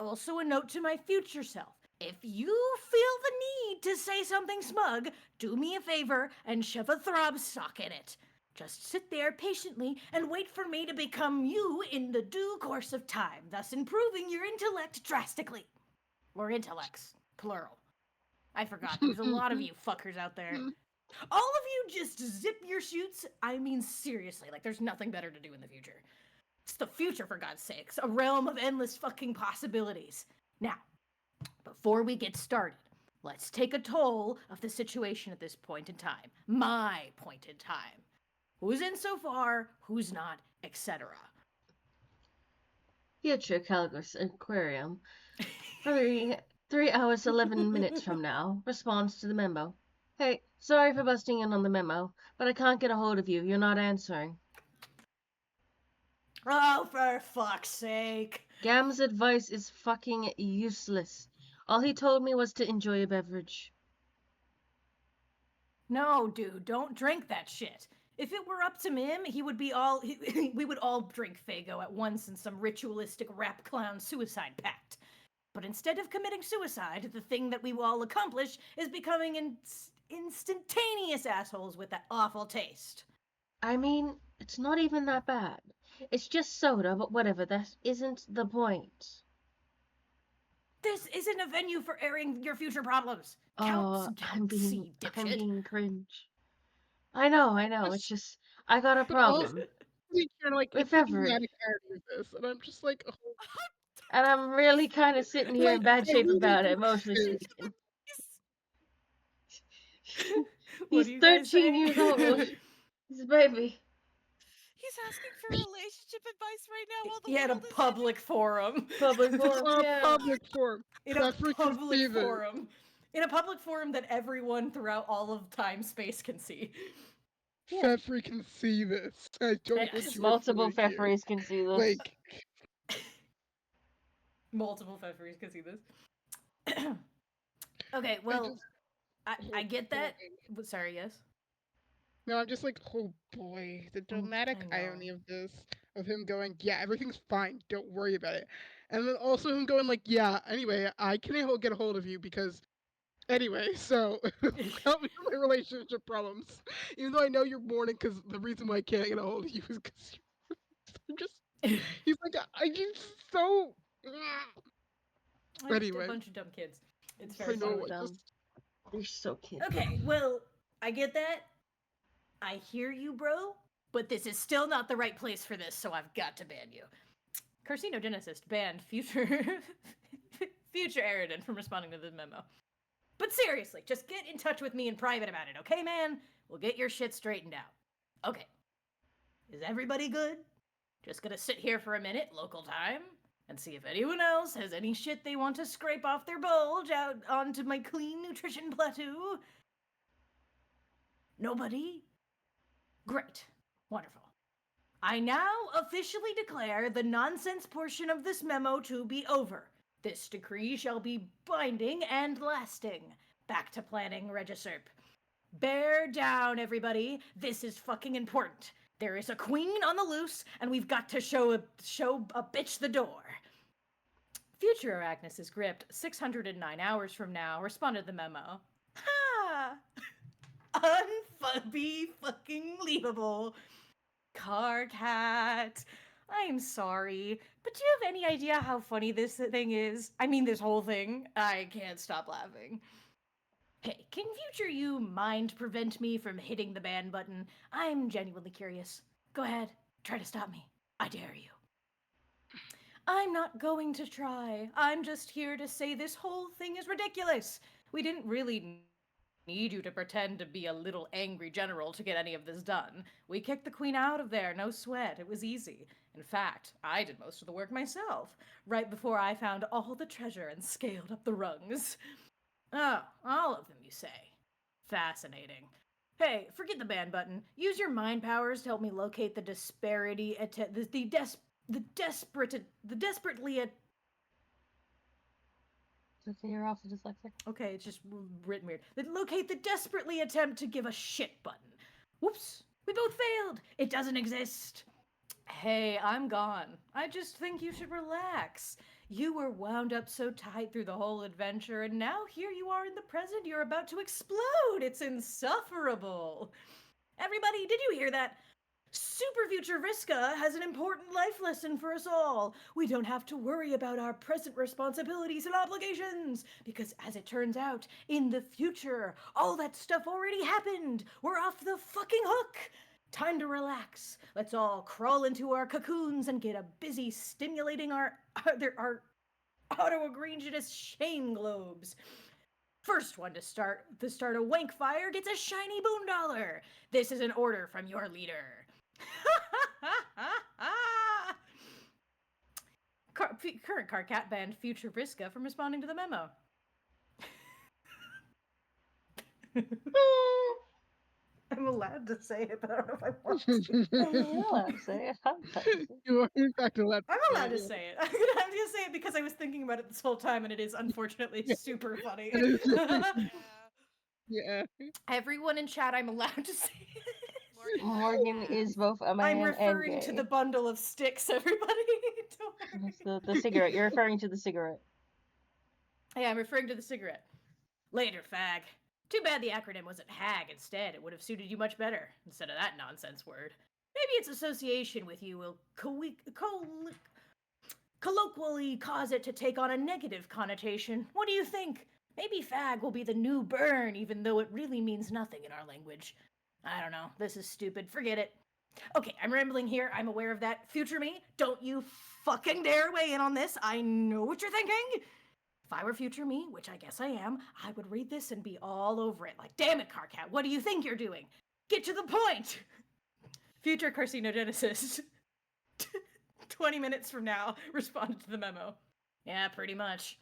S1: Also a note to my future self. If you feel the need to say something smug, do me a favor and shove a throb sock in it. Just sit there patiently and wait for me to become you in the due course of time, thus improving your intellect drastically. Or intellects, plural. I forgot, there's a lot of you fuckers out there. All of you just zip your shoots. I mean, seriously, like there's nothing better to do in the future. It's the future, for God's sakes, a realm of endless fucking possibilities. Now, before we get started, let's take a toll of the situation at this point in time. My point in time. Who's in so far, who's not, etc.
S2: Future Calgary Aquarium. 3 hours 11 minutes from now. Response to the memo. Hey, sorry for busting in on the memo, but I can't get a hold of you. You're not answering.
S1: Oh, for fuck's sake.
S2: Gam's advice is fucking useless. All he told me was to enjoy a beverage.
S1: No, dude, don't drink that shit. If it were up to him, we would all drink Faygo at once in some ritualistic rap clown suicide pact. But instead of committing suicide, the thing that we will all accomplish is becoming instantaneous assholes with that awful taste.
S2: I mean, it's not even that bad. It's just soda, but whatever, that isn't the point.
S1: This isn't a venue for airing your future problems.
S2: I'm being cringe. I know, it's just, I got a problem.
S4: Like,
S2: with beverage.
S4: And I'm just like, oh.
S2: And I'm really kind of sitting here in bad shape about it, emotionally speaking. He's 13 years old. He's a baby.
S3: He's asking for relationship advice right now while the
S1: He had a
S3: world is
S1: public forum.
S2: Public forum,
S4: A
S2: yeah.
S4: public forum.
S1: In a
S4: Jeffrey can see
S1: public
S4: this.
S1: forum. In a public forum that everyone throughout all of time space can see.
S2: Yeah.
S4: Pfeffrey can see this. I don't
S1: Yes.
S4: want you
S2: Multiple
S4: referring here.
S2: Pfefferys can see this.
S4: Like,
S1: Multiple Pfeffers can see this. Okay, well, I get that. Sorry, yes?
S4: No, I'm just like, oh boy, the dramatic
S1: I know.
S4: irony of this, of him going, yeah, everything's fine, don't worry about it. And then also him going like, yeah, anyway, I can't get a hold of you because, anyway, so, help me with my relationship problems. Even though I know you're mourning because the reason why I can't get a hold of you is because you're just, he's like, I just so...
S1: I'm just
S4: Anyway.
S1: a bunch of dumb kids. It's
S2: I
S1: very
S2: know,
S1: funny.
S2: dumb. You're so cute.
S1: Okay, well, I get that. I hear you, bro, but this is still not the right place for this, so I've got to ban you. Carcinogenesis banned future Aridin from responding to the memo. But seriously, just get in touch with me in private about it, okay, man? We'll get your shit straightened out. Okay. Is everybody good? Just gonna sit here for a minute, local time, and see if anyone else has any shit they want to scrape off their bulge out onto my clean nutrition plateau. Nobody? Great. Wonderful. I now officially declare the nonsense portion of this memo to be over. This decree shall be binding and lasting. Back to planning, Regiserp. Bear down, everybody. This is fucking important. There is a queen on the loose, and we've got to show a bitch the door. Future Arachnus is gripped 609 hours from now, responded the memo. Ha! Unfubby fucking leavable. Carcat. I'm sorry, but do you have any idea how funny this thing is? I mean, this whole thing. I can't stop laughing. Hey, can future you mind prevent me from hitting the ban button? I'm genuinely curious. Go ahead, try to stop me. I dare you. I'm not going to try. I'm just here to say this whole thing is ridiculous. We didn't really need you to pretend to be a little angry general to get any of this done. We kicked the queen out of there, no sweat. It was easy. In fact, I did most of the work myself, right before I found all the treasure and scaled up the rungs. Oh, all of them, you say? Fascinating. Hey, forget the ban button. Use your mind powers to help me locate the desperately
S2: You're also dyslexic.
S1: Okay, it's just written weird. Locate the desperately attempt to give a shit button. Whoops, we both failed. It doesn't exist. Hey, I'm gone. I just think you should relax. You were wound up so tight through the whole adventure, and now here you are in the present. You're about to explode. It's insufferable. Everybody, did you hear that? Super Future Vriska has an important life lesson for us all. We don't have to worry about our present responsibilities and obligations, because as it turns out, in the future, all that stuff already happened. We're off the fucking hook. Time to relax. Let's all crawl into our cocoons and get a busy stimulating our autoagregenous shame globes. First one to start a wank fire gets a shiny boondollar. This is an order from your leader. Current Carcat banned Future Vriska from responding to the memo. I'm allowed to say it, but I don't know if I want to.
S2: You're allowed to say it. I'm allowed to say it.
S4: You are in fact allowed.
S1: I'm allowed to say it. I'm gonna say it because I was thinking about it this whole time, and it is unfortunately super funny.
S4: Yeah.
S1: Everyone in chat, I'm allowed to say it.
S2: Morgan is both a man
S1: I'm referring
S2: and
S1: to
S2: gay.
S1: the bundle of sticks, everybody.
S2: It's the cigarette. You're referring to the cigarette.
S1: Yeah, I'm referring to the cigarette. Later, fag. Too bad the acronym wasn't HAG instead. It would have suited you much better instead of that nonsense word. Maybe its association with you will colloquially cause it to take on a negative connotation. What do you think? Maybe fag will be the new burn, even though it really means nothing in our language. I don't know. This is stupid. Forget it. Okay, I'm rambling here. I'm aware of that. Future me, don't you fucking dare weigh in on this. I know what you're thinking. If I were future me, which I guess I am, I would read this and be all over it. Like, damn it, Carcat, what do you think you're doing? Get to the point. Future carcinogenesis. 20 minutes from now, responded to the memo. Yeah, pretty much.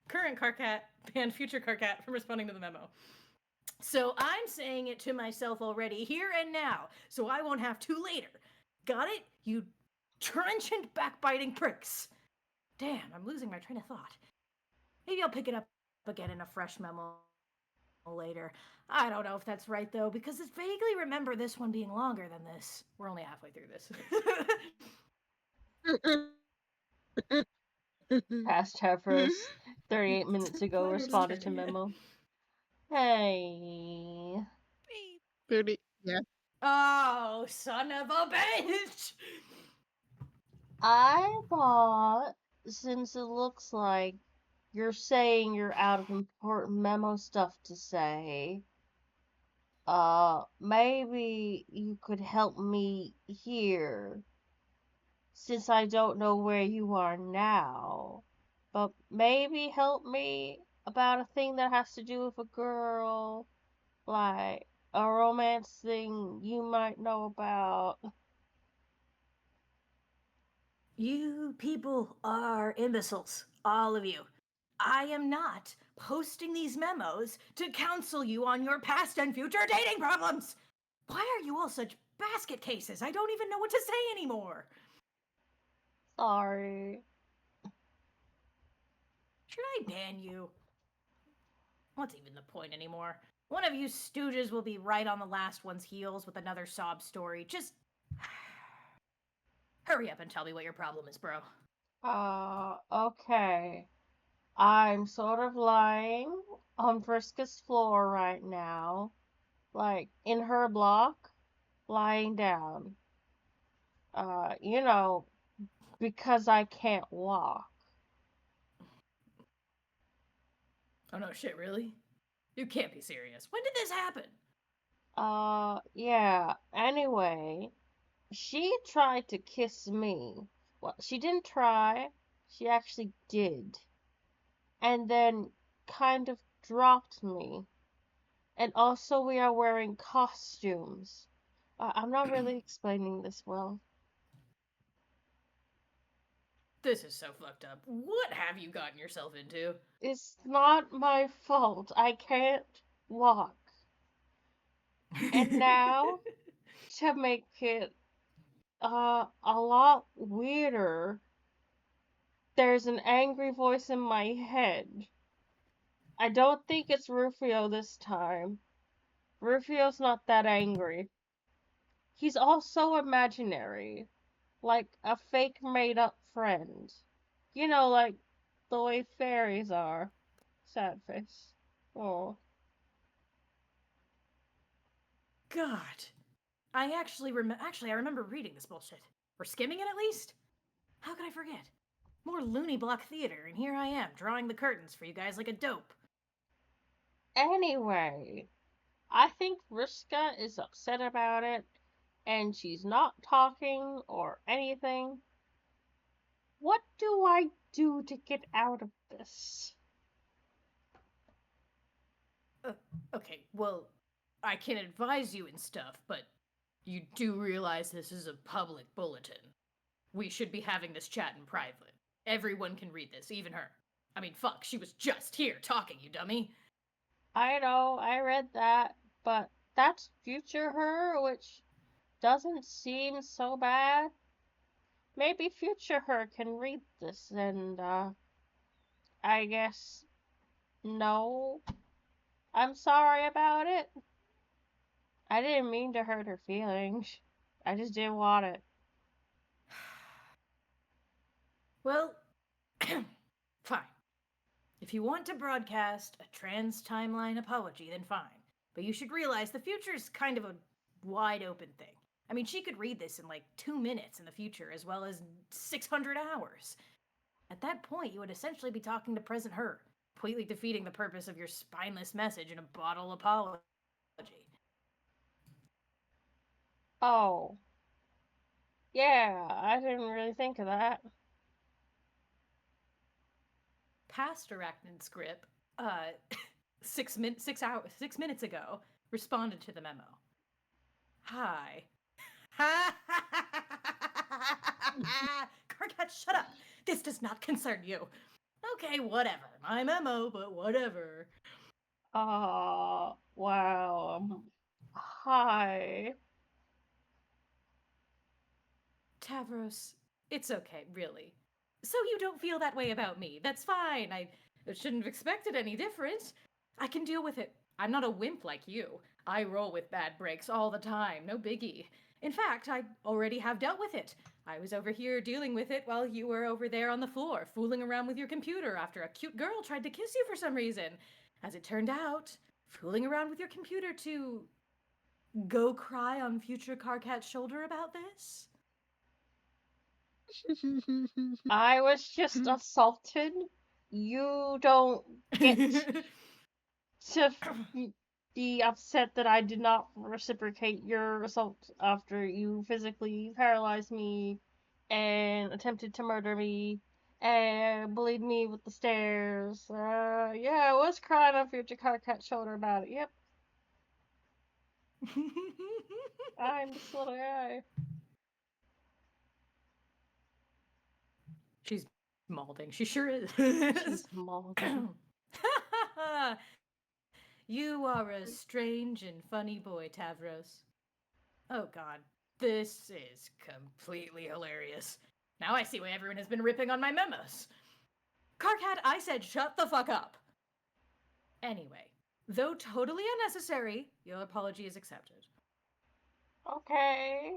S1: Current Carcat banned future Carcat from responding to the memo. So I'm saying it to myself already, here and now, so I won't have to later. Got it? You trenchant backbiting pricks. Damn, I'm losing my train of thought. Maybe I'll pick it up again in a fresh memo later. I don't know if that's right, though, because I vaguely remember this one being longer than this. We're only halfway through this.
S2: Past Heifers, 38 minutes ago, responded to memo. Hey.
S4: 30, yeah.
S1: Oh, son of a bitch!
S2: I thought, since it looks like you're saying you're out of important memo stuff to say, maybe you could help me here, since I don't know where you are now. But maybe help me about a thing that has to do with a girl, like a romance thing you might know about.
S1: You people are imbeciles, all of you. I am not posting these memos to counsel you on your past and future dating problems. Why are you all such basket cases? I don't even know what to say anymore.
S2: Sorry.
S1: Should I ban you? What's even the point anymore? One of you stooges will be right on the last one's heels with another sob story. Just hurry up and tell me what your problem is, bro.
S2: Okay. I'm sort of lying on Vriska's floor right now, like in her block, lying down. You know, because I can't walk.
S1: Oh no, shit, really? You can't be serious. When did this happen?
S2: Yeah. Anyway, she tried to kiss me. Well, she didn't try, she actually did. And then kind of dropped me. And also, we are wearing costumes. I'm not really explaining this well.
S1: This is so fucked up. What have you gotten yourself into?
S2: It's not my fault. I can't walk. And now, to make it a lot weirder, there's an angry voice in my head. I don't think it's Rufio this time. Rufio's not that angry. He's also imaginary. Like a fake made up friend. You know, like the way fairies are. Sad face. Oh.
S1: God. I remember reading this bullshit. Or skimming it at least? How could I forget? More loony block theater, and here I am, drawing the curtains for you guys like a dope.
S2: Anyway, I think Vriska is upset about it, and she's not talking or anything. What do I do to get out of this?
S1: Okay, well, I can advise you and stuff, but you do realize this is a public bulletin. We should be having this chat in private. Everyone can read this, even her. I mean, fuck, she was just here talking, you dummy.
S2: I know, I read that, but that's future her, which doesn't seem so bad. Maybe future her can read this and, I guess, no. I'm sorry about it. I didn't mean to hurt her feelings. I just didn't want it.
S1: Well, fine. If you want to broadcast a trans timeline apology, then fine. But you should realize the future is kind of a wide open thing. I mean, she could read this in like 2 minutes in the future, as well as 600 hours. At that point, you would essentially be talking to present her, completely defeating the purpose of your spineless message in a bottle apology.
S2: Oh. Yeah, I didn't really think of that.
S1: Past Arachnid script, 6 minutes ago, responded to the memo. Hi. Carcat, shut up. This does not concern you. Okay, whatever. My memo, but whatever.
S2: Wow. Hi.
S1: Tavros, it's okay, really. So you don't feel that way about me. That's fine. I shouldn't have expected any different. I can deal with it. I'm not a wimp like you. I roll with bad breaks all the time, no biggie. In fact, I already have dealt with it. I was over here dealing with it while you were over there on the floor, fooling around with your computer after a cute girl tried to kiss you for some reason. As it turned out, fooling around with your computer to go cry on future Carcat's shoulder about this?
S2: I was just assaulted. You don't get to be upset that I did not reciprocate your assault after you physically paralyzed me and attempted to murder me and bullied me with the stairs. Yeah, I was crying on Future Carcat's shoulder about it. Yep, I'm this little guy.
S1: She's malding. She sure is.
S2: She's malding.
S1: You are a strange and funny boy, Tavros. Oh god, this is completely hilarious. Now I see why everyone has been ripping on my memos. Carcat, I said shut the fuck up. Anyway, though totally unnecessary, your apology is accepted.
S2: Okay.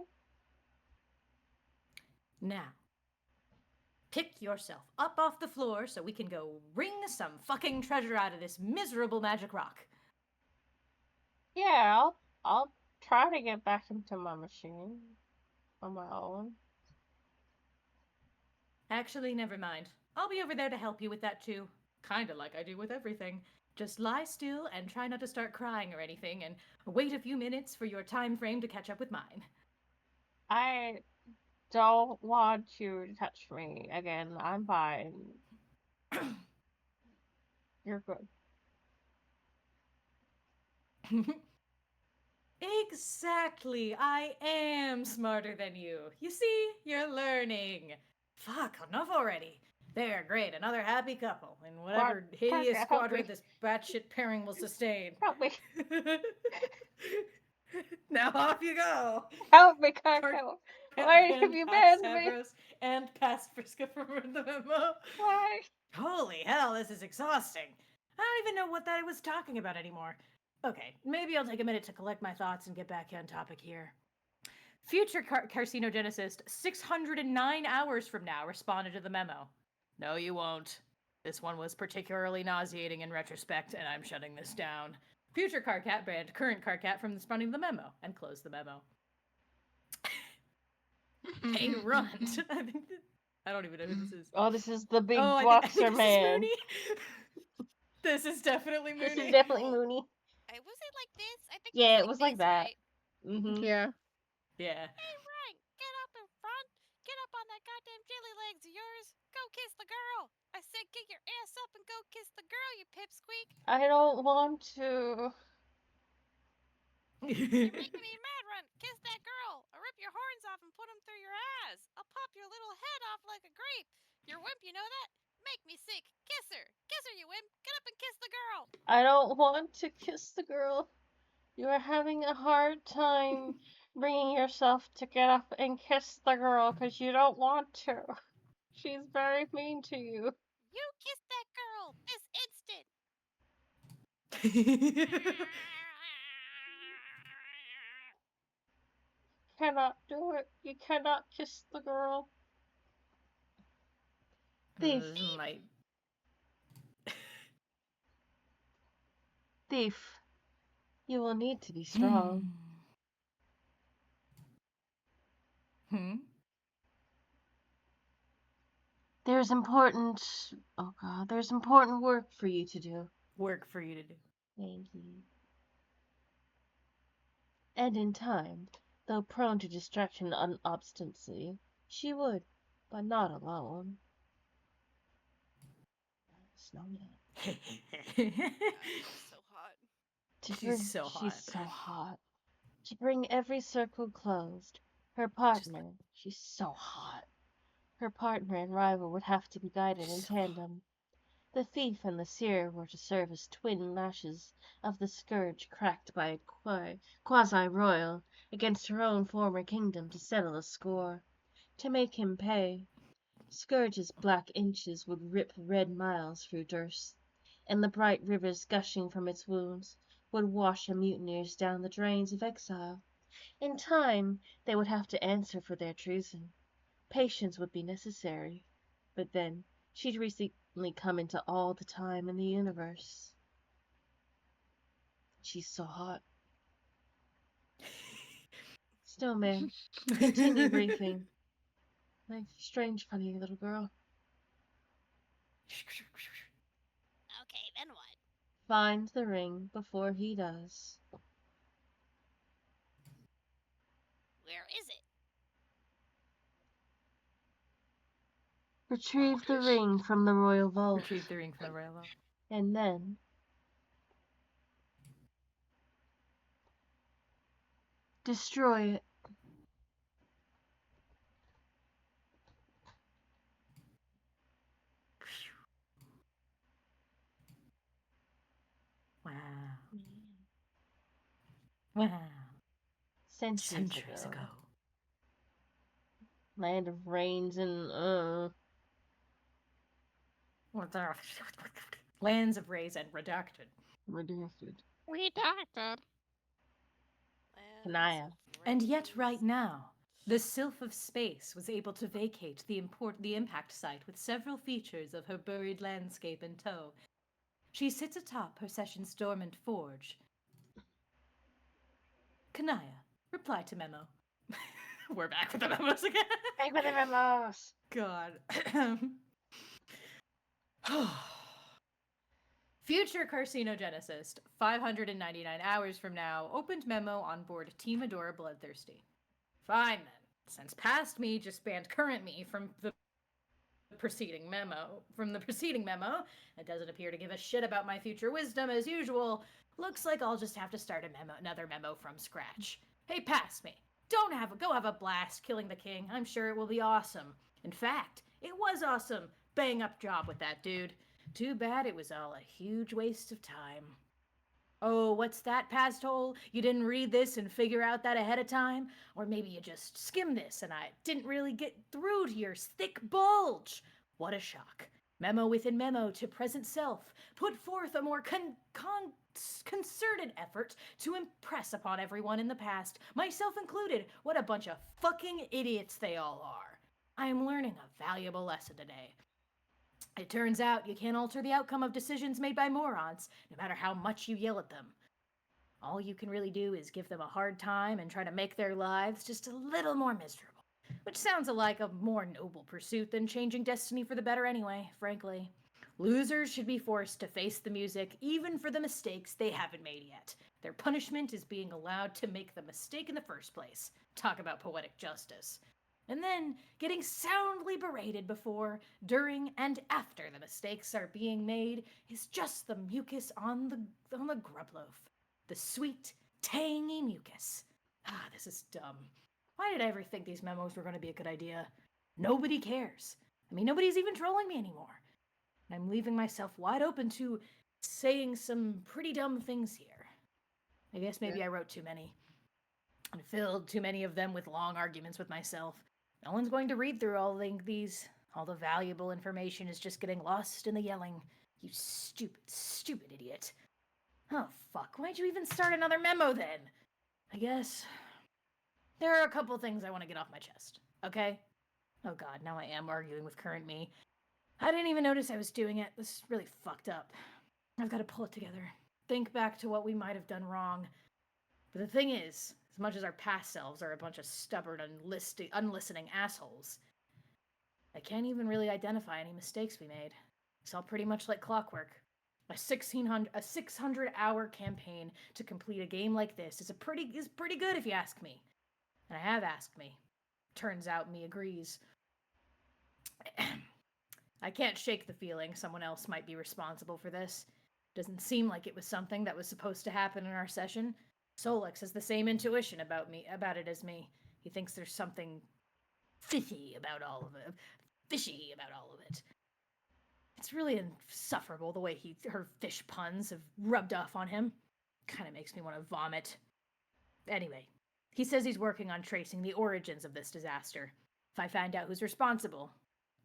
S1: Now, pick yourself up off the floor so we can go wring some fucking treasure out of this miserable magic rock.
S2: Yeah, I'll try to get back into my machine on my own.
S1: Actually, never mind. I'll be over there to help you with that too. Kinda like I do with everything. Just lie still and try not to start crying or anything, and wait a few minutes for your time frame to catch up with mine.
S2: I don't want you to touch me again. I'm fine. You're good.
S1: Exactly. I am smarter than you. You see, you're learning. Fuck, enough already. There, great. Another happy couple in whatever hideous
S2: Carcat, help
S1: quadrant
S2: me.
S1: this batshit pairing will sustain.
S2: Help me.
S1: Now off you go.
S2: Help me, Carcat. Why have you banned me?
S1: Tavros and past Friska from the memo.
S2: Why?
S1: Holy hell, this is exhausting. I don't even know what that I was talking about anymore. Okay, maybe I'll take a minute to collect my thoughts and get back on topic here. Future carcinogenicist 609 hours from now responded to the memo. No, you won't. This one was particularly nauseating in retrospect, and I'm shutting this down. Future Carcat banned current Carcat from responding to the memo and closed the memo. Hey, Runt. I don't even know who this is.
S2: Oh, this is the big
S1: I
S2: boxer
S1: think
S2: man.
S1: This is definitely Mooney.
S2: This is definitely Mooney.
S5: Was it like this? I think
S2: Yeah,
S5: it
S2: it was
S5: this,
S2: like that.
S5: Right?
S2: Mm-hmm.
S4: Yeah.
S1: Yeah.
S5: Hey, Ryan, get up in front. Get up on that goddamn jelly legs of yours. Go kiss the girl. I said get your ass up and go kiss the girl, you pipsqueak.
S2: I don't want to.
S5: You're making me mad, Run. Kiss that girl. I'll rip your horns off and put them through your eyes. I'll pop your little head off like a grape. You're wimp, you know that? Make me sick. Kiss her. Kiss her, you wimp. Get up and kiss the girl.
S2: I don't want to kiss the girl. You are having a hard time bringing yourself to get up and kiss the girl because you don't want to. She's very mean to you.
S5: You kiss that girl this instant.
S2: Cannot do it. You cannot kiss the girl. Thief. Thief. You will need to be strong. There's important work for you to do.
S1: Work for you to do.
S2: Thank you. And in time, though prone to distraction and obstinacy, she would, but not alone. Snowman.
S3: So hot.
S1: She's so hot.
S2: She's so hot. To bring every circle closed, Her partner, she's so hot. Her partner and rival would have to be guided in tandem. The thief and the seer were to serve as twin lashes of the scourge cracked by a quasi-royal against her own former kingdom to settle a score, to make him pay. Scourge's black inches would rip red miles through Durst, and the bright rivers gushing from its wounds would wash the mutineers down the drains of exile. In time, they would have to answer for their treason. Patience would be necessary, but then she'd recently come into all the time in the universe. She's so hot. Still, man, continue briefing. My strange, funny little girl.
S5: Okay, then what?
S2: Find the ring before he does.
S5: Where is it?
S2: Retrieve the ring from the royal vault.
S1: Retrieve the ring from the royal vault.
S2: And then destroy it.
S1: Wow. Wow.
S2: Centuries ago. Land of rains and
S1: Lands of Rays and Redacted.
S2: redacted.
S3: Lands of
S1: And yet, right
S3: rays.
S1: now, the Sylph of Space was able to vacate the impact site with several features of her buried landscape in tow. She sits atop her session's dormant forge. Kanaya, reply to memo. We're back with the memos again.
S2: Back with the memos.
S1: God. Future carcinogenicist, 599 hours from now, opened memo on board Team Adora Bloodthirsty. Fine then. Since past me just banned current me from the preceding memo, it doesn't appear to give a shit about my future wisdom as usual. Looks like I'll just have to start another memo from scratch. Hey, past me. Go have a blast killing the king. I'm sure it will be awesome. In fact, it was awesome. Bang up job with that dude. Too bad it was all a huge waste of time. Oh, what's that, past hole? You didn't read this and figure out that ahead of time? Or maybe you just skimmed this and I didn't really get through to your thick bulge. What a shock. Memo within memo to present self. Put forth a more concerted effort to impress upon everyone in the past, myself included, what a bunch of fucking idiots they all are. I am learning a valuable lesson today. It turns out you can't alter the outcome of decisions made by morons, no matter how much you yell at them. All you can really do is give them a hard time and try to make their lives just a little more miserable. Which sounds like a more noble pursuit than changing destiny for the better anyway, frankly. Losers should be forced to face the music, even for the mistakes they haven't made yet. Their punishment is being allowed to make the mistake in the first place. Talk about poetic justice. And then getting soundly berated before, during, and after the mistakes are being made is just the mucus on the grub loaf. The sweet, tangy mucus. Ah, this is dumb. Why did I ever think these memos were going to be a good idea? Nobody cares. I mean, nobody's even trolling me anymore. And I'm leaving myself wide open to saying some pretty dumb things here. I guess maybe I wrote too many. And filled too many of them with long arguments with myself. No one's going to read through all these. All the valuable information is just getting lost in the yelling. You stupid, stupid idiot. Oh, fuck. Why'd you even start another memo then? I guess there are a couple things I want to get off my chest, okay? Oh god, now I am arguing with current me. I didn't even notice I was doing it. This is really fucked up. I've got to pull it together. Think back to what we might have done wrong. But the thing is, as much as our past selves are a bunch of stubborn, unlistening assholes, I can't even really identify any mistakes we made. It's all pretty much like clockwork. A 600-hour campaign to complete a game like this is pretty good if you ask me. And I have asked me. Turns out me agrees. I can't shake the feeling someone else might be responsible for this. Doesn't seem like it was something that was supposed to happen in our session. Solix has the same intuition about it as me. He thinks there's something fishy about all of it. Fishy about all of it. It's really insufferable the way her fish puns have rubbed off on him. Kind of makes me want to vomit. Anyway, he says he's working on tracing the origins of this disaster. If I find out who's responsible,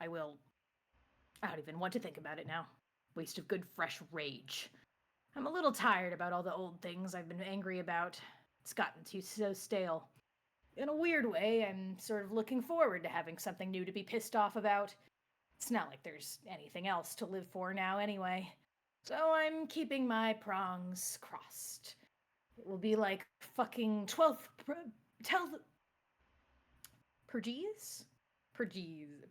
S1: I will... I don't even want to think about it now. Waste of good, fresh rage. I'm a little tired about all the old things I've been angry about. It's gotten so stale. In a weird way, I'm sort of looking forward to having something new to be pissed off about. It's not like there's anything else to live for now anyway. So I'm keeping my prongs crossed. It will be like fucking 12th... Pergees? Periges.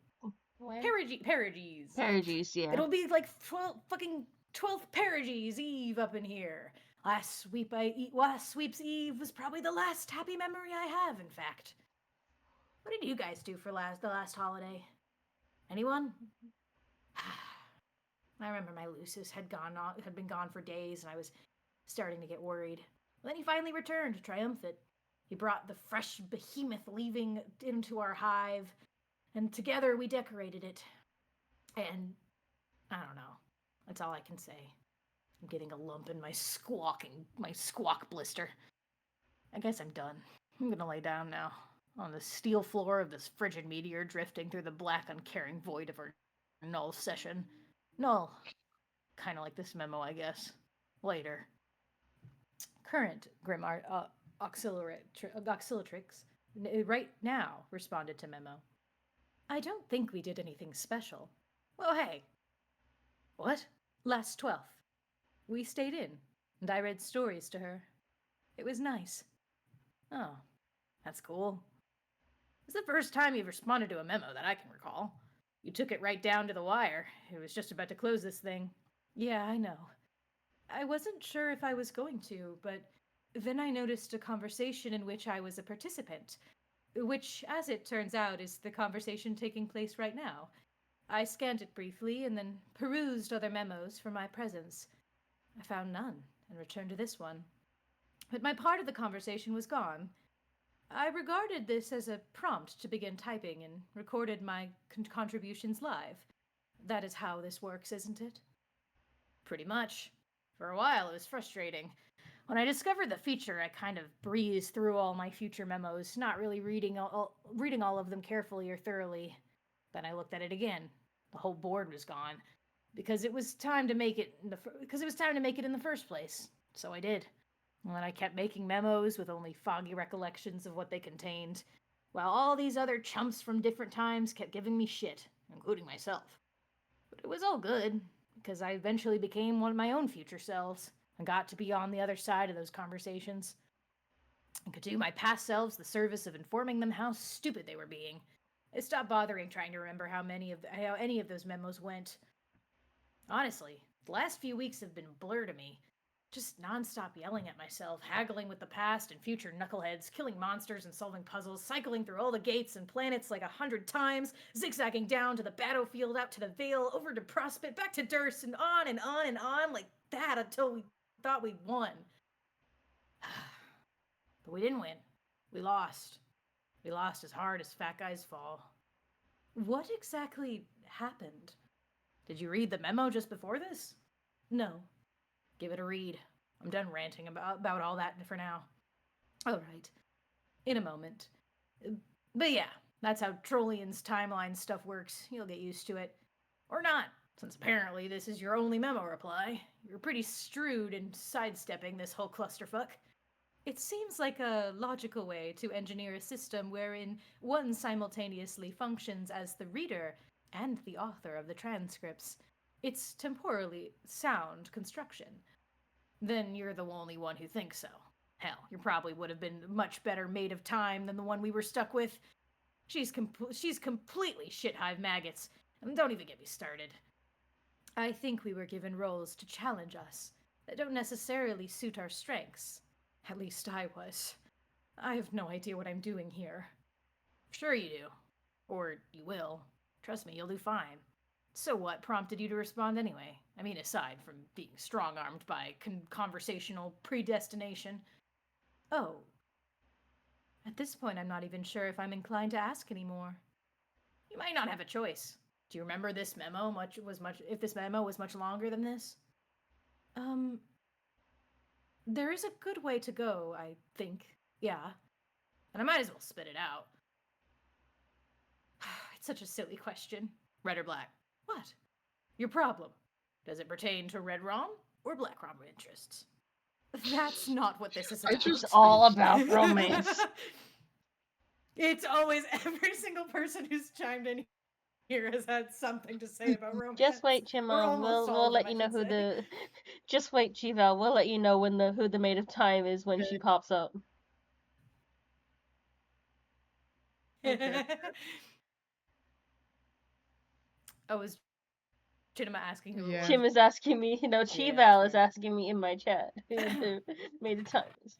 S2: Periges, yeah.
S1: It'll be like 12th Periges Eve up in here. Last Sweep's Eve was probably the last happy memory I have, in fact. What did you guys do for the last holiday? Anyone? I remember my Lucis had been gone for days, and I was starting to get worried. Then he finally returned, triumphant. He brought the fresh behemoth leaving into our hive, and together we decorated it. And I don't know. That's all I can say. I'm getting a lump in my squawk blister. I guess I'm done. I'm gonna lay down now, on the steel floor of this frigid meteor drifting through the black, uncaring void of our null session. Null. Kinda like this memo, I guess. Later. Current Grim Auxiliatrix, right now, responded to memo. I don't think we did anything special. Well, hey. What? Last 12th. We stayed in, and I read stories to her. It was nice. Oh, that's cool. It's the first time you've responded to a memo that I can recall. You took it right down to the wire. It was just about to close this thing. Yeah, I know. I wasn't sure if I was going to, but then I noticed a conversation in which I was a participant, which, as it turns out, is the conversation taking place right now. I scanned it briefly and then perused other memos for my presence. I found none and returned to this one. But my part of the conversation was gone. I regarded this as a prompt to begin typing and recorded my contributions live. That is how this works, isn't it? Pretty much. For a while, it was frustrating. When I discovered the feature, I kind of breezed through all my future memos, not really reading all of them carefully or thoroughly. Then I looked at it again. The whole board was gone, because it was time to make it in the first place. So I did. And then I kept making memos with only foggy recollections of what they contained, while all these other chumps from different times kept giving me shit, including myself. But it was all good, because I eventually became one of my own future selves, and got to be on the other side of those conversations. I could do my past selves the service of informing them how stupid they were being. I stopped bothering trying to remember how any of those memos went. Honestly, the last few weeks have been a blur to me. Just nonstop yelling at myself, haggling with the past and future knuckleheads, killing monsters and solving puzzles, cycling through all the gates and planets like 100 times, zigzagging down to the battlefield, out to the Vale, over to Prospect, back to Durst, and on and on and on like that until we thought we won. But we didn't win. We lost. We lost as hard as fat guys fall. What exactly happened? Did you read the memo just before this? No. Give it a read. I'm done ranting about all that for now. All right. In a moment. But yeah, that's how Trollian's timeline stuff works. You'll get used to it. Or not, since apparently this is your only memo reply. You're pretty shrewd in sidestepping this whole clusterfuck. It seems like a logical way to engineer a system wherein one simultaneously functions as the reader and the author of the transcripts. It's temporally sound construction. Then you're the only one who thinks so. Hell, you probably would have been much better made of time than the one we were stuck with. She's completely shit-hive maggots, and don't even get me started. I think we were given roles to challenge us that don't necessarily suit our strengths. At least I was. I have no idea what I'm doing here. Sure you do. Or you will. Trust me, you'll do fine. So what prompted you to respond anyway? I mean, aside from being strong-armed by conversational predestination. Oh. At this point, I'm not even sure if I'm inclined to ask anymore. You might not have a choice. Do you remember this memo? If this memo was much longer than this? There is a good way to go, I think. Yeah. And I might as well spit it out. It's such a silly question. Red or black? What? Your problem. Does it pertain to red ROM or black ROM interests? That's not what this is about.
S2: It's all about romance.
S1: It's always every single person who's chimed in here has had something to say about romance.
S2: Just wait, Chima. We'll let you know who the. Just wait, Chiva. We'll let you know when who the maid of time is when she pops up.
S4: Okay.
S1: Oh, was Chinema asking who?
S4: Yeah.
S2: Chim is asking me. You know, Chival is asking me in my chat who the maid of time is.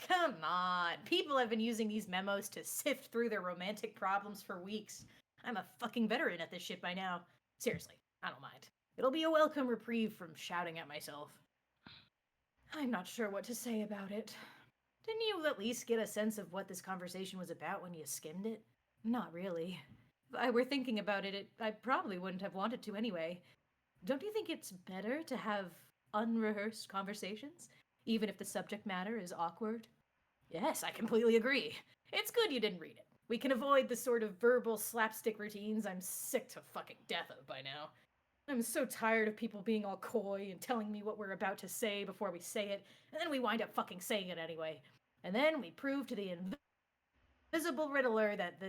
S1: Come on. People have been using these memos to sift through their romantic problems for weeks. I'm a fucking veteran at this shit by now. Seriously, I don't mind. It'll be a welcome reprieve from shouting at myself. I'm not sure what to say about it. Didn't you at least get a sense of what this conversation was about when you skimmed it? Not really. If I were thinking about it, I probably wouldn't have wanted to anyway. Don't you think it's better to have unrehearsed conversations, even if the subject matter is awkward? Yes, I completely agree. It's good you didn't read it. We can avoid the sort of verbal slapstick routines I'm sick to fucking death of by now. I'm so tired of people being all coy and telling me what we're about to say before we say it, and then we wind up fucking saying it anyway. And then we prove to the invisible riddler that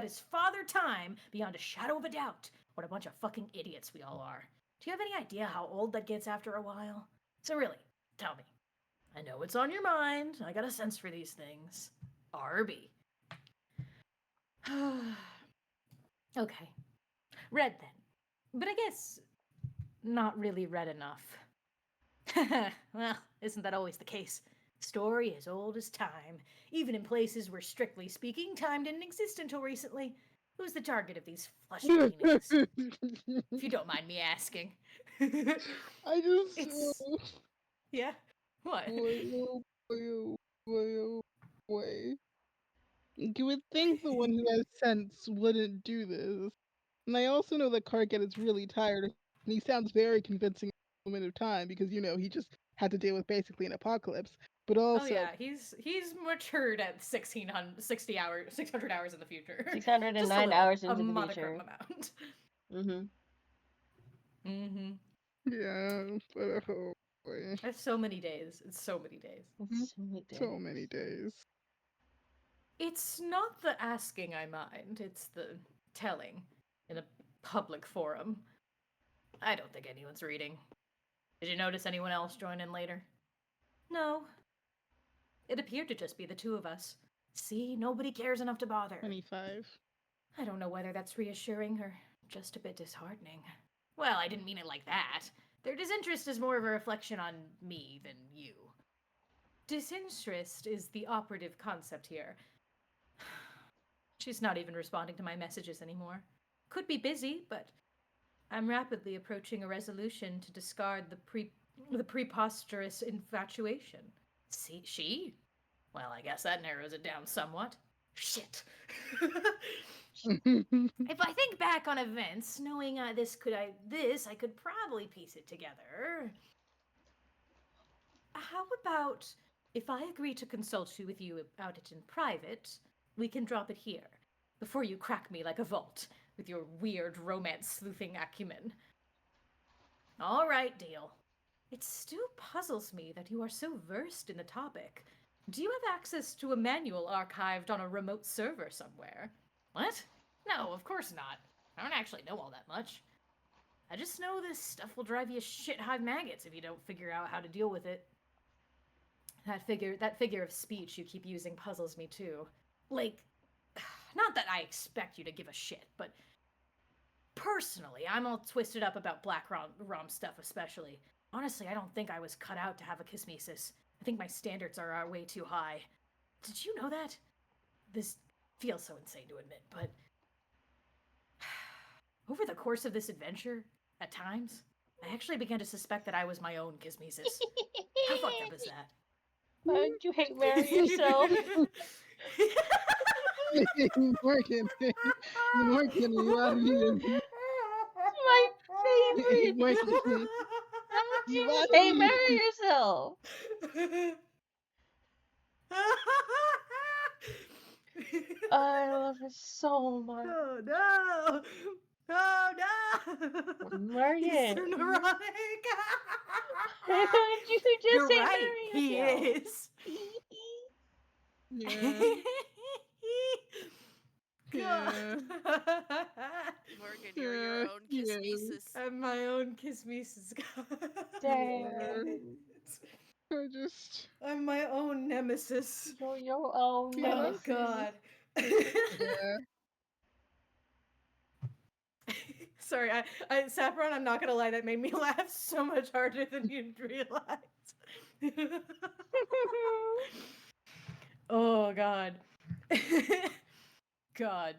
S1: is Father Time beyond a shadow of a doubt. What a bunch of fucking idiots we all are. Do you have any idea how old that gets after a while? So really, tell me. I know it's on your mind. I got a sense for these things. RB. Okay. Red then. But I guess not really red enough. Well, isn't that always the case? Story as old as time, even in places where, strictly speaking, time didn't exist until recently. Who's the target of these flush paintings? If you don't mind me asking.
S4: I just.
S1: It's... Yeah? What?
S4: Wait. You would think the one who has sense wouldn't do this. And I also know that Karkat is really tired, and he sounds very convincing at the moment of time because, he just had to deal with basically an apocalypse. But also...
S1: Oh yeah, he's matured at 600 hours in the future.
S2: 609 hours into the future.
S1: Amount.
S2: Mm-hmm.
S4: Yeah, but oh boy.
S1: That's so many days. It's so many days.
S4: So many days.
S1: It's not the asking I mind, it's the telling in a public forum. I don't think anyone's reading. Did you notice anyone else join in later? No. It appeared to just be the two of us. See, nobody cares enough to bother.
S4: 25.
S1: I don't know whether that's reassuring or just a bit disheartening. Well, I didn't mean it like that. Their disinterest is more of a reflection on me than you. Disinterest is the operative concept here. She's not even responding to my messages anymore. Could be busy, but I'm rapidly approaching a resolution to discard the preposterous infatuation. See, she? Well, I guess that narrows it down somewhat. Shit. If I think back on events, knowing I could probably piece it together. How about if I agree to consult with you about it in private, we can drop it here, before you crack me like a vault with your weird romance sleuthing acumen. All right, deal. It still puzzles me that you are so versed in the topic. Do you have access to a manual archived on a remote server somewhere? What? No, of course not. I don't actually know all that much. I just know this stuff will drive you shit-hive maggots if you don't figure out how to deal with it. That figure of speech you keep using puzzles me too. Like, not that I expect you to give a shit, but personally, I'm all twisted up about Black Rom stuff especially. Honestly, I don't think I was cut out to have a kismesis. I think my standards are way too high. Did you know that? This feels so insane to admit, but over the course of this adventure, at times, I actually began to suspect that I was my own kismesis. How fucked up is that?
S2: Why would you hate marry yourself?
S4: Morgan, Morgan, you out of here.
S2: My favorite.
S4: Morgan,
S2: How would
S4: you
S2: you
S4: out
S2: just
S4: of
S2: hate
S4: here.
S2: marry yourself? I love it so much.
S1: Oh no! Oh no! He's
S2: Morgan.
S1: so neurotic.
S2: Why would you just
S1: You're
S2: hate
S1: right.
S2: marry
S1: He
S2: yourself?
S1: is.
S4: Yeah, yeah,
S3: Morgan, you're your own
S4: yeah.
S3: kismesis.
S1: I'm my own kismesis.
S2: Dang.
S4: I just,
S1: I'm my own nemesis.
S2: You're your own
S4: yeah,
S1: Oh
S2: nemesis.
S1: God.
S4: yeah.
S1: Sorry, Saffron, I'm not gonna lie, that made me laugh so much harder than you'd realize. Oh God. God.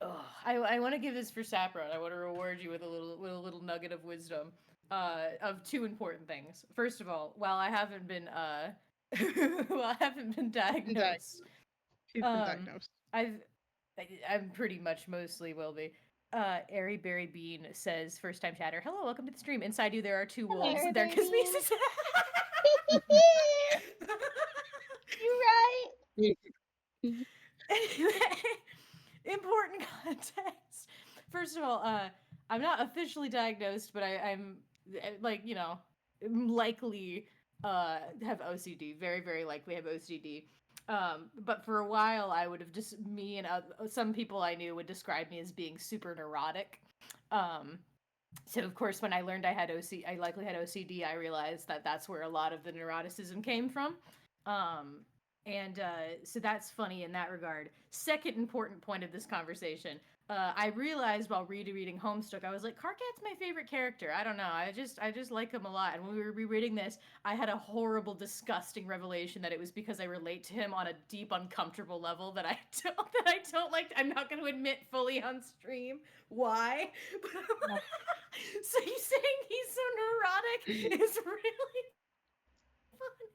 S1: Oh, I want to give this for Saffron. I want to reward you with a little nugget of wisdom. Of two important things. First of all, while I haven't been diagnosed,
S4: She's been diagnosed.
S1: I'm pretty much mostly will be. Airy Berry Bean says, first time chatter. Hello, welcome to the stream. Inside you there are two wolves.
S2: Airy
S1: They're
S2: Berry Bean.
S1: kismesis.
S2: You're right.
S1: Anyway, important context. First of all, I'm not officially diagnosed, but I'm like, you know, likely have OCD. Very, very likely have OCD. But for a while, I would have just me and some people I knew would describe me as being super neurotic. So of course, when I learned I likely had OCD, I realized that that's where a lot of the neuroticism came from. And so that's funny in that regard. Second important point of this conversation, I realized while reading Homestuck, I was like, Karkat's my favorite character. I don't know, I just like him a lot. And when we were rereading this, I had a horrible, disgusting revelation that it was because I relate to him on a deep, uncomfortable level that I don't like. I'm not going to admit fully on stream why. So you saying he's so neurotic is really funny.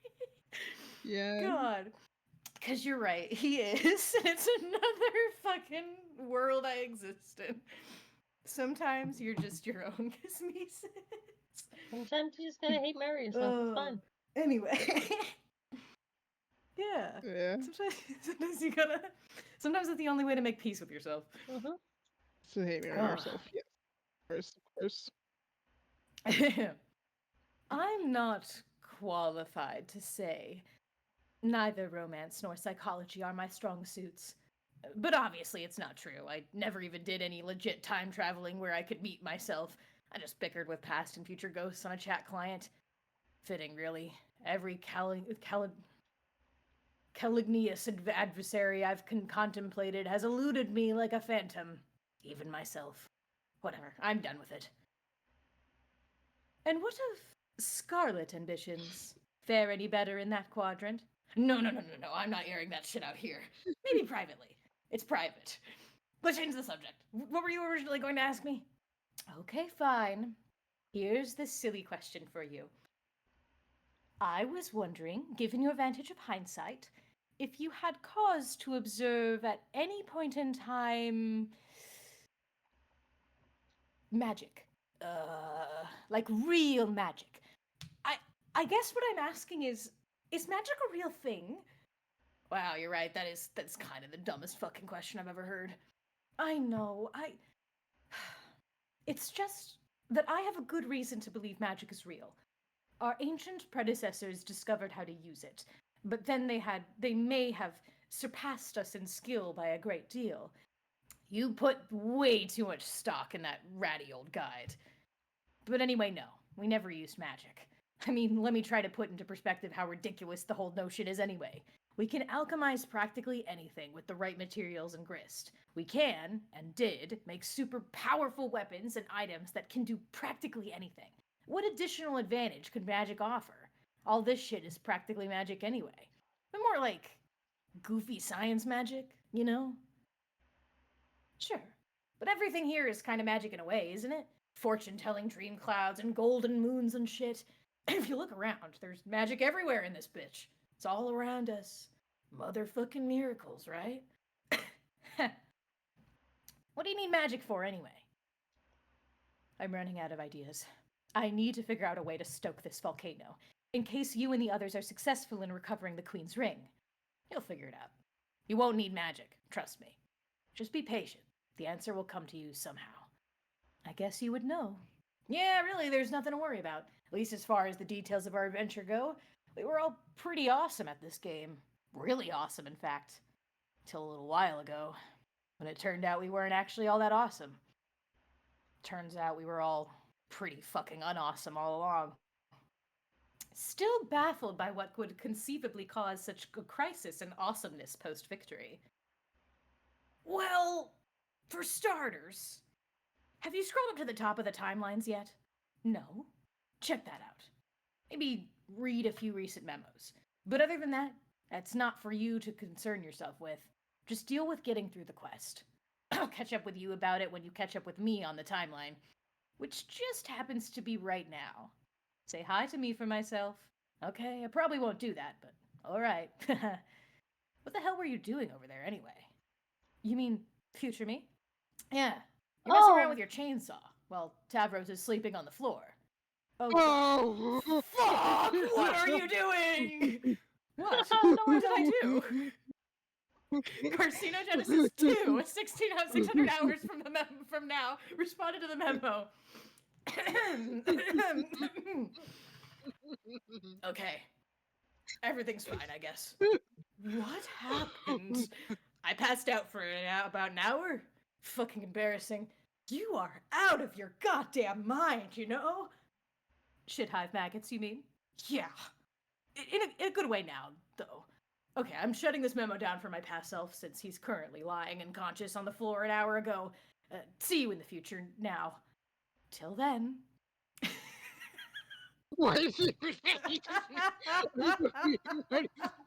S4: Yeah.
S1: God. Because you're right, he is. And it's another fucking world I exist in. Sometimes you're just your own kismesis.
S2: Sometimes you just gotta hate marry yourself. It's fun.
S1: Anyway. Yeah.
S4: Yeah.
S1: Sometimes you gotta. Sometimes it's the only way to make peace with yourself.
S2: Mm-hmm.
S4: So hate marry yourself. Yeah. Of course.
S1: I'm not qualified to say neither romance nor psychology are my strong suits. But obviously it's not true. I never even did any legit time traveling where I could meet myself. I just bickered with past and future ghosts on a chat client. Fitting, really. Every calignious adversary I've contemplated has eluded me like a phantom. Even myself. Whatever, I'm done with it. And what of scarlet ambitions? Fare any better in that quadrant? No, I'm not airing that shit out here. Maybe privately. It's private. Let's change the subject. What were you originally going to ask me? Okay, fine. Here's the silly question for you. I was wondering, given your vantage of hindsight, if you had cause to observe at any point in time magic. Like real magic. I guess what I'm asking is magic a real thing? Wow, you're right. That's kind of the dumbest fucking question I've ever heard. I know. It's just that I have a good reason to believe magic is real. Our ancient predecessors discovered how to use it, but then they may have surpassed us in skill by a great deal. You put way too much stock in that ratty old guide. But anyway, no, we never used magic. I mean, let me try to put into perspective how ridiculous the whole notion is anyway. We can alchemize practically anything with the right materials and grist. We can, and did, make super powerful weapons and items that can do practically anything. What additional advantage could magic offer? All this shit is practically magic anyway. But more like goofy science magic, you know? Sure. But everything here is kind of magic in a way, isn't it? Fortune telling dream clouds and golden moons and shit. If you look around, there's magic everywhere in this bitch. It's all around us. Motherfucking miracles, right? What do you need magic for, anyway? I'm running out of ideas. I need to figure out a way to stoke this volcano, in case you and the others are successful in recovering the Queen's ring. You'll figure it out. You won't need magic, trust me. Just be patient. The answer will come to you somehow. I guess you would know. Yeah, really, there's nothing to worry about. At least as far as the details of our adventure go. We were all pretty awesome at this game. Really awesome, in fact. Till a little while ago, when it turned out we weren't actually all that awesome. Turns out we were all pretty fucking unawesome all along. Still baffled by what could conceivably cause such a crisis in awesomeness post-victory. Well, for starters, have you scrolled up to the top of the timelines yet? No? Check that out. Maybe read a few recent memos. But other than that, that's not for you to concern yourself with. Just deal with getting through the quest. I'll catch up with you about it when you catch up with me on the timeline, which just happens to be right now. Say hi to me for myself. Okay, I probably won't do that, but alright. What the hell were you doing over there anyway? You mean future me? Yeah. You're messing around with your chainsaw while Tavros is sleeping on the floor. Oh, fuck! What are you doing? What? What did I do? Carcinogenesis 2, 600 hours from now, responded to the memo. Okay. Everything's fine, I guess. What happened? I passed out for about an hour? Fucking embarrassing. You are out of your goddamn mind, you know? Shit hive maggots, you mean? Yeah. In a good way now, though. Okay, I'm shutting this memo down for my past self since he's currently lying unconscious on the floor an hour ago. See you in the future now. Till then.
S4: What is it?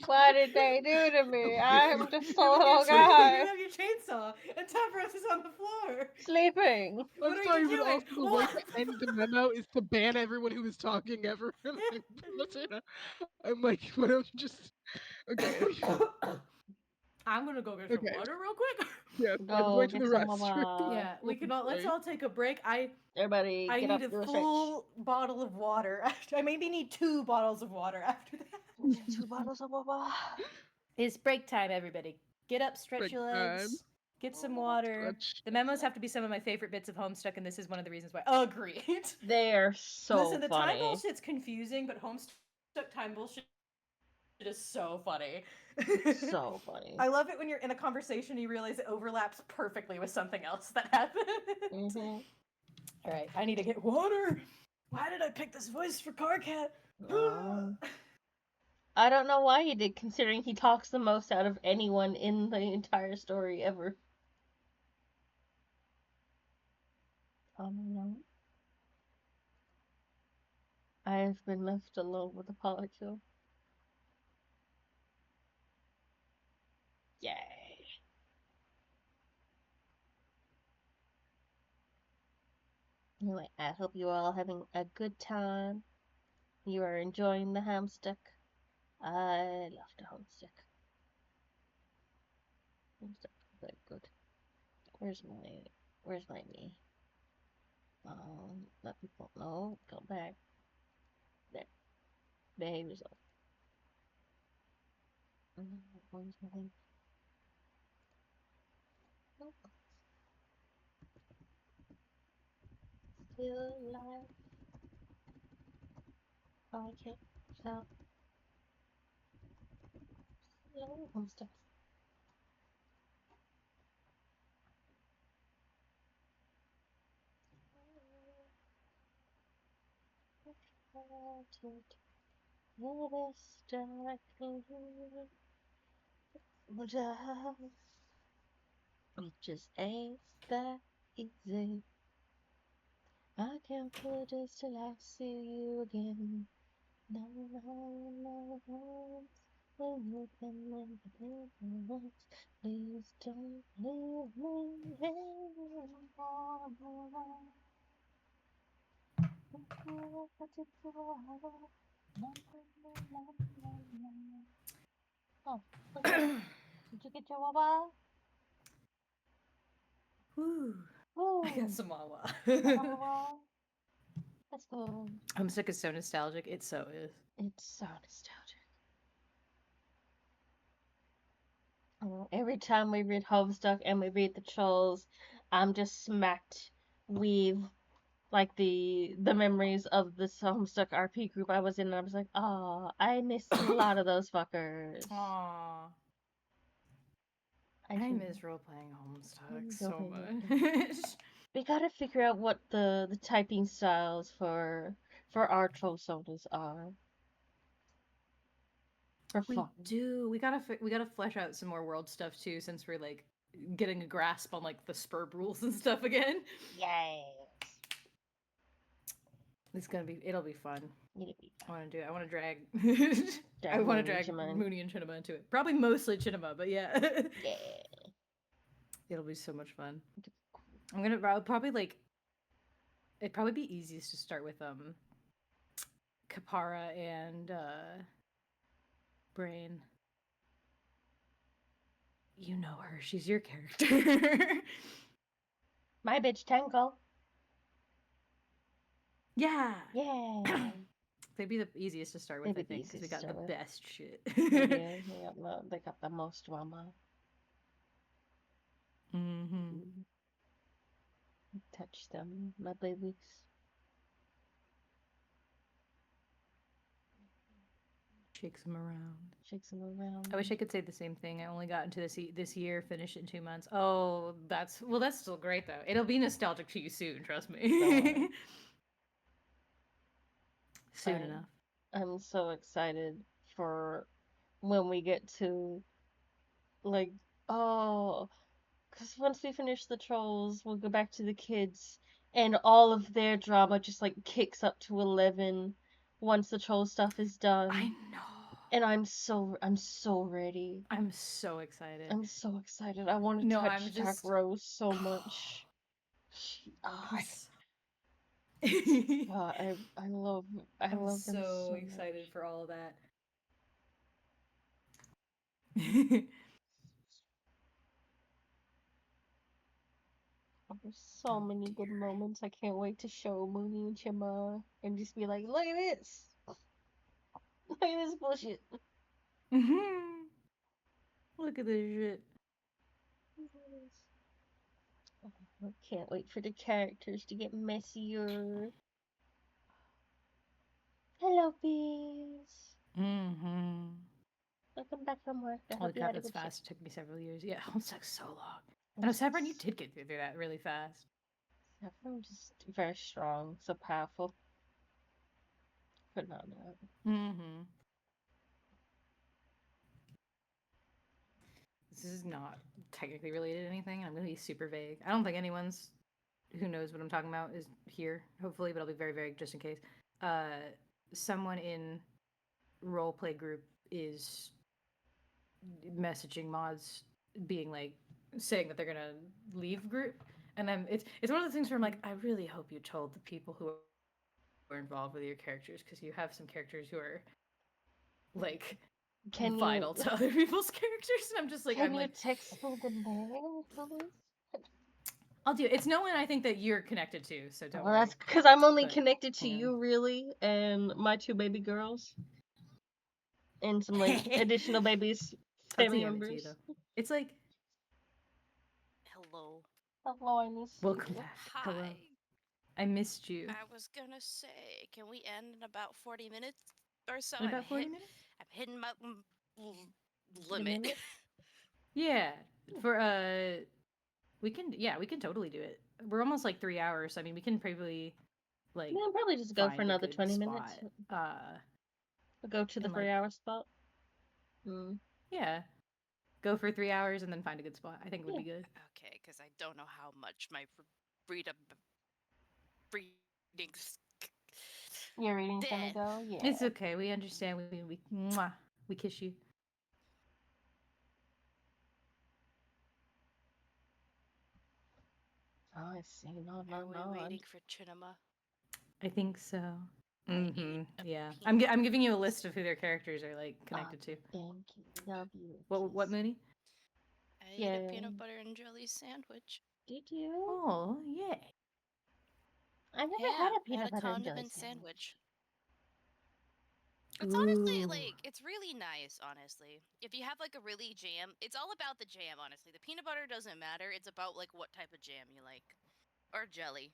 S2: What did they do to me? I'm just a little
S1: You
S2: guy.
S1: have your chainsaw, and Tavros is on the floor.
S2: Sleeping.
S1: What
S4: I'm
S1: are
S4: sorry,
S1: you
S4: but
S1: doing?
S4: also the way to end the memo is to ban everyone who was talking ever. I'm like, why don't you just... Okay.
S1: I'm gonna go get some
S4: Okay.
S1: water real quick.
S4: Yes, I'm
S2: Go
S4: going to
S2: get
S4: the
S2: some
S4: restroom.
S2: mama.
S1: Yeah, we can all let's all take a break.
S2: Everybody
S1: I
S2: get
S1: need
S2: up
S1: a
S2: to the
S1: full bottle of water. I maybe need 2 bottles of water after that.
S2: stretch. 2 bottles of mama.
S1: It's break time, everybody. Get up, stretch
S4: Break
S1: your
S4: time.
S1: legs, get some water.
S4: Stretch.
S1: The memos have to be some of my favorite bits of Homestuck, and this is one of the reasons why. Agreed.
S2: They are so
S1: Listen, the time
S2: funny.
S1: bullshit's confusing, but Homestuck time bullshit is so funny.
S2: So funny.
S1: I love it when you're in a conversation and you realize it overlaps perfectly with something else that happened.
S2: Mm-hmm.
S1: All right, I need to get water. Why did I pick this voice for Carcat?
S2: I don't know why he did, considering he talks the most out of anyone in the entire story ever. No. I have been left alone with a polykill. Yay. Anyway, I hope you are all having a good time. You are enjoying the Homestuck. I love the Homestuck. Homestuck, very good. Where's my me? Let people know. Go back. There. Behave yourself. Where's my thing? Nope. Still alive. Oh, I can't tell. Slow Homestuck. It just ain't that easy. I can't feel this till I see you again. No, please don't leave me here. Oh, look at it. Did you get your wawa?
S1: Woo.
S2: Woo!
S1: I got some Wawa.
S2: Wawa. Let's go.
S1: Homestuck is so nostalgic. It so is.
S2: It's so nostalgic. Every time we read Homestuck and we read the trolls, I'm just smacked with like the memories of this Homestuck RP group I was in, and I was like, oh, I miss a lot of those fuckers.
S1: Aww. I miss role playing Homestuck so much.
S2: We gotta figure out what the typing styles for our troll sodas are. For
S1: We
S2: fun.
S1: do. We gotta flesh out some more world stuff too, since we're like getting a grasp on like the Spurb rules and stuff again.
S2: Yes.
S1: It'll be fun.
S2: It'll be fun.
S1: I want to do it. I want to drag.
S2: I want to drag
S1: Mooney and Chinema into it. Probably mostly Chinema, but yeah.
S2: Yeah.
S1: It'll be so much fun. I'll probably like. It'd probably be easiest to start with Kapara and Brain. You know her. She's your character.
S2: My bitch Tangle.
S1: Yeah.
S2: Yeah.
S1: They'd be the easiest to start with, I think, because we got the best shit.
S2: They got the most drama.
S1: Mm-hmm.
S2: Touch them, my babies.
S1: Shakes them around.
S2: Shakes them around.
S1: I wish I could say the same thing. I only got into this year, finished it in 2 months. Oh, that's still great though. It'll be nostalgic to you soon, trust me. Soon enough.
S2: I'm so excited for when we get to like because once we finish the trolls, we'll go back to the kids, and all of their drama just like kicks up to 11 once the troll stuff is done.
S1: I know.
S2: And I'm so ready.
S1: I'm so excited.
S2: I'm so excited. I want to touch Dark Rose so much. I love them so
S1: excited
S2: much.
S1: for all of that.
S2: There's so many good moments. I can't wait to show Mooney and Chima and just be like, look at this. Look at this bullshit.
S1: Look at this shit.
S2: I can't wait for the characters to get messier. Hello, bees. Welcome back from work. I hope you had a good
S1: fast. It took me several years. Yeah, Homestuck's so long. I know, Saffron, you did get through that really fast.
S2: Saffron's just very strong, so powerful. But not that.
S1: This is not technically related to anything. I'm going to be super vague. I don't think anyone's who knows what I'm talking about is here, hopefully, but I'll be very vague just in case. Someone in roleplay group is messaging mods being like saying that they're gonna leave group, and then it's one of those things where I'm like, I really hope you told the people who are involved with your characters, because you have some characters who are like vital to other people's characters, and I'm just like,
S2: Can you text me the name, please?
S1: I'll do it. It's no one I think that you're connected to, so don't worry.
S2: Well, that's because I'm only connected to you, really, and my 2 baby girls. And some, like, additional babies, family members.
S1: It's like...
S3: Hello.
S2: Hello, I miss you.
S1: Welcome back.
S3: Hi.
S1: Hello. I missed you.
S3: I was gonna say, can we end in about 40 minutes or so?
S1: In about 40 minutes?
S3: I'm hitting my limit.
S1: Yeah. For, we can totally do it. We're almost like 3 hours. So, I mean, we can probably like.
S2: Yeah, probably just go for another 20 minutes. We'll go to the 3-hour spot.
S1: Yeah. Go for 3 hours and then find a good spot. I think it would be good.
S3: Okay, because I don't know how much my readings.
S2: Your reading's gonna go. Yeah.
S1: It's okay. We understand. We kiss you.
S2: Oh, I see. No.
S3: Are we waiting for Chinema?
S1: I think so. Yeah.
S3: peanut
S1: I'm giving you a
S3: butter
S1: list of who their characters are like connected to.
S2: Thank you. Love you.
S1: What Mooney?
S3: I ate a peanut butter and jelly sandwich.
S2: Did you?
S1: Oh, yay.
S2: I never had a peanut butter and jelly
S3: condiment
S2: sandwich.
S3: It's honestly like it's really nice. Honestly, if you have like a really jam, it's all about the jam. Honestly, the peanut butter doesn't matter. It's about like what type of jam you like, or jelly.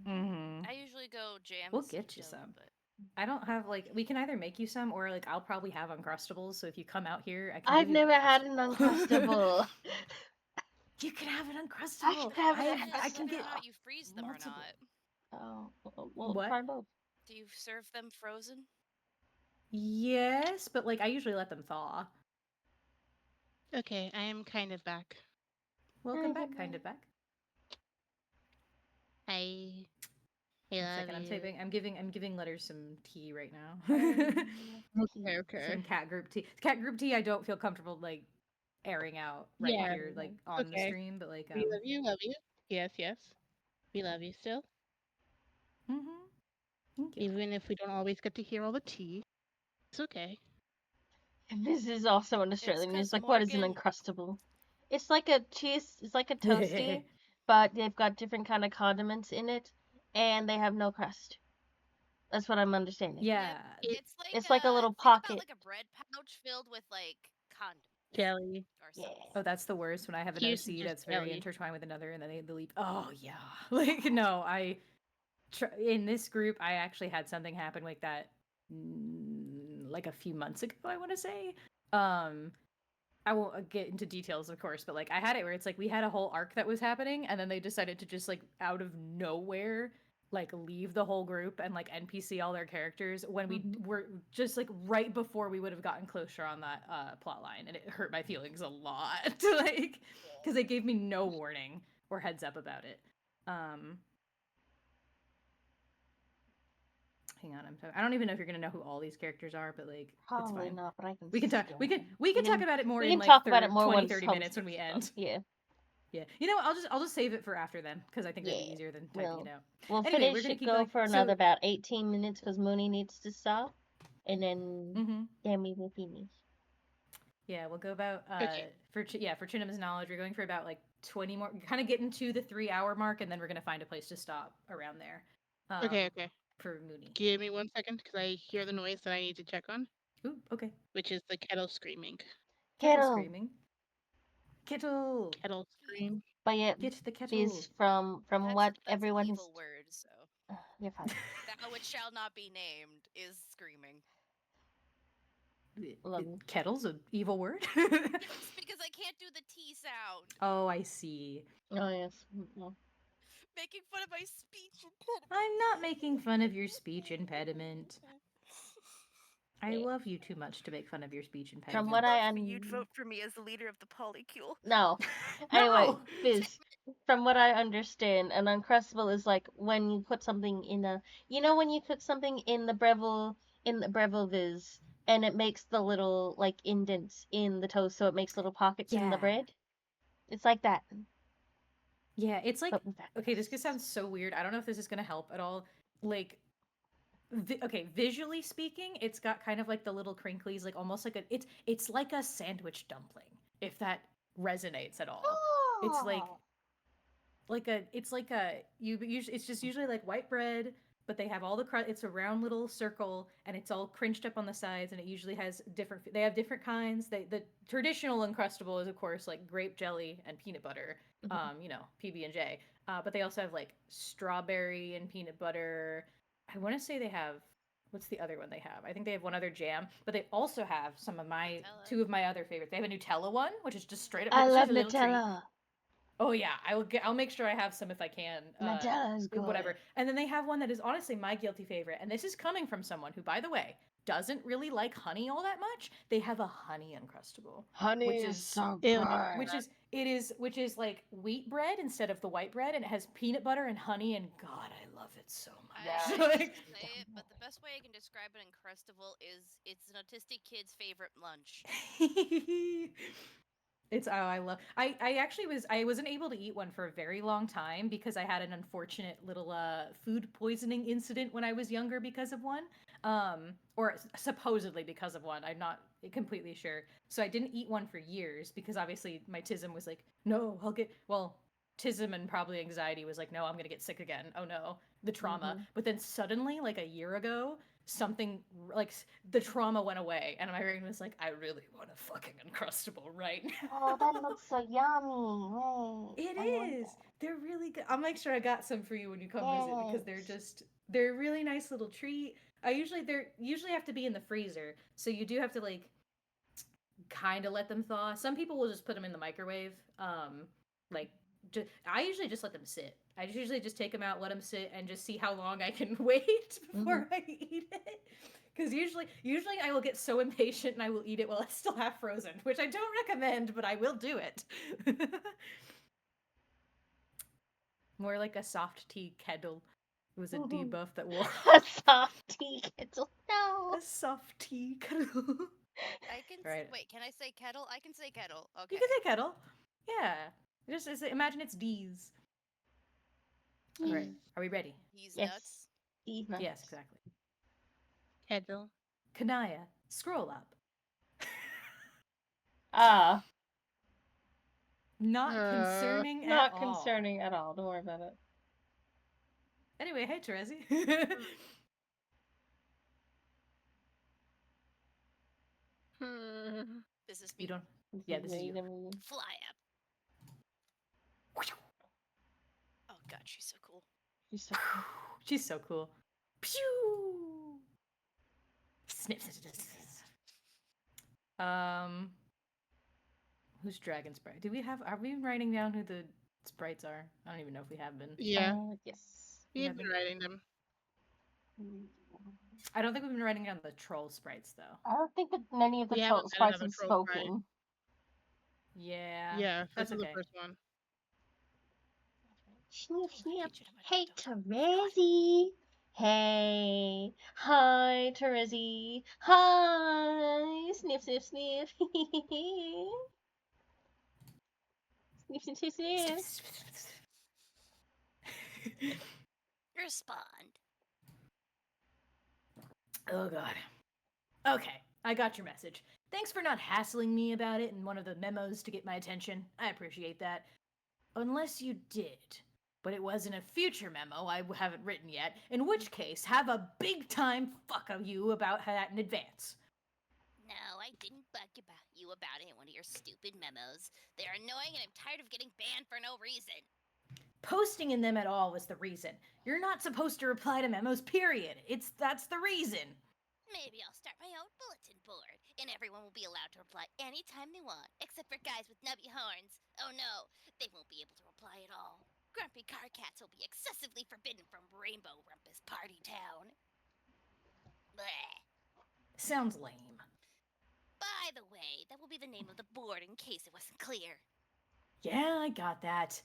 S3: I usually go jam.
S1: We'll get you
S3: jelly,
S1: some.
S3: But
S1: I don't have like we can either make you some or like I'll probably have Uncrustables. So if you come out here, I can.
S2: I've
S1: give you
S2: never had an Uncrustable.
S1: You can have an Uncrustable.
S3: I
S1: can get.
S3: Whether or not you freeze them
S1: multiple.
S3: or not.
S2: Oh, well,
S1: What?
S2: try both.
S3: Do you serve them frozen?
S1: Yes, but like I usually let them thaw.
S4: Okay, I am kind of back.
S1: Welcome back, kind of back.
S4: I
S1: One
S4: love
S1: second,
S4: you.
S1: I'm giving Letters some tea right now.
S4: Okay.
S1: Some cat group tea. Cat group tea. I don't feel comfortable like airing out right here, like on the stream. But like,
S4: we love you, love you. Yes, yes. We love you still.
S1: Thank you.
S4: Even if we don't always get to hear all the tea, it's okay.
S2: This is also an Australian. It's like, what is an Uncrustable? It's like a cheese. It's like a toasty, but they've got different kind of condiments in it, and they have no crust. That's what I'm understanding.
S1: Yeah,
S2: it's like a little pocket.
S3: Like a bread pouch filled with like condiments.
S4: Jelly.
S2: Yeah.
S1: Oh, that's the worst when I have an
S4: Here's
S1: OC
S4: just
S1: that's very
S4: jelly.
S1: intertwined with another, and then they leave. Oh yeah, like no, in this group I actually had something happen like that, like a few months ago. I want to say. I won't get into details, of course, but like I had it where it's like we had a whole arc that was happening, and then they decided to just like out of nowhere like leave the whole group and like NPC all their characters when we were just like right before we would have gotten closure on that plot line, and it hurt my feelings a lot, like because they gave me no warning or heads up about it. Hang on, I don't even know if you're gonna know who all these characters are, but like
S2: probably
S1: it's fine.
S2: not. But I can.
S1: We can talk. We can talk about it more in like
S2: talk about it more
S1: 20, 30 minutes when we end.
S2: Yeah.
S1: Yeah. You know, I'll just save it for after then because I think that'd be easier than typing it out.
S2: We'll
S1: Anyway,
S2: finish it go for another about 18 minutes because Mooney needs to stop, and then we will finish.
S1: Yeah, we'll go about for Chinima's knowledge. We're going for about like 20 more, kind of getting to the 3-hour mark, and then we're gonna find a place to stop around there.
S4: Okay.
S1: For Mooney.
S4: Give me 1 second because I hear the noise that I need to check on.
S1: Ooh, okay.
S4: Which is the kettle screaming.
S1: Kettle screaming. Kettle
S4: scream.
S2: But yeah,
S1: get the kettle.
S2: Is from what everyone
S3: an
S2: is.
S3: evil word, so
S2: you're fine.
S3: That which shall not be named is screaming.
S1: Kettle's an evil word?
S3: Yes, because I can't do the T sound.
S1: Oh, I see.
S2: Oh, yes.
S3: Making fun of my speech impediment.
S1: I'm not making fun of your speech impediment. I love you too much to make fun of your speech impediment.
S2: From what
S3: you'd vote for me as the leader of the polycule.
S2: No. Anyway, Fizz, from what I understand, an Uncrustable is like when you put something in a... You know when you cook something in the Breville Viz, and it makes the little, like, indents in the toast, so it makes little pockets in the bread? It's like that.
S1: Yeah, it's like... Okay, this could sound so weird. I don't know if this is going to help at all. Like... Okay, visually speaking, it's got kind of like the little crinklies, like almost like it's like a sandwich dumpling, if that resonates at all.
S2: Oh.
S1: It's just usually like white bread, but they have all the crust. It's a round little circle, and it's all cringed up on the sides, and it usually has different. They have different kinds. The traditional Uncrustable is of course like grape jelly and peanut butter. PB&J. But they also have like strawberry and peanut butter. I want to say they have, what's the other one they have? I think they have one other jam, but they also have two of my other favorites. They have a Nutella one, which is just straight up.
S2: I love Nutella.
S1: Oh yeah, I'll make sure I have some if I can.
S2: Nutella is good.
S1: Whatever. And then they have one that is honestly my guilty favorite, and this is coming from someone who, by the way, doesn't really like honey all that much. They have a honey Uncrustable.
S2: Honey is so good.
S1: Which is like wheat bread instead of the white bread, and it has peanut butter and honey, and God, I love it so much.
S3: I say it, but the best way I can describe an Uncrustable is it's an autistic kid's favorite lunch.
S1: It's I love. I actually wasn't able to eat one for a very long time because I had an unfortunate little food poisoning incident when I was younger because of one. Or supposedly because of one. I'm not completely sure. So I didn't eat one for years because obviously my tism was like, no, I'll get tism and probably anxiety was like, no, I'm gonna get sick again. Oh no, the trauma. But then suddenly, like a year ago, something like the trauma went away, and my brain was like, I really want a fucking Uncrustable right now.
S2: Oh, that looks so yummy. Wait,
S1: It
S2: I want
S1: is.
S2: that.
S1: They're really good. I'll make sure I got some for you when you come visit because
S2: Thanks.
S1: they're a really nice little treat. They're usually have to be in the freezer, so you do have to like kind of let them thaw. Some people will just put them in the microwave. Like I usually just let them sit. I usually just take them out, let them sit, and just see how long I can wait before I eat it. Because usually I will get so impatient and I will eat it while it's still half frozen, which I don't recommend, but I will do it. More like a soft tea kettle. It was a debuff that wore
S2: A soft tea kettle. No.
S1: a soft tea kettle.
S3: I can
S1: Right.
S3: wait. Can I say kettle? I can say kettle. Okay.
S1: You can say kettle. Yeah. Just imagine it's D's. All right. Are we ready?
S3: He's
S2: Yes.
S3: nuts.
S2: These nuts.
S1: Yes, exactly.
S4: Kettle.
S1: Kanaya, scroll up.
S2: Ah,
S1: Not concerning at
S2: not
S1: all.
S2: concerning at all. Don't worry about it.
S1: Anyway, hey Terezi.
S3: This is
S1: You
S3: me.
S1: don't. Yeah, this is you.
S3: Fly up. Oh god, she's so cool.
S2: She's so cool.
S1: She's so cool. Pew. Snip. Who's Dragon Sprite? Are we writing down who the sprites are? I don't even know if we have been.
S4: Yeah.
S2: Yes.
S4: We have been writing them.
S1: I don't think we've been writing down the troll sprites though.
S2: I don't think that many of the
S4: We haven't had
S2: sprites
S4: another
S2: have
S4: troll sprite.
S2: spoken.
S1: Yeah.
S4: Yeah,
S1: That's
S4: this is
S1: okay.
S4: the first one.
S2: Sniff, sniff.
S3: Featured in my
S2: Hey,
S3: TikTok.
S2: Terezi. Hey. Hi, Terezi. Hi. Sniff, sniff, sniff. Sniff, sniff, sniff.
S3: Respond.
S1: Oh god. Okay, I got your message. Thanks for not hassling me about it in one of the memos to get my attention. I appreciate that. Unless you did. But it was in a future memo I haven't written yet, in which case, have a big time fuck of you about that in advance.
S5: No, I didn't bug you about it in one of your stupid memos. They're annoying and I'm tired of getting banned for no reason.
S1: Posting in them at all was the reason. You're not supposed to reply to memos, period. That's the reason.
S5: Maybe I'll start my own bulletin board, and everyone will be allowed to reply anytime they want, except for guys with nubby horns. Oh no, they won't be able to reply at all. Grumpy car cats will be excessively forbidden from Rainbow Rumpus Party Town. Bleh.
S1: Sounds lame.
S5: By the way, that will be the name of the board in case it wasn't clear.
S1: Yeah, I got that.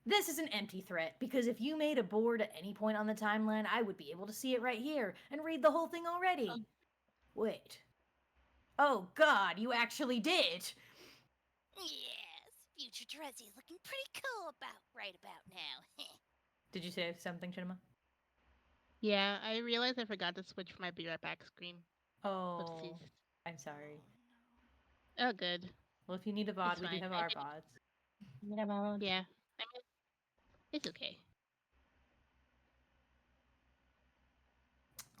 S1: This is an empty threat, because if you made a board at any point on the timeline, I would be able to see it right here and read the whole thing already. Wait. Oh god, you actually did!
S5: Yes, future Terezi is looking pretty cool right about now.
S1: Did you say something, Chinema?
S4: Yeah, I realized I forgot to switch my Be Right Back screen.
S1: Oh,
S4: Oopsies.
S1: I'm sorry.
S4: Oh, good.
S1: Well, if you need a VOD,
S4: It's
S1: we do
S4: fine.
S1: have our VODs.
S4: Yeah. I mean, it's okay.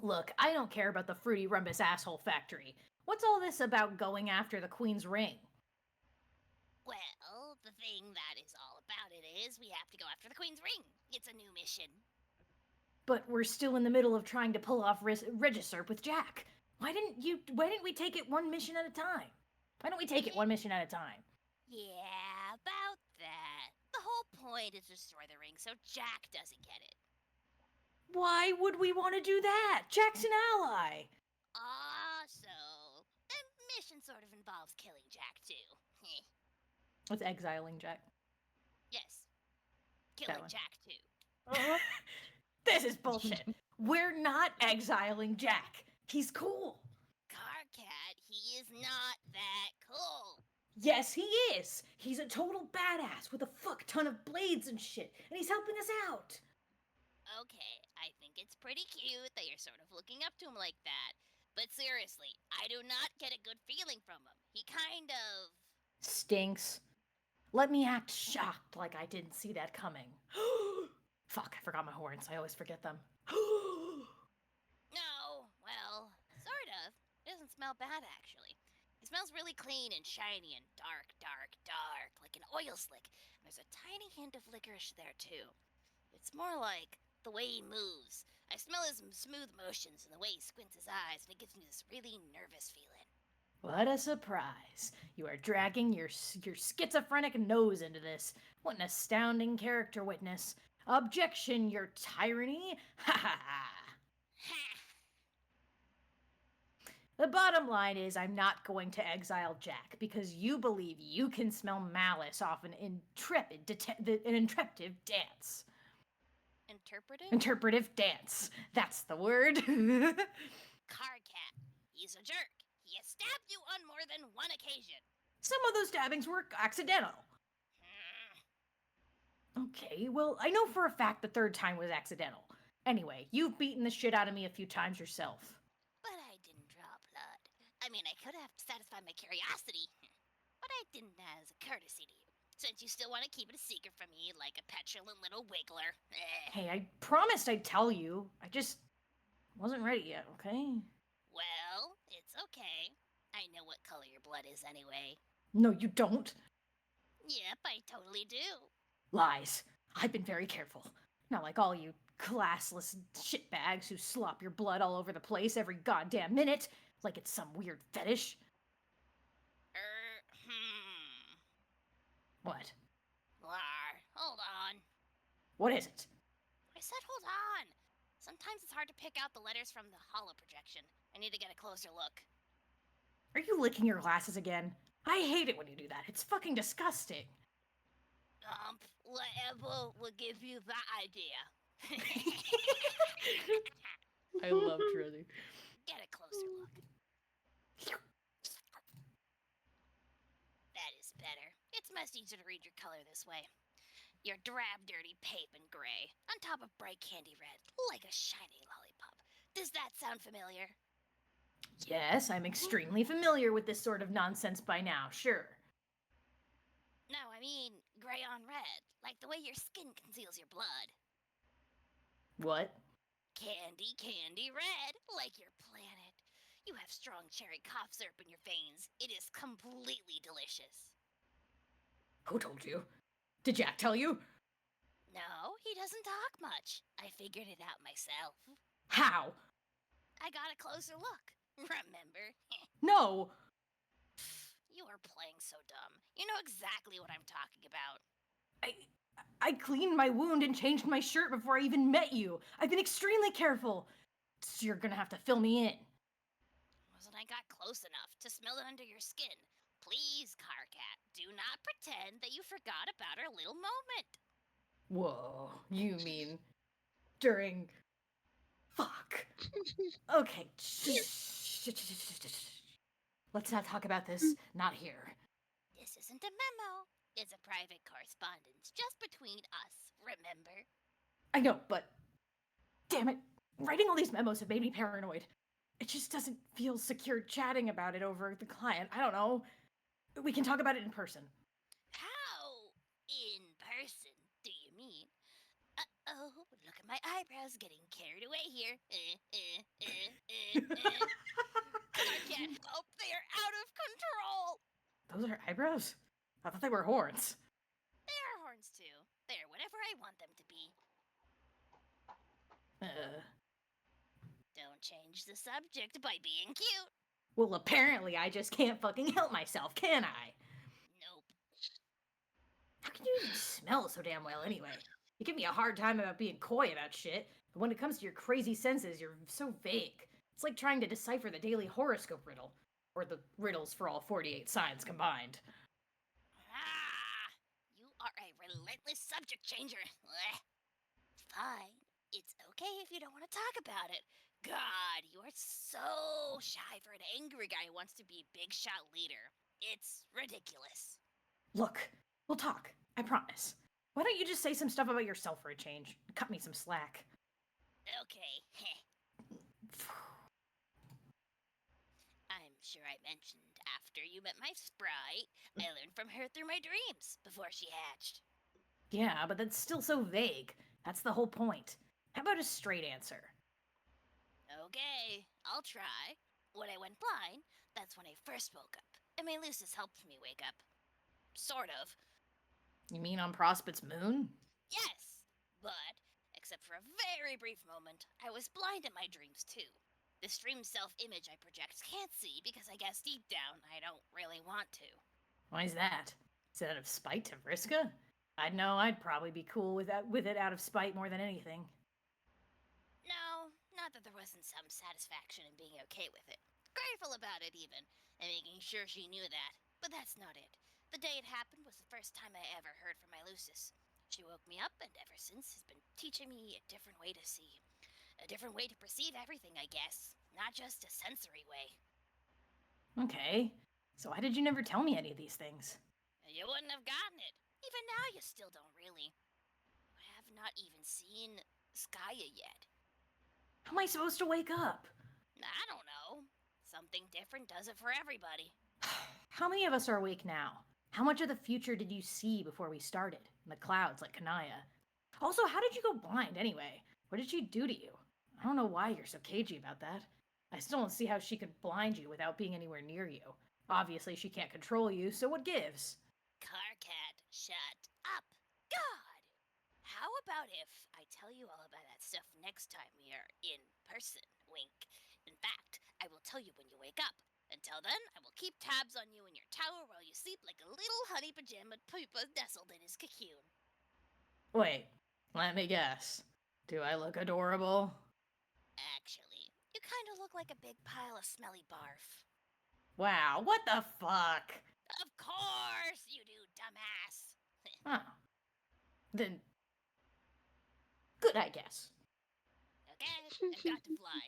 S1: Look, I don't care about the Fruity Rumpus asshole factory. What's all this about going after the Queen's ring?
S5: Well, the thing that is all about it is we have to go after the Queen's ring. It's a new mission.
S1: But we're still in the middle of trying to pull off Regisurp with Jack. Why didn't we take it one mission at a time? Why don't we take it one mission at a time?
S5: Yeah, about that. The whole point is to destroy the ring so Jack doesn't get it.
S1: Why would we want to do that? Jack's an ally.
S5: So the mission sort of involves killing Jack too.
S1: What's exiling Jack?
S5: Yes, killing Jack too.
S1: This is bullshit. We're not exiling Jack. He's cool.
S5: Carcat, he is not that cool.
S1: Yes, he is! He's a total badass with a fuck ton of blades and shit, and he's helping us out!
S5: Okay, I think it's pretty cute that you're sort of looking up to him like that. But seriously, I do not get a good feeling from him. He kind of...
S1: Stinks. Let me act shocked like I didn't see that coming. Fuck, I forgot my horns. I always forget them.
S5: No, well, sort of. It doesn't smell bad, actually. It smells really clean and shiny and dark, like an oil slick. And there's a tiny hint of licorice there, too. It's more like the way he moves. I smell his smooth motions and the way he squints his eyes, and it gives me this really nervous feeling.
S1: What a surprise. You are dragging your schizophrenic nose into this. What an astounding character witness. Objection, your tyranny. Ha ha ha. The bottom line is I'm not going to exile Jack because you believe you can smell malice off an interpretive dance.
S5: Interpretive?
S1: Interpretive dance. That's the word.
S5: Carcat. He's a jerk. He has stabbed you on more than one occasion.
S1: Some of those stabbings were accidental. Okay, well, I know for a fact the third time was accidental. Anyway, you've beaten the shit out of me a few times yourself.
S5: But I didn't draw blood. I mean, I could have satisfied my curiosity. But I didn't as a courtesy to you, since you still want to keep it a secret from me like a petulant little wiggler.
S1: Hey, I promised I'd tell you. I just wasn't ready yet, okay?
S5: Well, it's okay. I know what color your blood is anyway.
S1: No, you don't.
S5: Yep, I totally do.
S1: Lies. I've been very careful. Not like all you classless shitbags who slop your blood all over the place every goddamn minute, like it's some weird fetish. What?
S5: Hold on.
S1: What is it?
S5: I said hold on. Sometimes it's hard to pick out the letters from the holo projection. I need to get a closer look.
S1: Are you licking your glasses again? I hate it when you do that. It's fucking disgusting.
S5: Whatever will give you that idea.
S1: I love Trizzy.
S5: Get a closer look. That is better. It's much easier to read your color this way. You're drab, dirty pape and gray, on top of bright candy red, like a shiny lollipop. Does that sound familiar?
S1: Yes, I'm extremely familiar with this sort of nonsense by now, sure.
S5: No, I mean gray on red, like the way your skin conceals your blood.
S1: What?
S5: Candy red, like your planet. You have strong cherry cough syrup in your veins. It is completely delicious.
S1: Who told you? Did Jack tell you?
S5: No, he doesn't talk much. I figured it out myself.
S1: How?
S5: I got a closer look. Remember?
S1: No!
S5: You are playing so dumb. You know exactly what I'm talking about.
S1: I cleaned my wound and changed my shirt before I even met you. I've been extremely careful. So you're gonna have to fill me in.
S5: Wasn't I got close enough to smell it under your skin? Please, Carcat, do not pretend that you forgot about our little moment.
S1: Whoa, you mean during... Fuck. Okay. Let's not talk about this. Not here.
S5: This isn't a memo. It's a private correspondence just between us, remember?
S1: I know, but... Damn it. Writing all these memos have made me paranoid. It just doesn't feel secure chatting about it over the client. I don't know. We can talk about it in person.
S5: How in person do you mean? Uh-oh, look at my eyebrows getting carried away here. I can't help, they are out of control.
S1: Those are eyebrows? I thought they were horns.
S5: They are horns too. They're whatever I want them to be. Don't change the subject by being cute.
S1: Well, apparently I just can't fucking help myself, can I?
S5: Nope.
S1: How can you even smell so damn well anyway? You give me a hard time about being coy about shit, but when it comes to your crazy senses, you're so vague. It's like trying to decipher the daily horoscope riddle, or the riddles for all 48 signs combined.
S5: You are a relentless subject changer. Fine. It's okay if you don't want to talk about it. God, you are so shy for an angry guy who wants to be big shot leader. It's ridiculous.
S1: Look, we'll talk. I promise. Why don't you just say some stuff about yourself for a change? Cut me some slack.
S5: Okay. I'm sure I mentioned after you met my sprite, I learned from her through my dreams before she hatched.
S1: Yeah, but that's still so vague. That's the whole point. How about a straight answer?
S5: Okay, I'll try. When I went blind, that's when I first woke up, and my Lucis helped me wake up. Sort of.
S1: You mean on Prospect's moon?
S5: Yes, but, except for a very brief moment, I was blind in my dreams too. This dream self-image I project can't see because I guess deep down I don't really want to.
S1: Why's that? Is it out of spite to Vriska? I'd know I'd probably be cool with it out of spite more than anything.
S5: No, not that there wasn't some satisfaction in being okay with it. Grateful about it even, and making sure she knew that. But that's not it. The day it happened was the first time I ever heard from my Lucis. She woke me up and ever since has been teaching me a different way to see. A different way to perceive everything, I guess. Not just a sensory way.
S1: Okay, so why did you never tell me any of these things?
S5: You wouldn't have gotten it. Even now you still don't really. I have not even seen Skaya yet.
S1: How am I supposed to wake up?
S5: I don't know. Something different does it for everybody.
S1: How many of us are awake now? How much of the future did you see before we started? In the clouds like Kanaya? Also, how did you go blind anyway? What did she do to you? I don't know why you're so cagey about that. I still don't see how she could blind you without being anywhere near you. Obviously, she can't control you, so what gives?
S5: Carcat, shut up. God! How about if I tell you all about that stuff next time we are in person? Wink. In fact, I will tell you when you wake up. Until then, I will keep tabs on you in your tower while you sleep like a little honey pajama pupa nestled in his cocoon.
S1: Wait, let me guess. Do I look adorable?
S5: Actually, you kind of look like a big pile of smelly barf.
S1: Wow, what the fuck?
S5: Of course you do, dumbass.
S1: Oh. Then. Good, I guess.
S5: Okay, I've got to fly.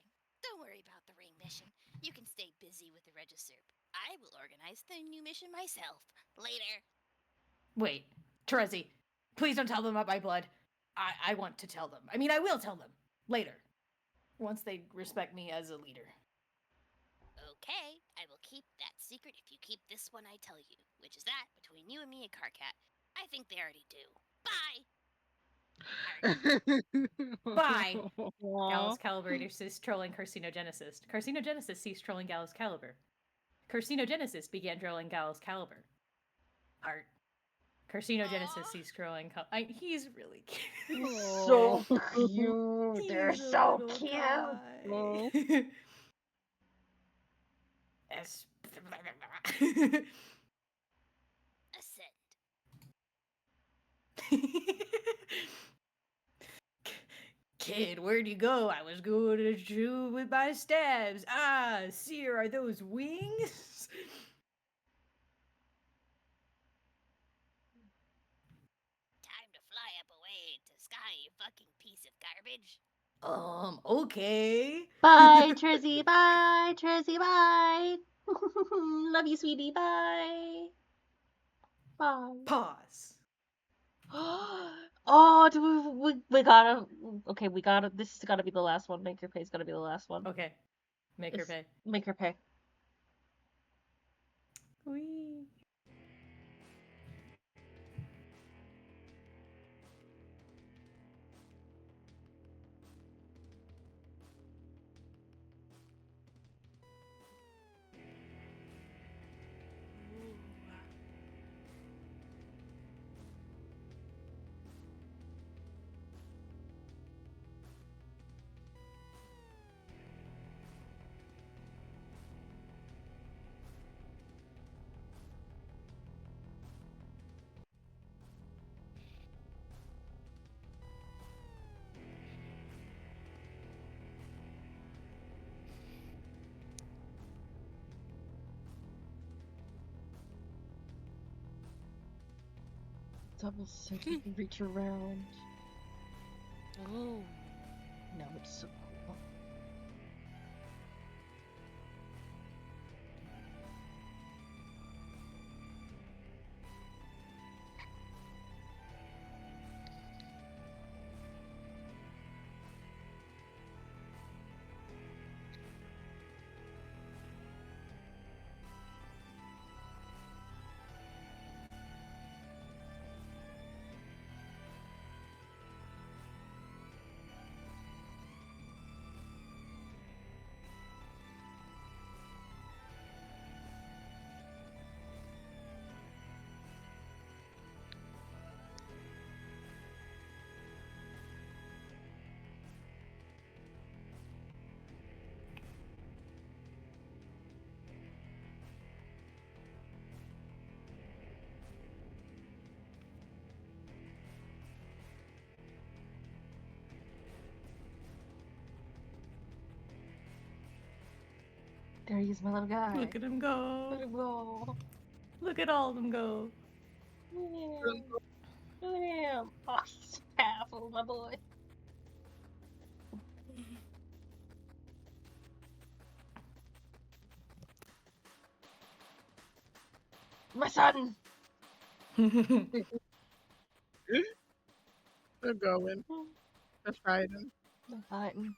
S5: Don't worry about the ring mission. You can stay busy with the register. I will organize the new mission myself. Later.
S1: Wait, Terezi, please don't tell them about my blood. I want to tell them. I mean, I will tell them. Later. Once they respect me as a leader.
S5: Okay, I will keep that secret if you keep this one I tell you, which is that between you and me and Carcat. I think they already do. Bye!
S1: Bye! Gallus Caliber ceased trolling Carcinogenesis. Carcinogenesis ceased trolling Gallus Caliber. Carcinogenesis began trolling Gallus Caliber. Heart. Carcinogenesis ceased trolling. He's really cute.
S2: So cute. They're
S1: He's a
S2: so
S1: little
S2: cute.
S1: guy.
S5: Ascend.
S1: Kid, where'd you go? I was going to shoot with my stabs. Ah, seer, are those wings?
S5: Time to fly up away to sky, you fucking piece of garbage.
S1: Okay.
S2: Bye, Trizzy. Bye, Trizzy. Bye. Love you, sweetie. Bye. Bye.
S1: Pause.
S2: Oh, do we gotta. Okay, we gotta. This has gotta be the last one. Make Your Pay's gotta be the last one.
S1: Okay. Make her pay.
S2: Make Her Pay.
S1: Whee.
S2: Double sink, you can reach around.
S3: Oh.
S2: No, it's so cool. There he is, my little guy.
S1: Look at him go.
S2: Let him go.
S1: Look at all of them go.
S2: Look at him. Look at him. Oh, he's so powerful, my boy. My son.
S4: They're going. They're fighting.
S2: They're fighting.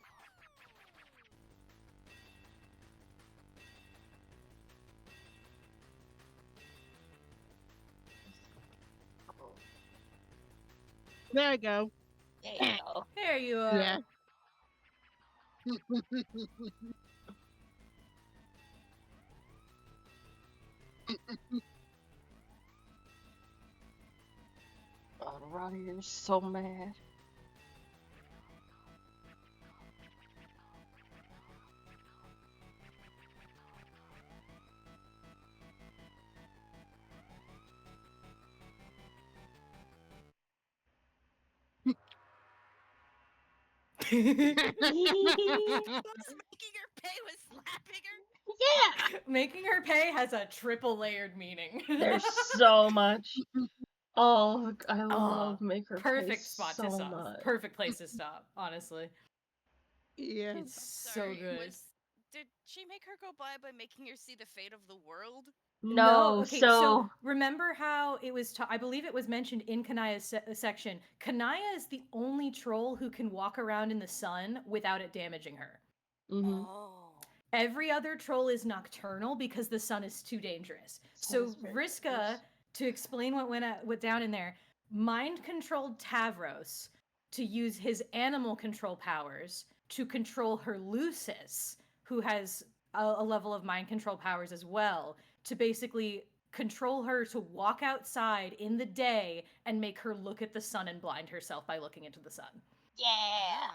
S4: There you go.
S2: There you go.
S1: There you are.
S4: Yeah.
S2: Oh, Ronnie, you're so mad.
S3: Making her pay with slapping her.
S2: Yeah!
S1: Making her pay has a triple layered meaning.
S2: There's so much. Oh, I love Make Her
S1: perfect
S2: Pay
S1: spot
S2: so
S1: to stop.
S2: much.
S1: Perfect place to stop, honestly.
S4: Yeah.
S1: It's
S3: Sorry,
S1: so good.
S3: Did she make her go by making her see the fate of the world?
S2: No,
S1: okay,
S2: so
S1: remember how it was, I believe it was mentioned in Kanaya's section. Kanaya is the only troll who can walk around in the sun without it damaging her.
S2: mhm.
S3: Oh.
S1: Every other troll is nocturnal because the sun is too dangerous.
S2: Sun
S1: So
S2: is very
S1: Vriska,
S2: dangerous.
S1: to explain what went down in there, mind controlled Tavros to use his animal control powers to control her Lucis, who has a level of mind control powers as well, to basically control her to walk outside in the day and make her look at the sun and blind herself by looking into the sun.
S2: Yeah.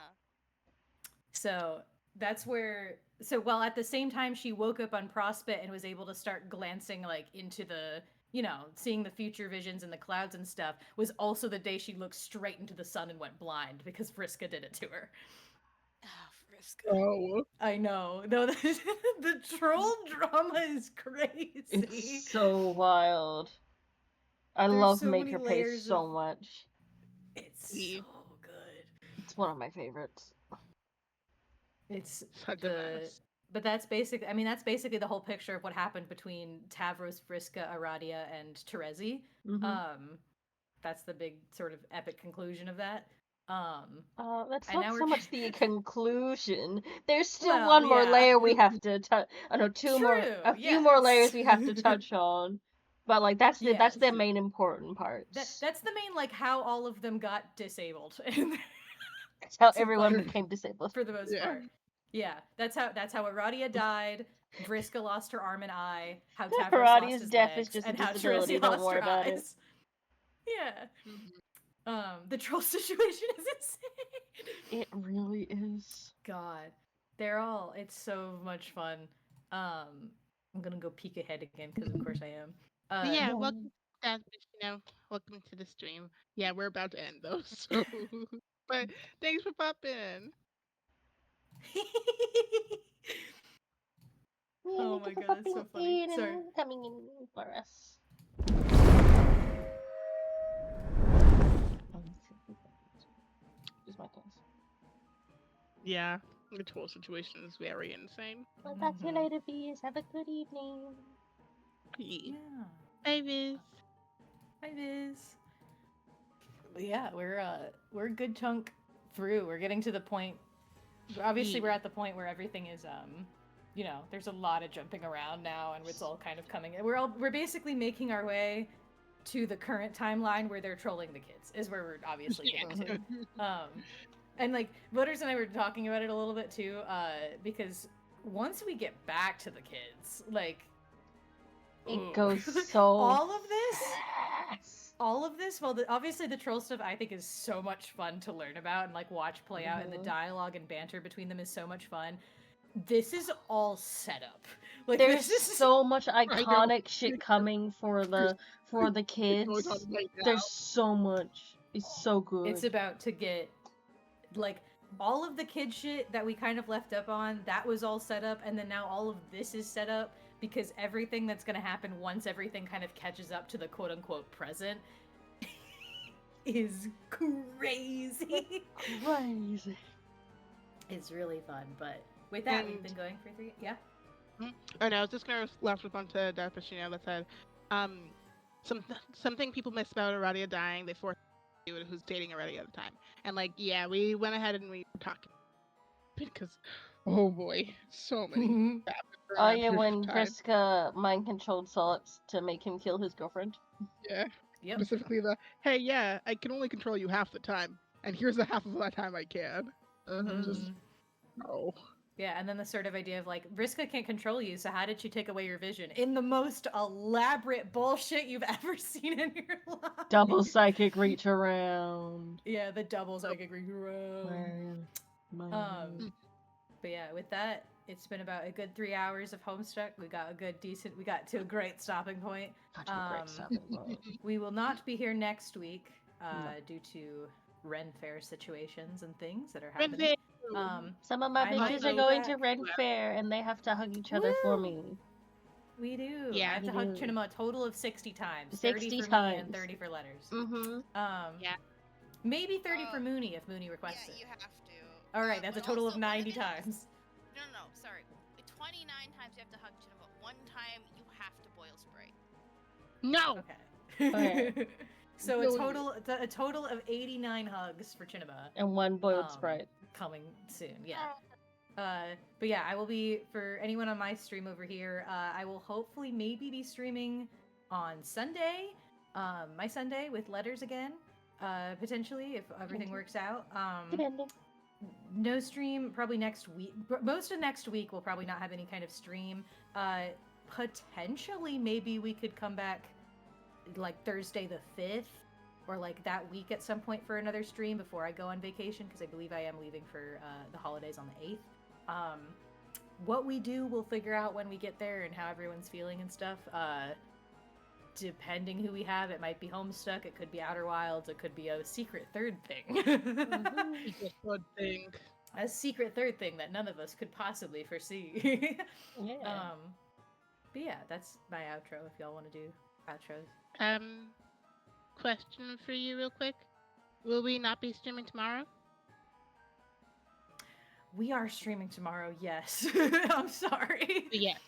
S1: So that's where, so while at the same time she woke up on Prospect and was able to start glancing like into the, you know, seeing the future visions in the clouds and stuff, was also the day she looked straight into the sun and went blind because Vriska did it to her.
S3: Oh, Vriska.
S4: Oh.
S1: I know. No, the troll drama is crazy.
S2: It's so wild. I
S1: There's
S2: love
S1: so
S2: Make
S1: many
S2: Her Pay
S1: layers
S2: so
S1: of-
S2: much.
S1: It's
S4: Yeah.
S1: so good.
S2: It's one of my favorites.
S1: It's
S4: Such a mess.
S1: but that's basically, I mean, that's basically the whole picture of what happened between Tavros, Vriska, Aradia, and Terezi.
S2: Mhm.
S1: That's the big sort of epic conclusion of that.
S2: That's
S1: and
S2: not
S1: now
S2: so
S1: we're
S2: much the conclusion. There's still
S1: Well,
S2: one more
S1: yeah.
S2: layer we have to touch. I know two more,
S1: True,
S2: a few more layers
S1: yes.
S2: we have to touch on. But like that's the
S1: Yes.
S2: main important parts.
S1: That's the main, like, how all of them got disabled.
S2: That's how
S1: to,
S2: everyone
S1: like,
S2: became disabled.
S1: for the most
S4: Yeah.
S1: part. Yeah, that's how Aradia died. Vriska lost her arm and eye. How Tavros lost
S2: Aradia's
S1: his
S2: death
S1: legs,
S2: is just a
S1: and how
S2: disability.
S1: Terezi
S2: Don't
S1: lost
S2: worry
S1: her
S2: about it.
S1: eyes. Yeah.
S4: Mhm.
S1: The troll situation is insane.
S2: It really is.
S1: God, it's so much fun. I'm gonna go peek ahead again because of course I am.
S4: Yeah, welcome welcome to the stream. Yeah, we're about to end though, so but thanks for popping.
S1: Oh my god, that's so funny. Sorry.
S2: Coming in for us. Just my thoughts.
S4: Yeah, the troll situation is very insane.
S2: Well, talk to you later, bees. Have a good evening.
S1: Yeah.
S4: Bye, Viz.
S1: Hi, Viz. Yeah, we're a good chunk through. We're getting to the point. Obviously, we're at the point where everything is you know, there's a lot of jumping around now, and it's all kind of coming. We're basically making our way to the current timeline where they're trolling the kids. Is where we're obviously getting to. And like Butters and I were talking about it a little bit too, because once we get back to the kids, like
S2: it goes so
S1: all of this.
S2: fast.
S1: All of this, well, obviously the troll stuff I think is so much fun to learn about and like watch play out, and the dialogue and banter between them is so much fun. This is all set up. Like
S2: There's
S1: this is
S2: so much iconic shit coming for the kids.
S4: Right now.
S2: There's so much. It's so good.
S1: It's about to get like all of the kid shit that we kind of left up on, that was all set up, and then now all of this is set up because everything that's going to happen once everything kind of catches up to the quote-unquote present is crazy.
S2: Crazy.
S1: It's really fun, but with that, we've been going for 3... Yeah?
S4: Oh no, I was just going to last respond to DexPixel that said, something people miss about Aradia dying, they forced who's dating Aradia at the time. And like, yeah, we went ahead and we were talking. Because, oh boy, so many.
S2: Oh yeah, when Vriska mind controlled Solix to make him kill his girlfriend.
S4: Yeah.
S1: Yep.
S4: Specifically hey, yeah, I can only control you half the time, and here's the half of that time I can. Just, no.
S1: Yeah, and then the sort of idea of like, Vriska can't control you, so how did she take away your vision? In the most elaborate bullshit you've ever seen in your life.
S2: Double psychic reach around.
S1: Yeah, the double psychic reach around. But yeah, with that, it's been about a good 3 hours of Homestuck. We got to a great stopping point. We will not be here next week due to Ren Fair situations and things that are happening.
S2: Some of my bitches are going to Ren Fair and they have to hug each other for me.
S1: We do.
S4: Yeah,
S1: I have to hug Chinema a total of 60 times.
S2: 60
S1: 30 for
S2: times.
S1: me and 30 for letters.
S4: Yeah.
S1: Maybe 30 for Mooney if Mooney requests it.
S5: Yeah, you have to.
S1: Alright, that's a total of 90 times.
S5: No, sorry. 29 times you have to hug Chinema. 1 time you have to boil Sprite.
S4: No!
S1: Okay. So a total of 89 hugs for Chinema.
S2: And 1 boiled Sprite.
S1: Coming soon, yeah. But yeah, I will be, for anyone on my stream over here, I will hopefully maybe be streaming on Sunday, my Sunday with letters again, potentially, if everything works out.
S2: Depending.
S1: No stream probably next week. Most of next week we'll probably not have any kind of stream. Potentially maybe we could come back like Thursday the 5th or like that week at some point for another stream before I go on vacation, because I believe I am leaving for the holidays on the 8th. What we do, we'll figure out when we get there and how everyone's feeling and stuff. Depending who we have, it might be Homestuck, it could be Outer Wilds, it could be a secret third thing. A secret third thing that none of us could possibly foresee.
S2: Yeah.
S1: But yeah, that's my outro if y'all want to do outros.
S4: Question for you real quick. Will we not be streaming tomorrow?
S1: We are streaming tomorrow, yes. I'm sorry.
S4: Yes.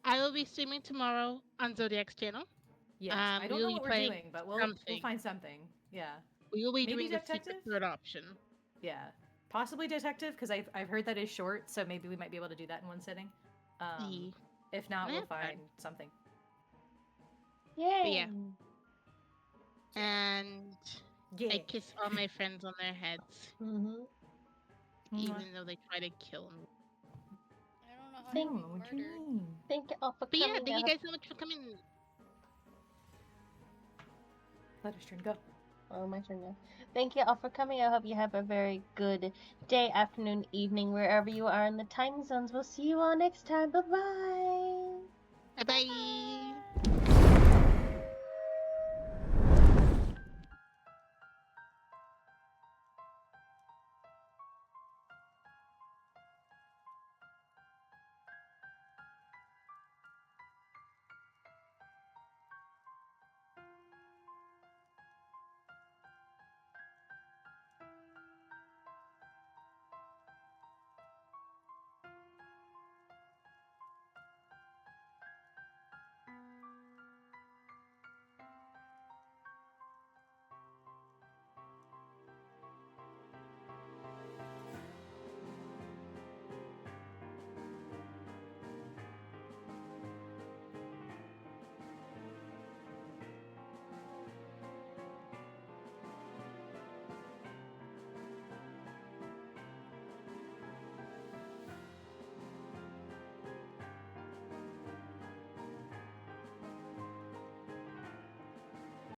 S4: I will be streaming tomorrow on Zodiac's channel.
S1: Yes, I don't know what we're doing, but we'll find something. Yeah.
S4: We will be
S1: maybe
S4: doing
S1: detective?
S4: the secret third option.
S1: Yeah. Possibly detective, because I've heard that is short, so maybe we might be able to do that in one sitting. If not, we'll find something.
S2: Yay!
S4: Yeah. And I kiss all my friends on their heads. Even though they try to kill me.
S5: I don't know how to be murdered.
S2: Thank you all for
S4: But
S2: coming.
S4: yeah, thank you guys so much for coming.
S1: Let us turn go.
S2: Oh, my turn now. Thank you all for coming. I hope you have a very good day, afternoon, evening, wherever you are in the time zones. We'll see you all next time. Bye-bye.
S4: Bye-bye.